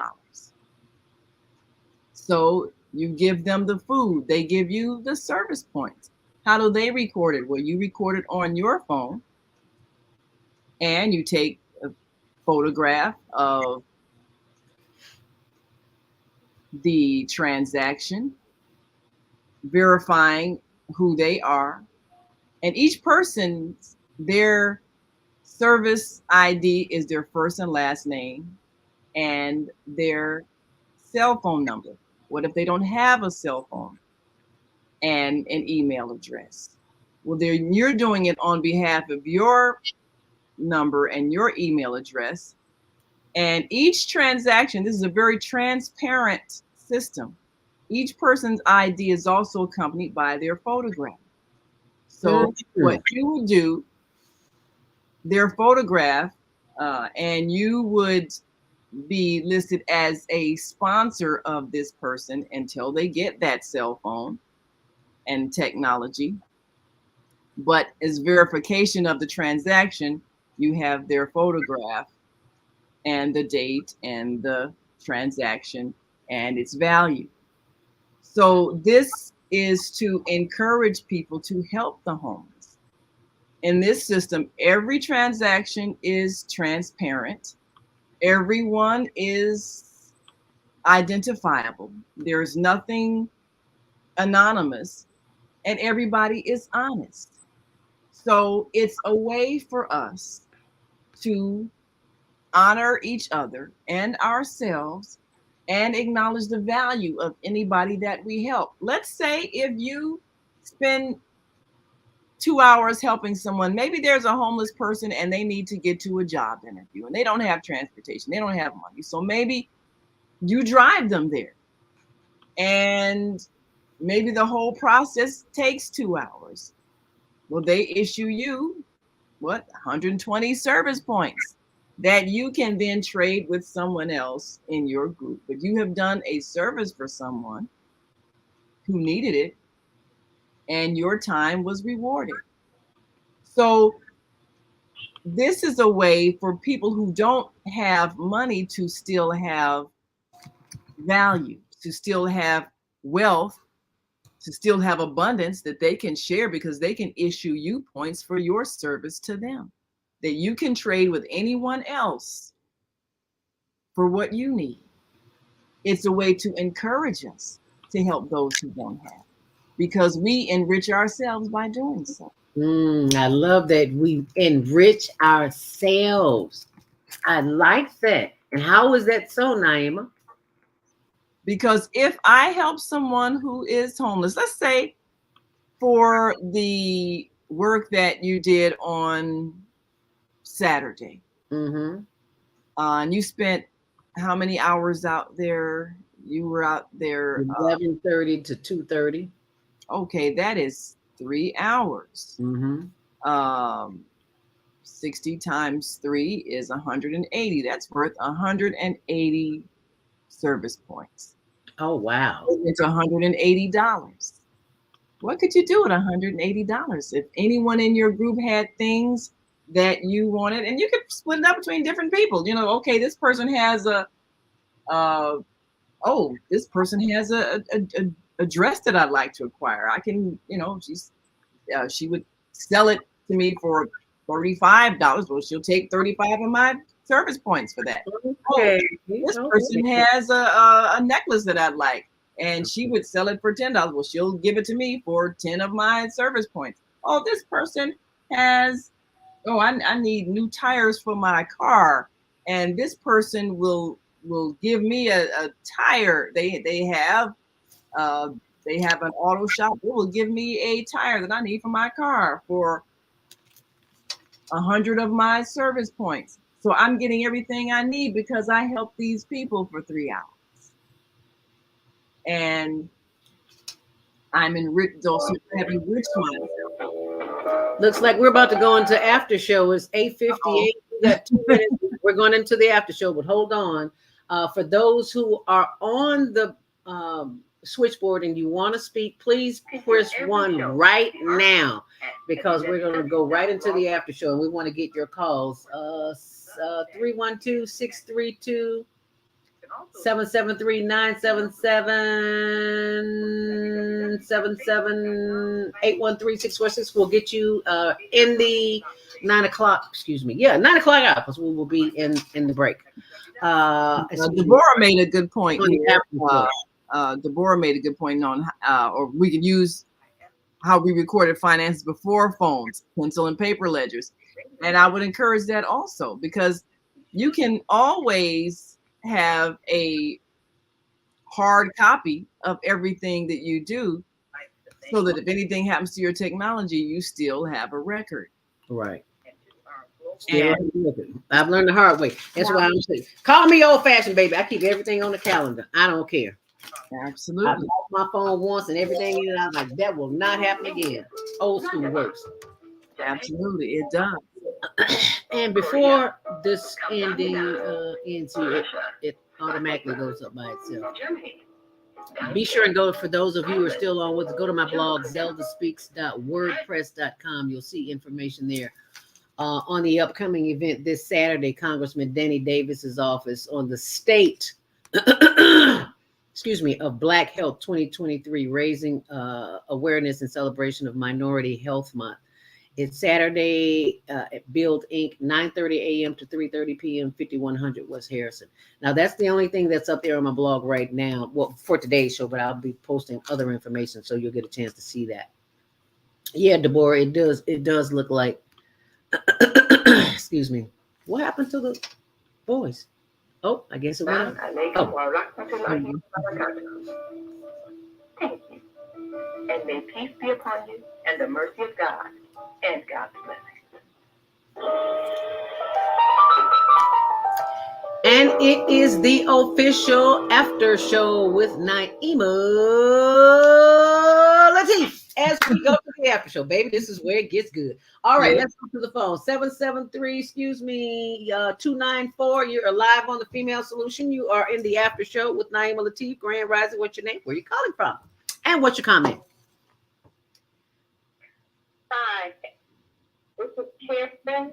[SPEAKER 17] So you give them the food, they give you the service points. How do they record it? Well, you record it on your phone and you take a photograph of the transaction, verifying who they are. And each person, their service ID is their first and last name and their cell phone number. What if they don't have a cell phone and an email address? Well, you're doing it on behalf of your number and your email address. And each transaction, this is a very transparent system. Each person's ID is also accompanied by their photograph. So what you would do, their photograph and you would be listed as a sponsor of this person until they get that cell phone and technology. But as verification of the transaction, you have their photograph and the date and the transaction and its value. So this is to encourage people to help the homeless. In this system, every transaction is transparent. Everyone is identifiable. There's nothing anonymous, and everybody is honest. So it's a way for us to honor each other and ourselves and acknowledge the value of anybody that we help. Let's say if you spend 2 hours helping someone, maybe there's a homeless person and they need to get to a job interview and they don't have transportation, they don't have money. So maybe you drive them there. And maybe the whole process takes 2 hours. Well, they issue you 120 service points that you can then trade with someone else in your group. But you have done a service for someone who needed it, and your time was rewarded. So this is a way for people who don't have money to still have value, to still have wealth, to still have abundance that they can share, because they can issue you points for your service to them that you can trade with anyone else for what you need. It's a way to encourage us to help those who don't have, because we enrich ourselves by doing so.
[SPEAKER 4] I love that we enrich ourselves. I like that. And how is that so, Naima?
[SPEAKER 17] Because if I help someone who is homeless, let's say for the work that you did on Saturday, and you spent how many hours out there? You were out there
[SPEAKER 4] 11:30 to 2:30.
[SPEAKER 17] Okay, that is 3 hours. 60 times 3 is 180. That's worth 180 service points.
[SPEAKER 4] Oh, wow.
[SPEAKER 17] It's $180. What could you do with $180? If anyone in your group had things that you wanted, and you could split it up between different people. You know, okay, this person has this person has a dress that I'd like to acquire. I can, she would sell it to me for $35. Well, she'll take 35 of my service points for that.
[SPEAKER 4] Okay.
[SPEAKER 17] This person has a necklace that I'd like, and she would sell it for $10. Well, she'll give it to me for 10 of my service points. Oh, this person has, I need new tires for my car, and this person will give me a tire. They have an auto shop. They will give me a tire that I need for my car for 100 of my service points. So I'm getting everything I need because I helped these people for 3 hours. And I'm enriched, also have enriched myself.
[SPEAKER 4] Looks like we're about to go into after show. It's 8:58. We got 2 minutes. We're going into the after show, but hold on. For those who are on the switchboard and you want to speak, please press 1 right now, because we're going to go right into the after show and we want to get your calls. 312-632 773-977 813-646 will get you in the 9 o'clock, 9 o'clock hour, because we will be in the break.
[SPEAKER 17] Deborah made a good point. Deborah made a good point on, or we could use how we recorded finances before phones, pencil and paper ledgers. And I would encourage that also, because you can always have a hard copy of everything that you do, so that if anything happens to your technology, you still have a record.
[SPEAKER 4] Right. I've learned the hard way. That's why I'm saying, call me old fashioned, baby. I keep everything on the calendar. I don't care.
[SPEAKER 17] Absolutely.
[SPEAKER 4] I lost my phone once and everything in it. I was like, that will not happen again. Old school works.
[SPEAKER 17] Absolutely, it does.
[SPEAKER 4] And before this ending ends here, it automatically goes up by itself. Be sure and go, for those of you who are still on with us, go to my blog, zeldaspeaks.wordpress.com. You'll see information there on the upcoming event this Saturday, Congressman Danny Davis's office on the state, excuse me, of Black Health 2023, raising awareness and celebration of Minority Health Month. It's Saturday at Build Inc., 9:30 a.m. to 3:30 p.m., 5100 West Harrison. Now, that's the only thing that's up there on my blog right now, well, for today's show, but I'll be posting other information, so you'll get a chance to see that. Yeah, Deborah, it does look like, excuse me, what happened to the voice? Oh, I guess it went up. Oh.
[SPEAKER 15] Thank you. And may peace be upon you and the mercy of God and God's blessing.
[SPEAKER 4] And it is the official after show with Naima Latif. As we go to the after show, baby, this is where it gets good. All right, let's go to the phone. 773, 294. You're live on the Female Solution. You are in the after show with Naima Latif. Grand Rising, what's your name? Where are you calling from? And what's your comment?
[SPEAKER 13] Hi. This is Kirsten.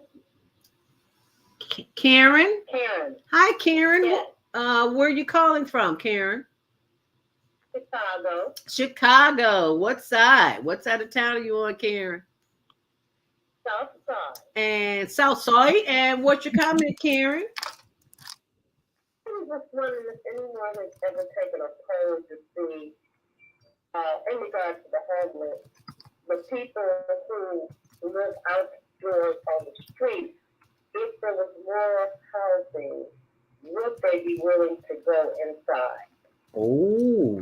[SPEAKER 4] Karen?
[SPEAKER 13] Karen.
[SPEAKER 4] Hi, Karen.
[SPEAKER 13] Yes.
[SPEAKER 4] Where are you calling from, Karen?
[SPEAKER 13] Chicago.
[SPEAKER 4] Chicago. What side? What side of town are you on, Karen?
[SPEAKER 13] South side.
[SPEAKER 4] And South side. And what's your comment, Karen?
[SPEAKER 13] I was just wondering if anyone has ever taken a poll to see, in regards to the homeless, the people who live outdoors on the street, if there was more housing, would they be willing to go inside?
[SPEAKER 4] Oh,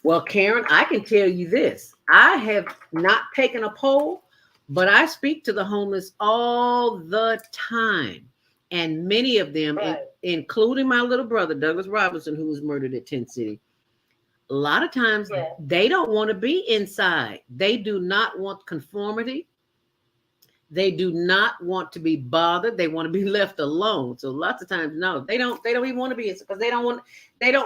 [SPEAKER 4] well, Karen, I can tell you this. I have not taken a poll, but I speak to the homeless all the time. And many of them, including my little brother, Douglas Robinson, who was murdered at 10 City, a lot of times they don't want to be inside. They do not want conformity. They do not want to be bothered. They want to be left alone. So lots of times, no, they don't even want to be inside because they don't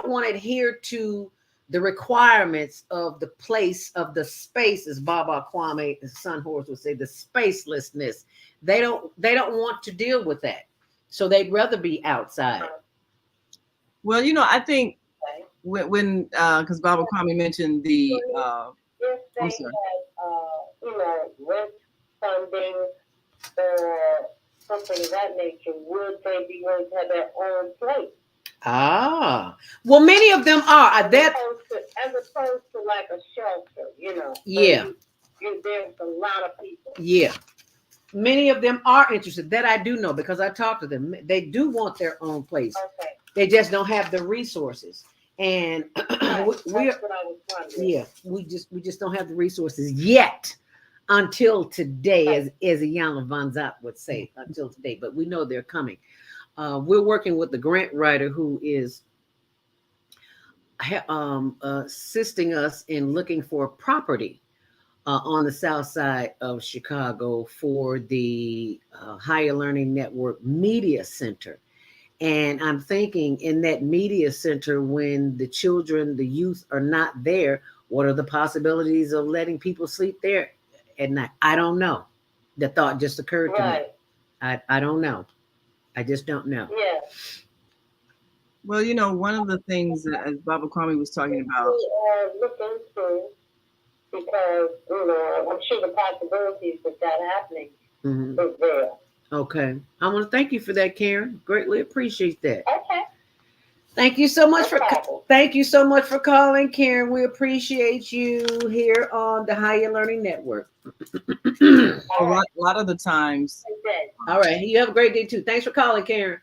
[SPEAKER 4] want to adhere to the requirements of the place, of the space, as Baba Kwame, his son Horace would say, the spacelessness. They don't want to deal with that. So they'd rather be outside.
[SPEAKER 17] Well, I think when because Baba Kwame mentioned the
[SPEAKER 13] if they had rent funding or something of that nature, would they be willing to have their own place?
[SPEAKER 4] Ah, well, many of them are.
[SPEAKER 13] As opposed to like a shelter,
[SPEAKER 4] Yeah.
[SPEAKER 13] There's a lot of people.
[SPEAKER 4] Yeah. Many of them are interested. That I do know because I talked to them. They do want their own place.
[SPEAKER 13] Okay.
[SPEAKER 4] They just don't have the resources. And we just don't have the resources yet until today, as Iyanla Van Zant would say, until today. But we know they're coming. We're working with the grant writer who is assisting us in looking for property on the south side of Chicago for the Higher Learning Network Media Center. And I'm thinking in that media center, when the children, the youth are not there, what are the possibilities of letting people sleep there at night? I don't know. The thought just occurred to me. I don't know. I just don't know.
[SPEAKER 13] Yeah.
[SPEAKER 17] Well, one of the things that, as Baba Kwame was talking about.
[SPEAKER 13] Look into, because, I'm sure the possibilities of that happening is there.
[SPEAKER 4] Okay. I want to thank you for that, Karen. Greatly appreciate that.
[SPEAKER 13] Okay.
[SPEAKER 4] Thank you so much for calling, Karen. We appreciate you here on the Higher Learning Network.
[SPEAKER 17] A lot of the times.
[SPEAKER 4] All right. You have a great day too. Thanks for calling, Karen.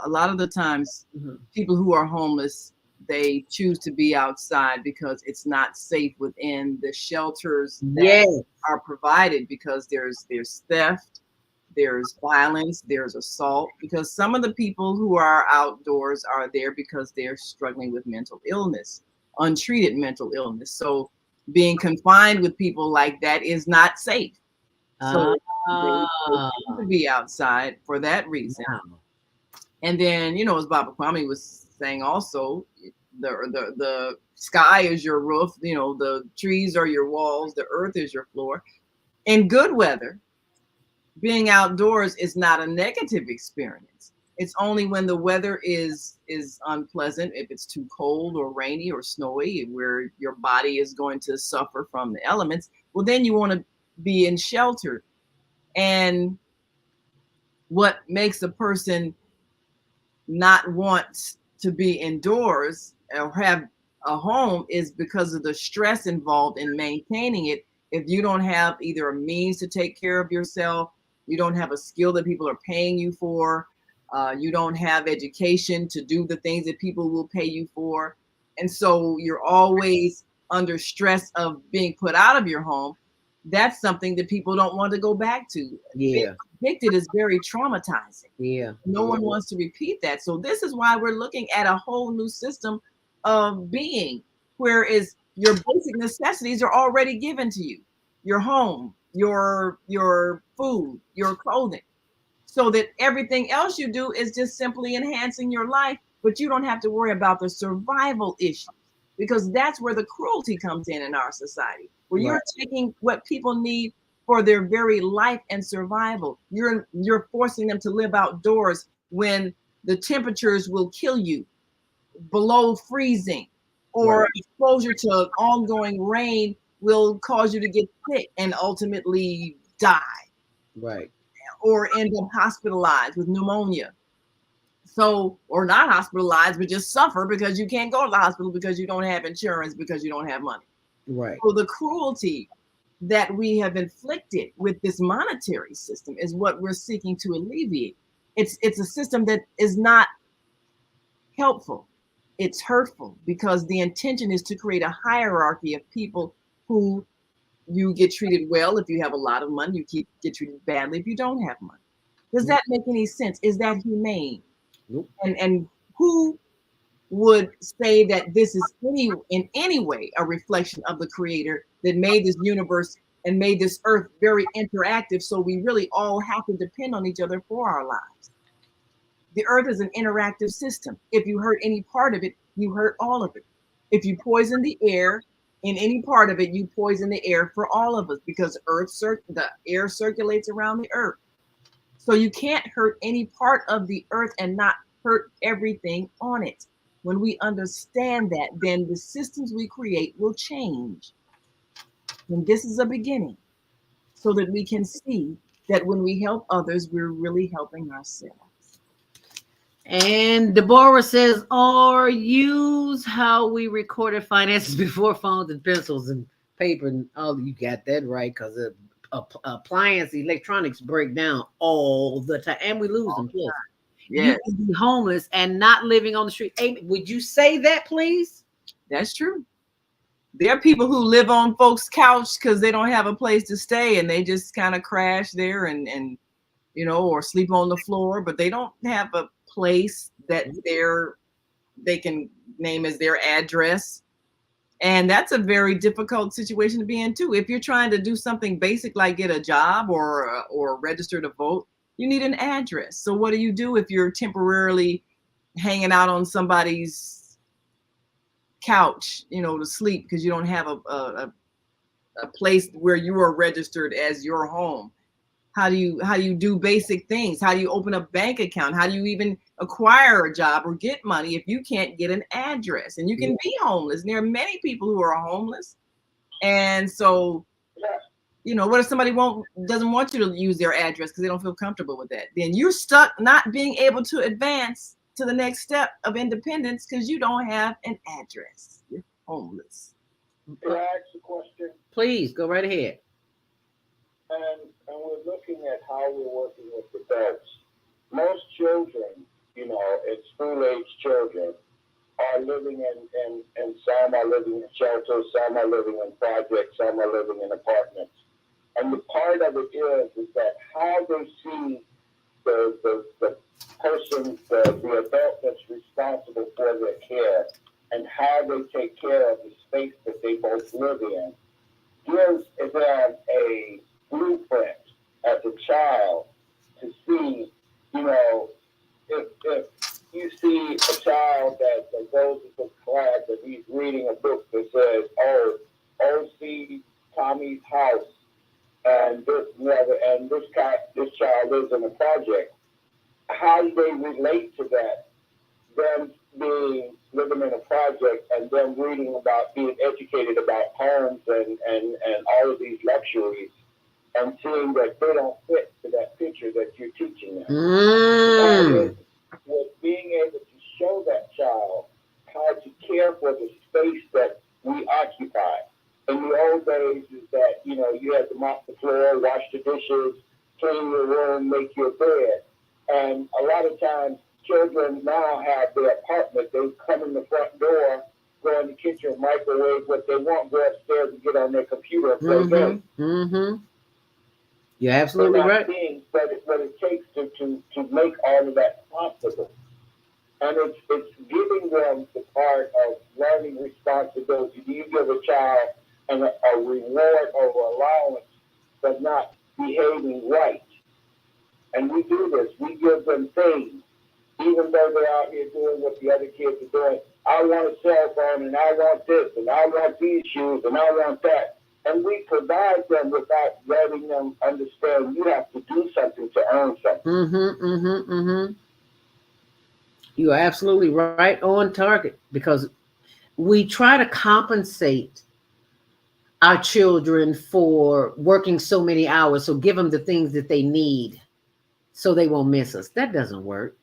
[SPEAKER 17] A lot of the times, people who are homeless, they choose to be outside because it's not safe within the shelters that are provided, because there's theft, there's violence, there's assault, because some of the people who are outdoors are there because they're struggling with mental illness, untreated mental illness. So being confined with people like that is not safe. So they tend to be outside for that reason. And then, as Baba Kwame was saying also, the sky is your roof, the trees are your walls, the earth is your floor. In good weather, being outdoors is not a negative experience. It's only when the weather is unpleasant, if it's too cold or rainy or snowy, where your body is going to suffer from the elements. Well, then you want to be in shelter. And what makes a person not want to be indoors or have a home is because of the stress involved in maintaining it. If you don't have either a means to take care of yourself, you don't have a skill that people are paying you for, you don't have education to do the things that people will pay you for, and so you're always under stress of being put out of your home, that's something that people don't want to go back to.
[SPEAKER 4] Yeah.
[SPEAKER 17] Being evicted is very traumatizing.
[SPEAKER 4] Yeah.
[SPEAKER 17] No one wants to repeat that. So this is why we're looking at a whole new system of being, whereas your basic necessities are already given to you. Your home, your food, your clothing. So that everything else you do is just simply enhancing your life, but you don't have to worry about the survival issues, because that's where the cruelty comes in our society, where you're taking what people need for their very life and survival. You're forcing them to live outdoors when the temperatures will kill you below freezing, or exposure to ongoing rain will cause you to get sick and ultimately die.
[SPEAKER 4] Right.
[SPEAKER 17] Or end up hospitalized with pneumonia. So, or not hospitalized, but just suffer because you can't go to the hospital because you don't have insurance, because you don't have money.
[SPEAKER 4] Right.
[SPEAKER 17] So the cruelty that we have inflicted with this monetary system is what we're seeking to alleviate. It's a system that is not helpful. It's hurtful, because the intention is to create a hierarchy of people who you get treated well if you have a lot of money, you get treated badly if you don't have money. Does that make any sense? Is that humane?
[SPEAKER 4] Nope.
[SPEAKER 17] And who would say that this is in any way a reflection of the creator that made this universe and made this earth very interactive, so we really all have to depend on each other for our lives? The earth is an interactive system. If you hurt any part of it, you hurt all of it. If you poison the air in any part of it, you poison the air for all of us, because the air circulates around the earth. So you can't hurt any part of the earth and not hurt everything on it. When we understand that, then the systems we create will change. And this is a beginning, so that we can see that when we help others, we're really helping ourselves.
[SPEAKER 4] And Deborah says, or use how we recorded finances before phones and pencils and paper. And you got that right, because appliance electronics break down all the time, and we lose them. Plus, you can be homeless and not living on the street. Amy, would you say that, please?
[SPEAKER 17] That's true. There are people who live on folks' couch because they don't have a place to stay, and they just kind of crash there and or sleep on the floor, but they don't have a place that they can name as their address. And that's a very difficult situation to be in too. If you're trying to do something basic like get a job or register to vote, you need an address. So what do you do if you're temporarily hanging out on somebody's couch, to sleep because you don't have a place where you are registered as your home? How do you do basic things? How do you open a bank account? How do you even acquire a job or get money if you can't get an address? And you can be homeless. And there are many people who are homeless. And so, what if somebody doesn't want you to use their address because they don't feel comfortable with that? Then you're stuck not being able to advance to the next step of independence because you don't have an address. You're homeless.
[SPEAKER 18] Can I ask a question?
[SPEAKER 4] Please, go right ahead.
[SPEAKER 18] And we're looking at how we're working with adults. Most children, it's school-age children, are living and some are living in shelters, some are living in projects, some are living in apartments. And the part of it is that how they see the person, the adult that's responsible for their care, and how they take care of the space that they both live in, gives them a blueprint
[SPEAKER 19] as a child to see, you know, if you see a child that goes into class and he's reading a book that says, see Tommy's house and this child lives in a project, how do they relate to that? Them living in a project and them reading about being educated about homes and all of these luxuries and seeing that they don't fit to that picture that you're teaching them. That is, with being able to show that child how to care for the space that we occupy. In the old days is that, you know, you had to mop the floor, wash the dishes, clean your room, make your bed. And a lot of times children now have their apartment. They come in the front door, go in the kitchen, microwave what they want, go upstairs and get on their computer and play games.
[SPEAKER 4] Mm-hmm. You're absolutely right.
[SPEAKER 19] Seeing what it takes to make all of that possible. And it's giving them the part of learning responsibility. Do you give a child a reward or allowance for not behaving right? And we do this. We give them things, even though they're out here doing what the other kids are doing. I want a cell phone, and I want this, and I want these shoes, and I want that. And we provide them without letting them understand you have to do something to earn something.
[SPEAKER 4] You are absolutely right on target, because we try to compensate our children for working so many hours. So give them the things that they need so they won't miss us. That doesn't work.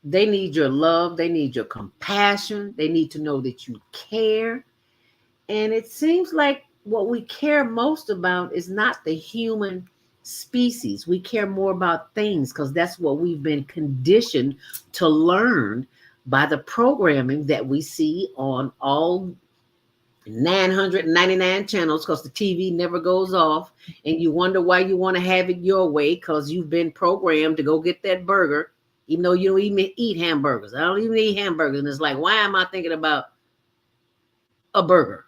[SPEAKER 4] They need your love. They need your compassion. They need to know that you care. And it seems like what we care most about is not the human species. We care more about things because that's what we've been conditioned to learn by the programming that we see on all 999 channels, because the TV never goes off, and you wonder why you want to have it your way, because you've been programmed to go get that burger, even though you don't even eat hamburgers. I don't even eat hamburgers, and it's like, why am I thinking about a burger?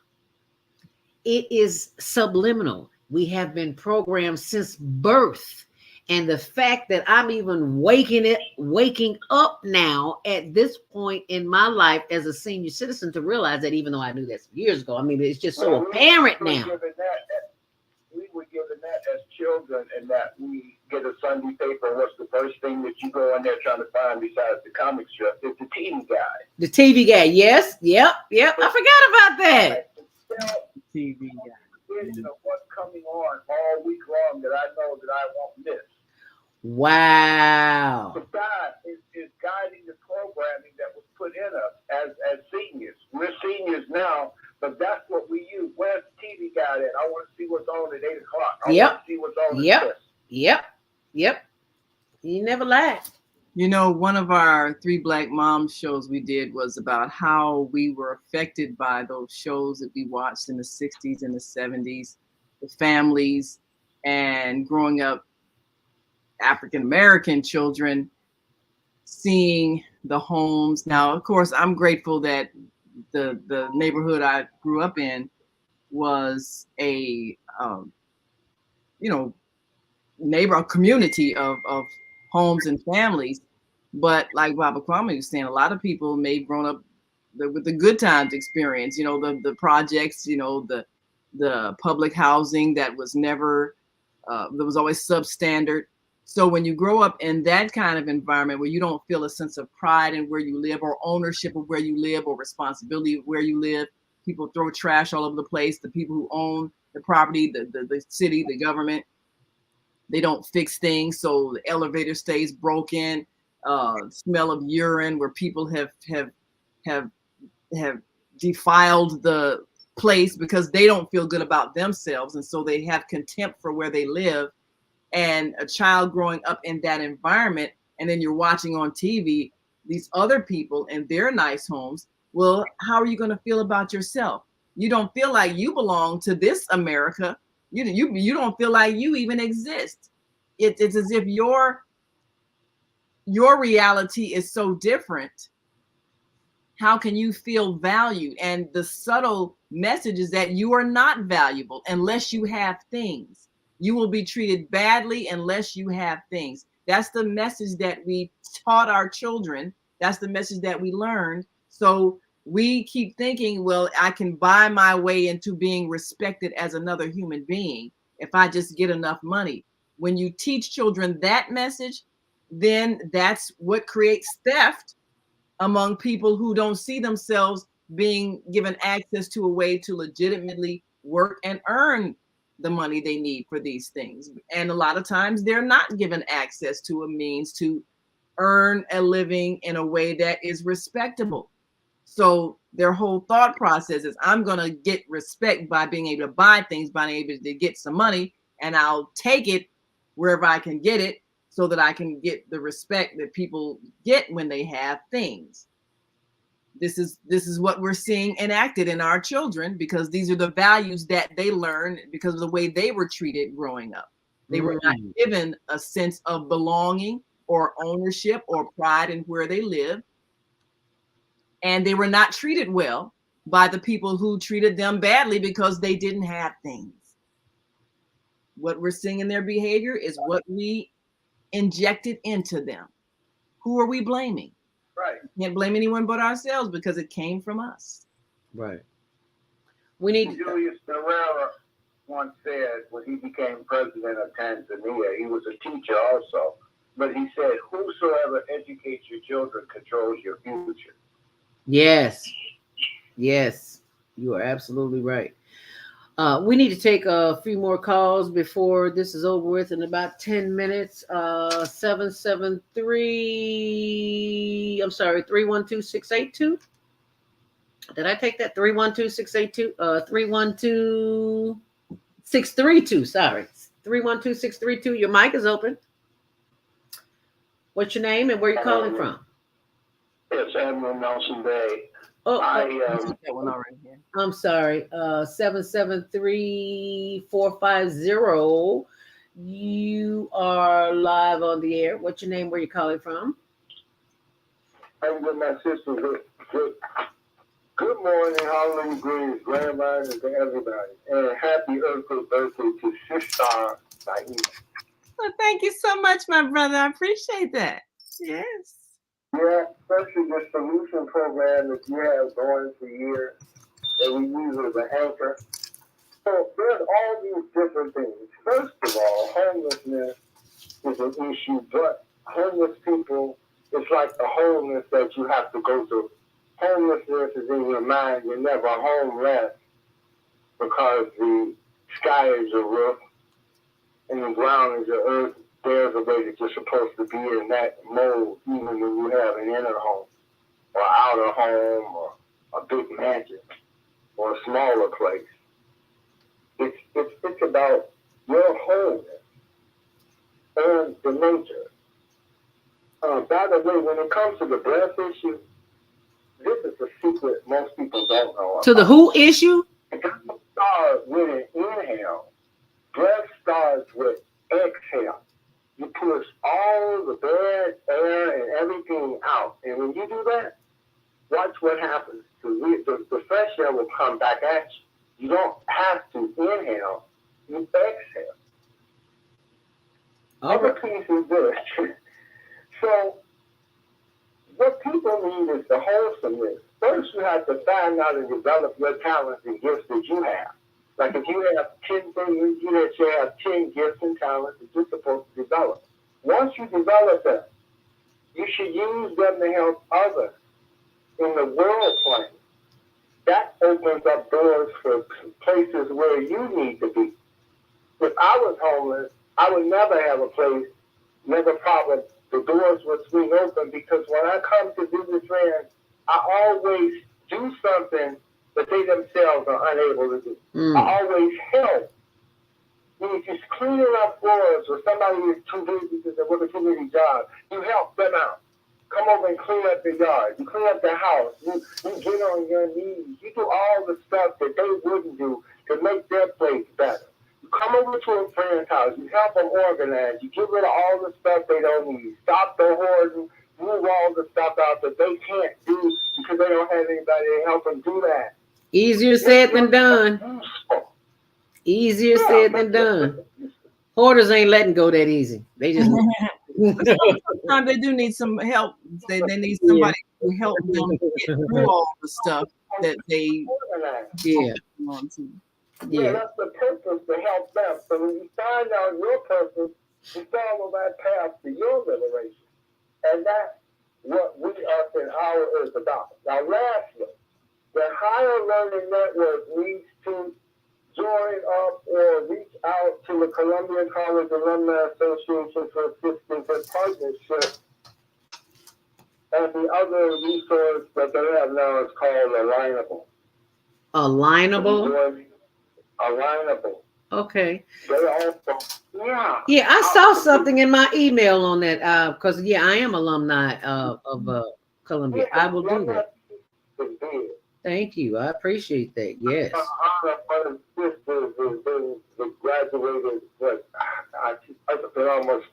[SPEAKER 4] It is subliminal. We have been programmed since birth. And the fact that I'm even waking up now at this point in my life as a senior citizen to realize that, even though I knew that years ago, I mean, it's just so apparent now.
[SPEAKER 19] We were given that as children, and that we get a Sunday paper, and what's the first thing that you go in there trying to find besides the comic strip? It's the TV guide.
[SPEAKER 4] The TV guide, yes. Yep. I forgot about that.
[SPEAKER 19] TV guide. Of what's coming on all week long that I know that I won't miss.
[SPEAKER 4] Wow.
[SPEAKER 19] But God is guiding the programming that was put in us as seniors. We're seniors now, but that's what we use. Where's the TV guide at? I want to see what's on at 8 o'clock. I want to see what's on at 6.
[SPEAKER 4] Yep. You never lied.
[SPEAKER 17] You know, one of our 3 Black Moms shows we did was about how we were affected by those shows that we watched in the 60s and the 70s, the families, and growing up African-American children, seeing the homes. Now, of course, I'm grateful that the neighborhood I grew up in was a, a community of homes and families. But like Baba Kwame was saying, a lot of people may have grown up with the good times experience, the projects, the public housing that was never, that was always substandard. So when you grow up in that kind of environment where you don't feel a sense of pride in where you live, or ownership of where you live, or responsibility of where you live, people throw trash all over the place. The people who own the property, the city, the government, they don't fix things. So the elevator stays broken, smell of urine where people have defiled the place because they don't feel good about themselves. And so they have contempt for where they live. And a child growing up in that environment, and then you're watching on TV these other people in their nice homes. Well, how are you going to feel about yourself? You don't feel like you belong to this America. You don't feel like you even exist. It's as if your reality is so different. How can you feel valued? And the subtle message is that you are not valuable unless you have things. You will be treated badly unless you have things. That's the message that we taught our children. That's the message that we learned. So we keep thinking, well, I can buy my way into being respected as another human being if I just get enough money. When you teach children that message, then that's what creates theft among people who don't see themselves being given access to a way to legitimately work and earn the money they need for these things. And a lot of times they're not given access to a means to earn a living in a way that is respectable. So their whole thought process is, I'm going to get respect by being able to buy things, by being able to get some money, and I'll take it wherever I can get it so that I can get the respect that people get when they have things. This is what we're seeing enacted in our children, because these are the values that they learn because of the way they were treated growing up. They were not given a sense of belonging or ownership or pride in where they live. And they were not treated well by the people who treated them badly because they didn't have things. What we're seeing in their behavior is what we injected into them. Who are we blaming?
[SPEAKER 19] Right.
[SPEAKER 17] Can't blame anyone but ourselves because it came from us.
[SPEAKER 14] Right. We need
[SPEAKER 19] Julius Nyerere once said when he became president of Tanzania, he was a teacher also, but he said, whosoever educates your children controls your future.
[SPEAKER 14] Yes. Yes. You are absolutely right. We need to take a few more calls before this is over with in about 10 minutes. 773, I'm sorry, 312-682. Did I take that? 312-682? 312-632, sorry. 312-632. Your mic is open. What's your name and where you calling from?
[SPEAKER 19] Yes, Admiral Nelson Bay.
[SPEAKER 17] That one already here.
[SPEAKER 14] I'm sorry. 773-450. You are live on the air. What's your name? Where you calling from?
[SPEAKER 19] I'm with my sister. Good morning, hallelujah, greetings, grand rising to everybody, and happy earthly birthday to Sister Naima.
[SPEAKER 17] Well, thank you so much, my brother. I appreciate that. Yes.
[SPEAKER 19] Yeah, especially the solution program that you have going for years that we use as an anchor. So there's all these different things. First of all, homelessness is an issue, but homeless people, it's like the homeless that you have to go through. Homelessness is in your mind. You're never homeless because the sky is your roof and the ground is your earth. There's a way that you're supposed to be in that mode, even when you have an inner home or outer home or a big mansion or a smaller place. It's about your wholeness and the nature. By the way, when it comes to the breath issue, this is a secret most people don't know about.
[SPEAKER 14] To the who issue?
[SPEAKER 19] It doesn't start with an inhale. Breath starts with exhale. You push all the bad air and everything out. And when you do that, watch what happens. The fresh air will come back at you. You don't have to inhale. You exhale. Other piece is this. So what people need is the wholesomeness. First, you have to find out and develop your talents and gifts that you have. Like if you have 10 things, you have 10 gifts and talents that you're supposed to develop. Once you develop them, you should use them to help others in the world plane. That opens up doors for places where you need to be. If I was homeless, I would never have a place, never problem. The doors would swing open because when I come to visit friends, I always do something that they themselves are unable to do. I always help. If you're cleaning up floors or somebody is too busy because they're working too many jobs, you help them out. Come over and clean up the yard. You clean up the house. You get on your knees. You do all the stuff that they wouldn't do to make their place better. You come over to a friend's house. You help them organize. You get rid of all the stuff they don't need. Stop the hoarding. Move all the stuff out that they can't do because they don't have anybody to help them do that.
[SPEAKER 14] Easier said than done. Easier said than done. Hoarders ain't letting go that easy. They just
[SPEAKER 17] Sometimes they do need some help. They need somebody to help them get through all the stuff that they want to.
[SPEAKER 19] Yeah, that's the purpose, to help them. So when you find out your purpose, you follow that path to your liberation. And that's what we us and our is about. Now, lastly, the Higher Learning Network needs to join up or reach out to the Columbia College Alumni Association for assistance and partnership. And the other resource that they have now is called Alignable.
[SPEAKER 14] Alignable?
[SPEAKER 19] Alignable.
[SPEAKER 14] Okay.
[SPEAKER 19] They also,
[SPEAKER 14] Yeah, I saw something in my email on that because I am alumni of Columbia. I will do that. Thank you. I appreciate that. Yes.
[SPEAKER 19] One of his sisters has been graduated, it's been almost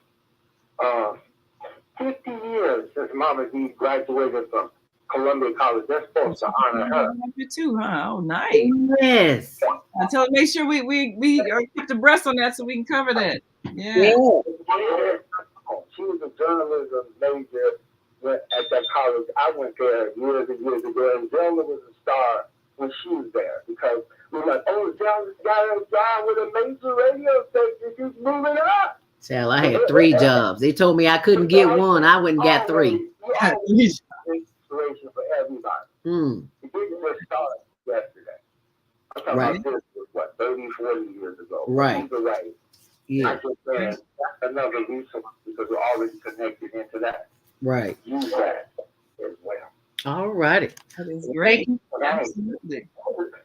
[SPEAKER 19] 50 years since Mama D graduated from Columbia College. They're supposed to honor her.
[SPEAKER 17] You too, huh? Oh, nice.
[SPEAKER 14] Yes.
[SPEAKER 17] I tell make sure we are kept abreast on that so we can cover that. Yeah.
[SPEAKER 19] She was a journalism major at that college. I went there years and years ago, and Zelda was a star when she was there because we were like, oh, Zelda's got a job with a major radio station. She's moving up.
[SPEAKER 14] Tell, I had 3 jobs. They told me I couldn't get one. I went and got 3.
[SPEAKER 19] Inspiration for everybody. It didn't just start yesterday. I'm talking about this was, 30, 40 years ago.
[SPEAKER 14] Right.
[SPEAKER 19] Either way, I just said that's another resource because we're already connected into that.
[SPEAKER 14] Right.
[SPEAKER 19] Use that as well.
[SPEAKER 14] All righty.
[SPEAKER 17] That is great. Absolutely.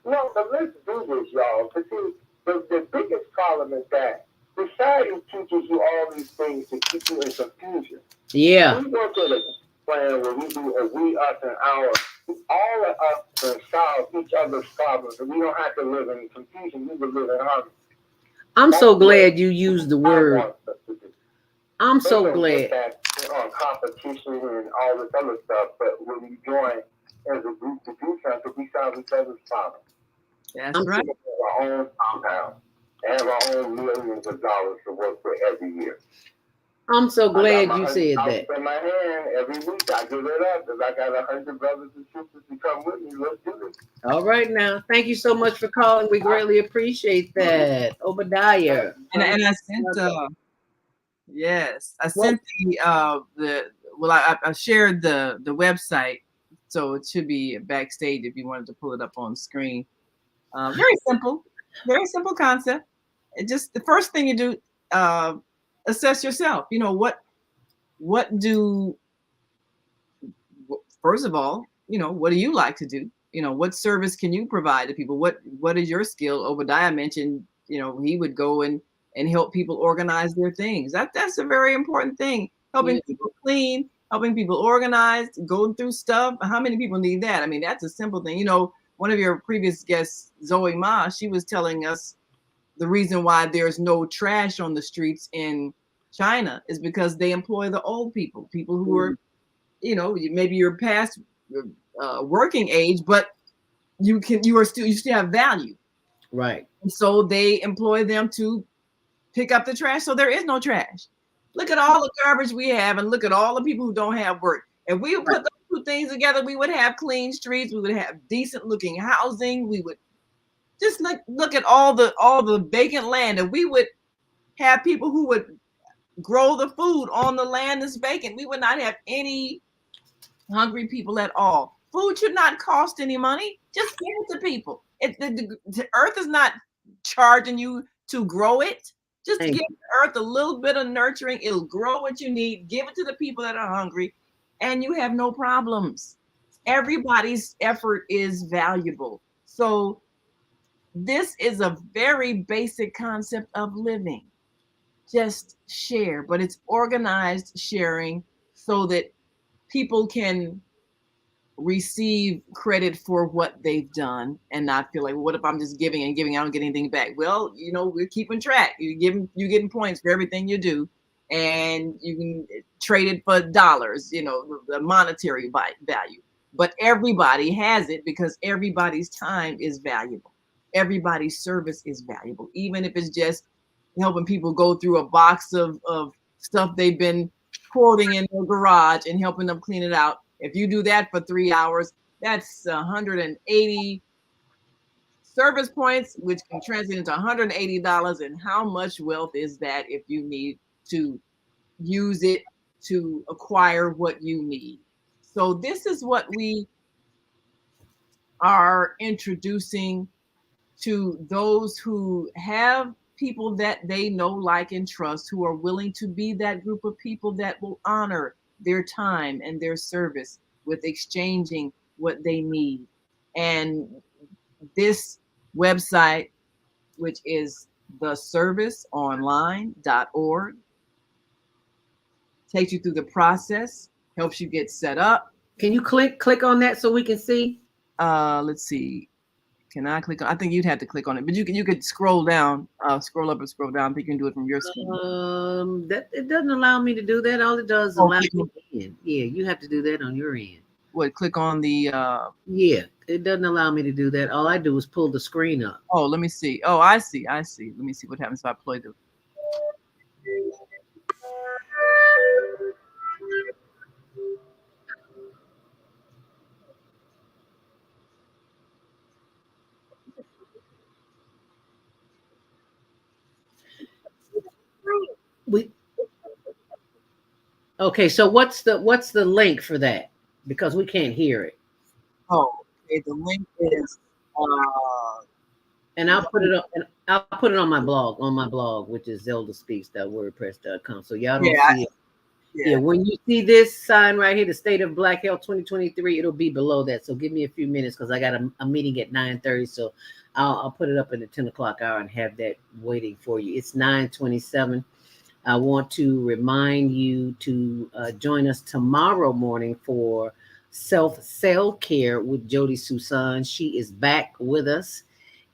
[SPEAKER 19] No, but let's do this, y'all. Because see, the biggest problem is that society teaches you all these things to keep you in confusion.
[SPEAKER 14] Yeah.
[SPEAKER 19] We go to the plan where we do a we, us, and our. All of us can solve each other's problems, and we don't have to live in confusion. We can live in harmony.
[SPEAKER 14] I'm so glad you used the word. I'm so glad.
[SPEAKER 19] On competition and all this other stuff, but when we join as a group to do something, we solve each other's problems.
[SPEAKER 17] That's right.
[SPEAKER 19] We have our own compound and have our own millions of dollars to work for every year.
[SPEAKER 14] I'm so glad you said that.
[SPEAKER 19] In my hand every week, I give it up because I got 100 brothers and sisters to come with me. Let's do this.
[SPEAKER 14] All right now. Thank you so much for calling. We greatly appreciate that. Obadiah.
[SPEAKER 17] And I sent yes, I sent I shared the website, so it should be backstage if you wanted to pull it up on screen. Very simple concept. It just the first thing you do, assess yourself. You know first of all, what do you like to do? What service can you provide to people? What is your skill? Obadiah mentioned, he would go and help people organize their things. That's a very important thing. Helping people clean, helping people organize, going through stuff. How many people need that? I mean, that's a simple thing. One of your previous guests, Zoe Ma, she was telling us the reason why there's no trash on the streets in China is because they employ the old people who are, maybe you're past working age, but you still have value.
[SPEAKER 14] Right.
[SPEAKER 17] And so they employ them to pick up the trash. So there is no trash. Look at all the garbage we have and look at all the people who don't have work. If we would put those two things together, we would have clean streets. We would have decent looking housing. We would just look at all the vacant land, and we would have people who would grow the food on the land that's vacant. We would not have any hungry people at all. Food should not cost any money. Just give it to people. The earth is not charging you to grow it. Just give the earth a little bit of nurturing. It'll grow what you need. Give it to the people that are hungry, and you have no problems. Everybody's effort is valuable. So this is a very basic concept of living. Just share, but it's organized sharing so that people can receive credit for what they've done and not feel like, well, what if I'm just giving and giving, I don't get anything back? Well, we're keeping track. You're getting points for everything you do, and you can trade it for dollars, the monetary value. But everybody has it because everybody's time is valuable. Everybody's service is valuable, even if it's just helping people go through a box of stuff they've been hoarding in their garage and helping them clean it out. If you do that for 3 hours, that's 180 service points, which can translate into $180. And how much wealth is that if you need to use it to acquire what you need? So this is what we are introducing to those who have people that they know, like, and trust, who are willing to be that group of people that will honor their time and their service with exchanging what they need. And this website, which is theserviceonline.org, takes you through the process, helps you get set up.
[SPEAKER 4] Can you click on that so we can see?
[SPEAKER 17] Let's see. Can I click on? I think you'd have to click on it, but you could scroll down, scroll up and scroll down. I think you can do it from your screen.
[SPEAKER 4] That it doesn't allow me to do that. All it does is allow me in. Yeah, you have to do that on your end.
[SPEAKER 17] What? Click on the.
[SPEAKER 4] Yeah, it doesn't allow me to do that. All I do is pull the screen up.
[SPEAKER 17] Oh, let me see. Oh, I see. Let me see what happens if I play the.
[SPEAKER 4] Okay, so what's the link for that? Because we can't hear it.
[SPEAKER 17] Oh, okay. The link is.
[SPEAKER 4] And I'll put it on my blog, which is zeldaspeaks.wordpress.com. So y'all don't see it. Yeah, when you see this sign right here, the State of Black Health 2023, it'll be below that. So give me a few minutes because I got a meeting at 9:30. So I'll put it up in the 10 o'clock hour and have that waiting for you. It's 9:27. I want to remind you to join us tomorrow morning for self-care with Jody Susan. She is back with us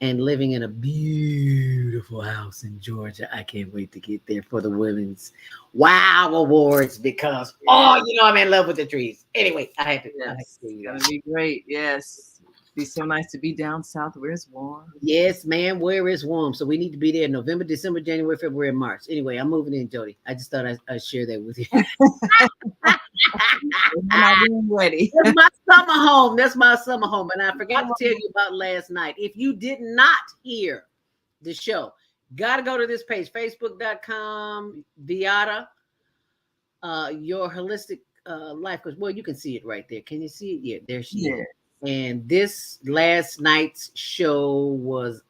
[SPEAKER 4] and living in a beautiful house in Georgia. I can't wait to get there for the Women's Wow Awards because, I'm in love with the trees. Anyway, I have to.
[SPEAKER 17] Yes, it's going to be great. Yes. Be so nice to be down south where it's warm.
[SPEAKER 4] Yes, ma'am, where it's warm. So we need to be there November, December, January, February, and March. Anyway, I'm moving in, Jody. I just thought I'd share that with you.
[SPEAKER 17] I'm ready.
[SPEAKER 4] That's my summer home. That's my summer home. And I forgot to tell you about last night. If you did not hear the show, got to go to this page, facebook.com, Viata, your holistic life coach. Well, you can see it right there. Can you see it? Yeah, there she is. And this last night's show was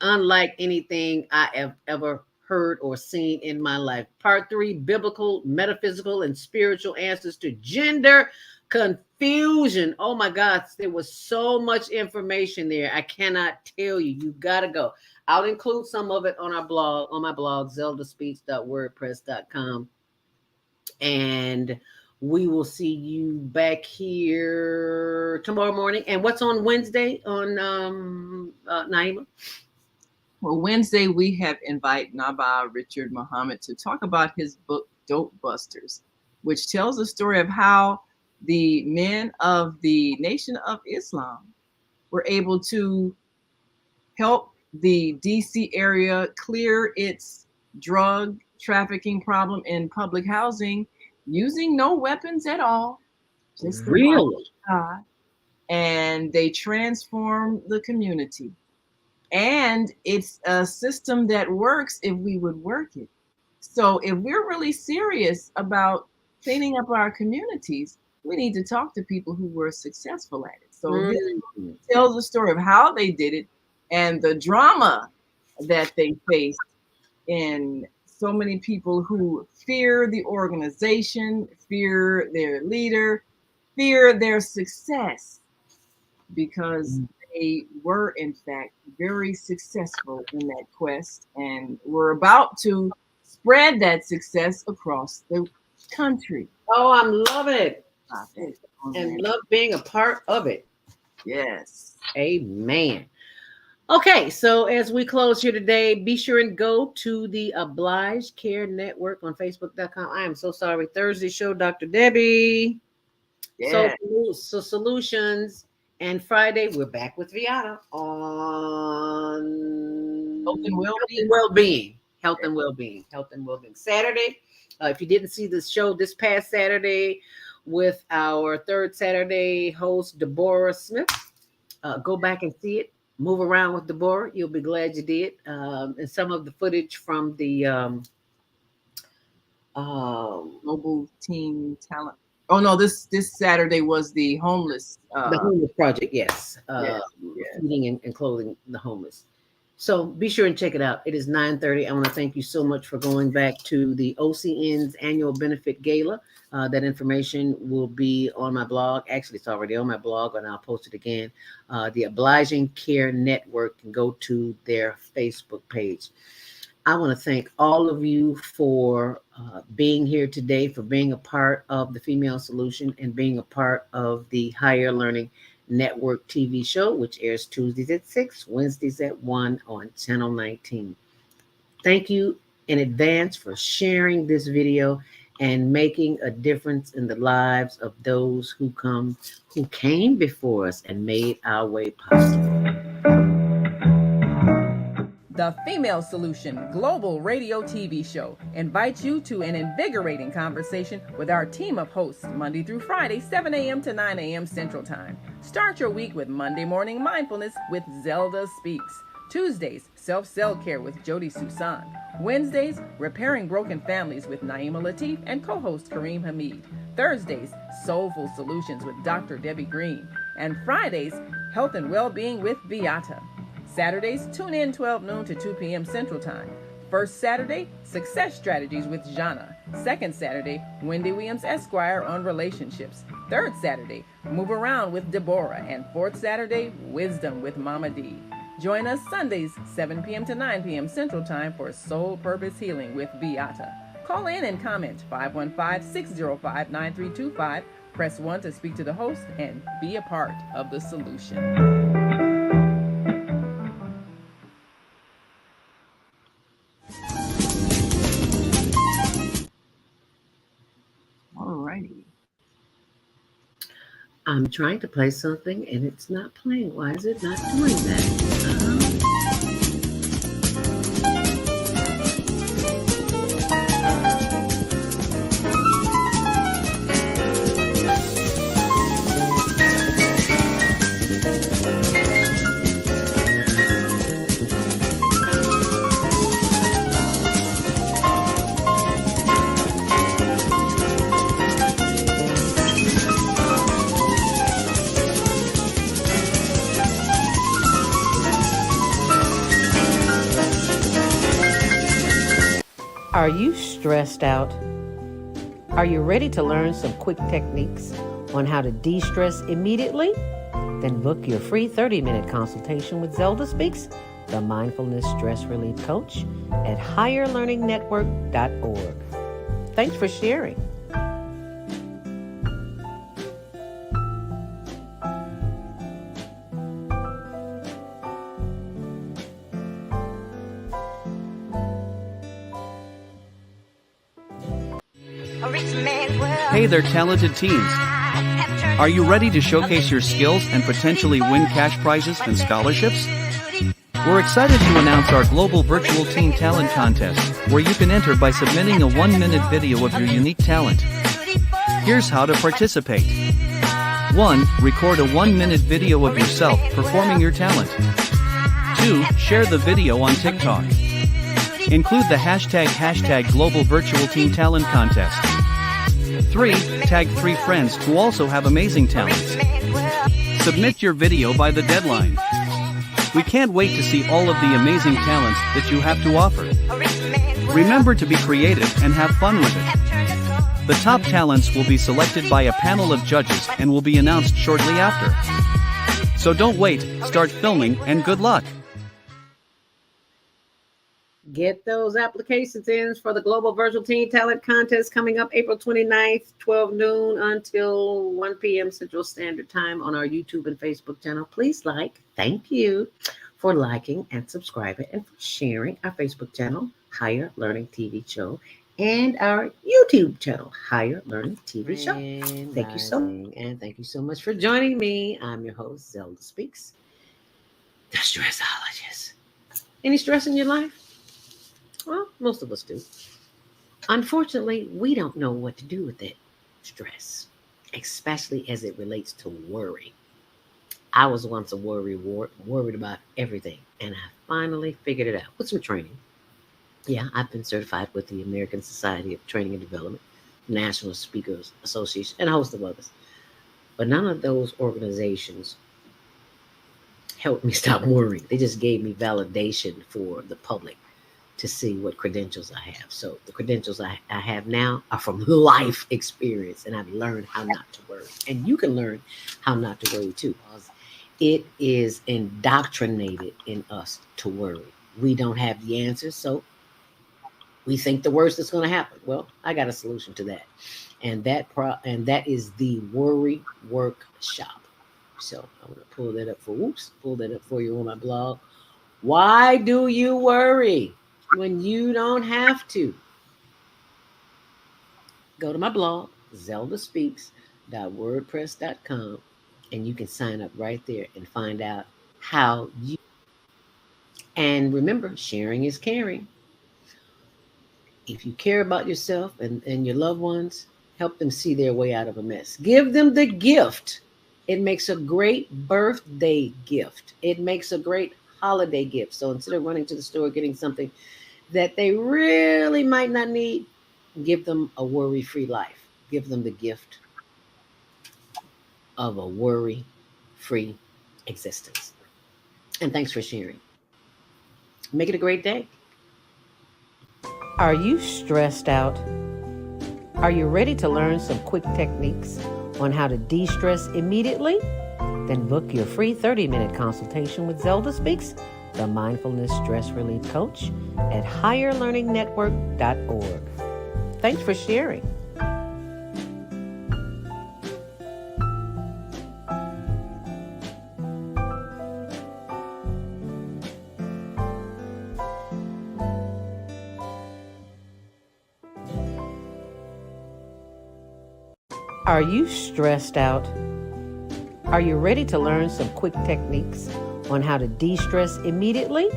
[SPEAKER 4] unlike anything I have ever heard or seen in my life. Part 3, biblical, metaphysical, and spiritual answers to gender confusion. Oh my God, there was so much information there. I cannot tell you. You gotta go. I'll include some of it on my blog, zeldaspeaks.wordpress.com. And we will see you back here tomorrow morning. And what's on Wednesday on Naima?
[SPEAKER 17] Well, Wednesday we have invited Naba Richard Muhammad to talk about his book, Dope Busters, which tells the story of how the men of the Nation of Islam were able to help the DC area clear its drug trafficking problem in public housing using no weapons at all. Just
[SPEAKER 4] really?
[SPEAKER 17] God. And they transformed the community. And it's a system that works if we would work it. So if we're really serious about cleaning up our communities, we need to talk to people who were successful at it. So this tells the story of how they did it and the drama that they faced in so many people who fear the organization, fear their leader, fear their success, because they were, in fact, very successful in that quest and were about to spread that success across the country.
[SPEAKER 4] Oh, I'm loving it. And love being a part of it.
[SPEAKER 17] Yes.
[SPEAKER 4] Amen. Okay, so as we close here today, be sure and go to the Obliged Care Network on Facebook.com. I am so sorry. Thursday show, Dr. Debbie.
[SPEAKER 17] Yeah.
[SPEAKER 4] So solutions. And Friday, we're back with Viata on
[SPEAKER 17] Health and Well-Being.
[SPEAKER 4] Well-Being.
[SPEAKER 14] Health and well-being. Saturday, if you didn't see the show this past Saturday with our third Saturday host, Deborah Smith, go back and see it. Move around with Deborah. You'll be glad you did. And some of the footage from the
[SPEAKER 17] Global Teen Talent. Oh no, this Saturday was the homeless
[SPEAKER 14] project. Yes,
[SPEAKER 17] yes.
[SPEAKER 14] feeding and clothing the homeless. So be sure and check it out. It is 9:30. I want to thank you so much for going back to the OCN's annual benefit gala. That information will be on my blog. Actually, it's already on my blog, and I'll post it again. The Obliging Care Network can go to their Facebook page. I want to thank all of you for being here today, for being a part of the Female Solution and being a part of the Higher Learning Network TV show, which airs Tuesdays at 6, Wednesdays at 1 on Channel 19. Thank you in advance for sharing this video and making a difference in the lives of those who came before us and made our way possible.
[SPEAKER 3] The Female Solution Global Radio TV Show invites you to an invigorating conversation with our team of hosts Monday through Friday, 7 a.m. to 9 a.m. Central Time. Start your week with Monday Morning Mindfulness with Zelda Speaks. Tuesdays, Self-Cell Care with Jody Susan. Wednesdays, Repairing Broken Families with Naima Latif and co-host Kareem Hamid. Thursdays, Soulful Solutions with Dr. Debbie Green. And Fridays, Health and Wellbeing with Beata. Saturdays, tune in 12 noon to 2 p.m. Central Time. First Saturday, Success Strategies with Jana. Second Saturday, Wendy Williams Esquire on relationships. Third Saturday, Move Around with Deborah. And fourth Saturday, Wisdom with Mama D. Join us Sundays, 7 p.m. to 9 p.m. Central Time for Soul Purpose Healing with Beata. Call in and comment 515-605-9325. Press 1 to speak to the host and be a part of the solution.
[SPEAKER 17] Alrighty.
[SPEAKER 14] I'm trying to play something and it's not playing. Why is it not doing that?
[SPEAKER 4] Are you stressed out? Are you ready to learn some quick techniques on how to de-stress immediately? Then book your free 30-minute consultation with Zelda Speaks, the mindfulness stress relief coach, at higherlearningnetwork.org. Thanks for sharing.
[SPEAKER 1] Hey there, talented teens. Are you ready to showcase your skills and potentially win cash prizes and scholarships? We're excited to announce our global virtual teen talent contest, where you can enter by submitting a 1-minute video of your unique talent. Here's how to participate. 1. Record a 1-minute video of yourself performing your talent. 2. Share the video on TikTok. Include the hashtag Global Virtual Teen Talent Contest. 3. Tag 3 friends who also have amazing talents. Submit your video by the deadline. We can't wait to see all of the amazing talents that you have to offer. Remember to be creative and have fun with it. The top talents will be selected by a panel of judges and will be announced shortly after. So don't wait, start filming, and good luck.
[SPEAKER 14] Get those applications in for the Global Virtual Teen Talent Contest coming up April 29th, 12 noon until 1 p.m. Central Standard Time on our YouTube and Facebook channel. Please thank you for liking and subscribing and for sharing our Facebook channel, Higher Learning TV Show, and our YouTube channel, Higher Learning TV Show. Thank you so much. And thank you so much for joining me. I'm your host, Zelda Speaks, the stressologist. Any stress in your life?
[SPEAKER 4] Well, most of us do. Unfortunately, we don't know what to do with that stress, especially as it relates to worry. I was once a worried about everything, and I finally figured it out with some training. Yeah, I've been certified with the American Society of Training and Development, National Speakers Association, and a host of others. But none of those organizations helped me stop worrying. They just gave me validation for the public to see what credentials I have. So the credentials I have now are from life experience, and I've learned how not to worry. And you can learn how not to worry too. It is indoctrinated in us to worry. We don't have the answers, so we think the worst is going to happen. Well, I got a solution to that, and that is the worry workshop. So I'm going to pull that up for you on my blog. Why do you worry when you don't have to? Go to my blog, zeldaspeaks.wordpress.com, and you can sign up right there and find out how you. And remember, sharing is caring. If you care about yourself and your loved ones, help them see their way out of a mess. Give them the gift. It makes a great birthday gift. It makes a great holiday gift. So instead of running to the store getting something that they really might not need, give them a worry free life. Give them the gift of a worry free existence. And thanks for sharing. Make it a great day. Are you stressed out? Are you ready to learn some quick techniques on how to de stress immediately? Then book your free 30-minute consultation with Zelda Speaks, the mindfulness stress relief coach, at higherlearningnetwork.org. Thanks for sharing. Are you stressed out? Are you ready to learn some quick techniques on how to de stress immediately?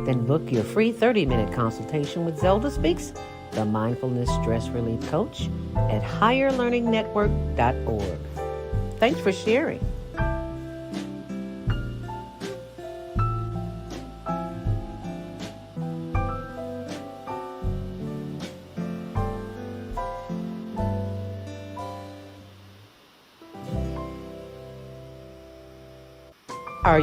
[SPEAKER 4] Then book your free 30-minute consultation with Zelda Speaks, the mindfulness stress relief coach, at higherlearningnetwork.org. Thanks for sharing. Are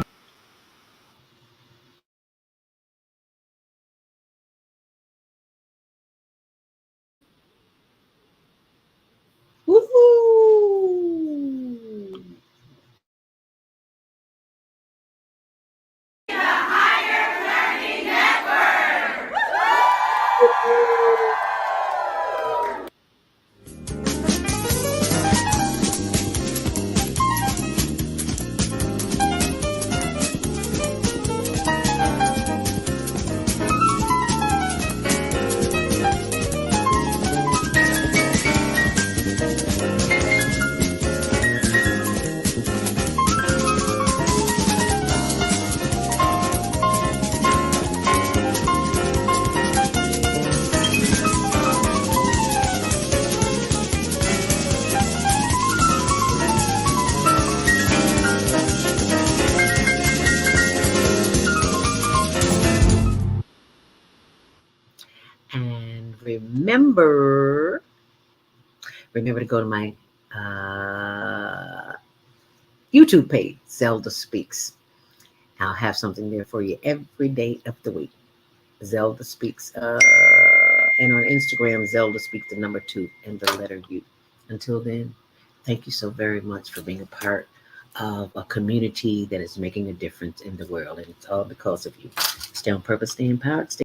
[SPEAKER 4] Woohoo! And remember to go to my YouTube page, Zelda Speaks. I'll have something there for you every day of the week. Zelda Speaks. And on Instagram, Zelda Speaks the number 2 and the letter U. Until then, thank you so very much for being a part of a community that is making a difference in the world. And it's all because of you. Stay on purpose, stay empowered, stay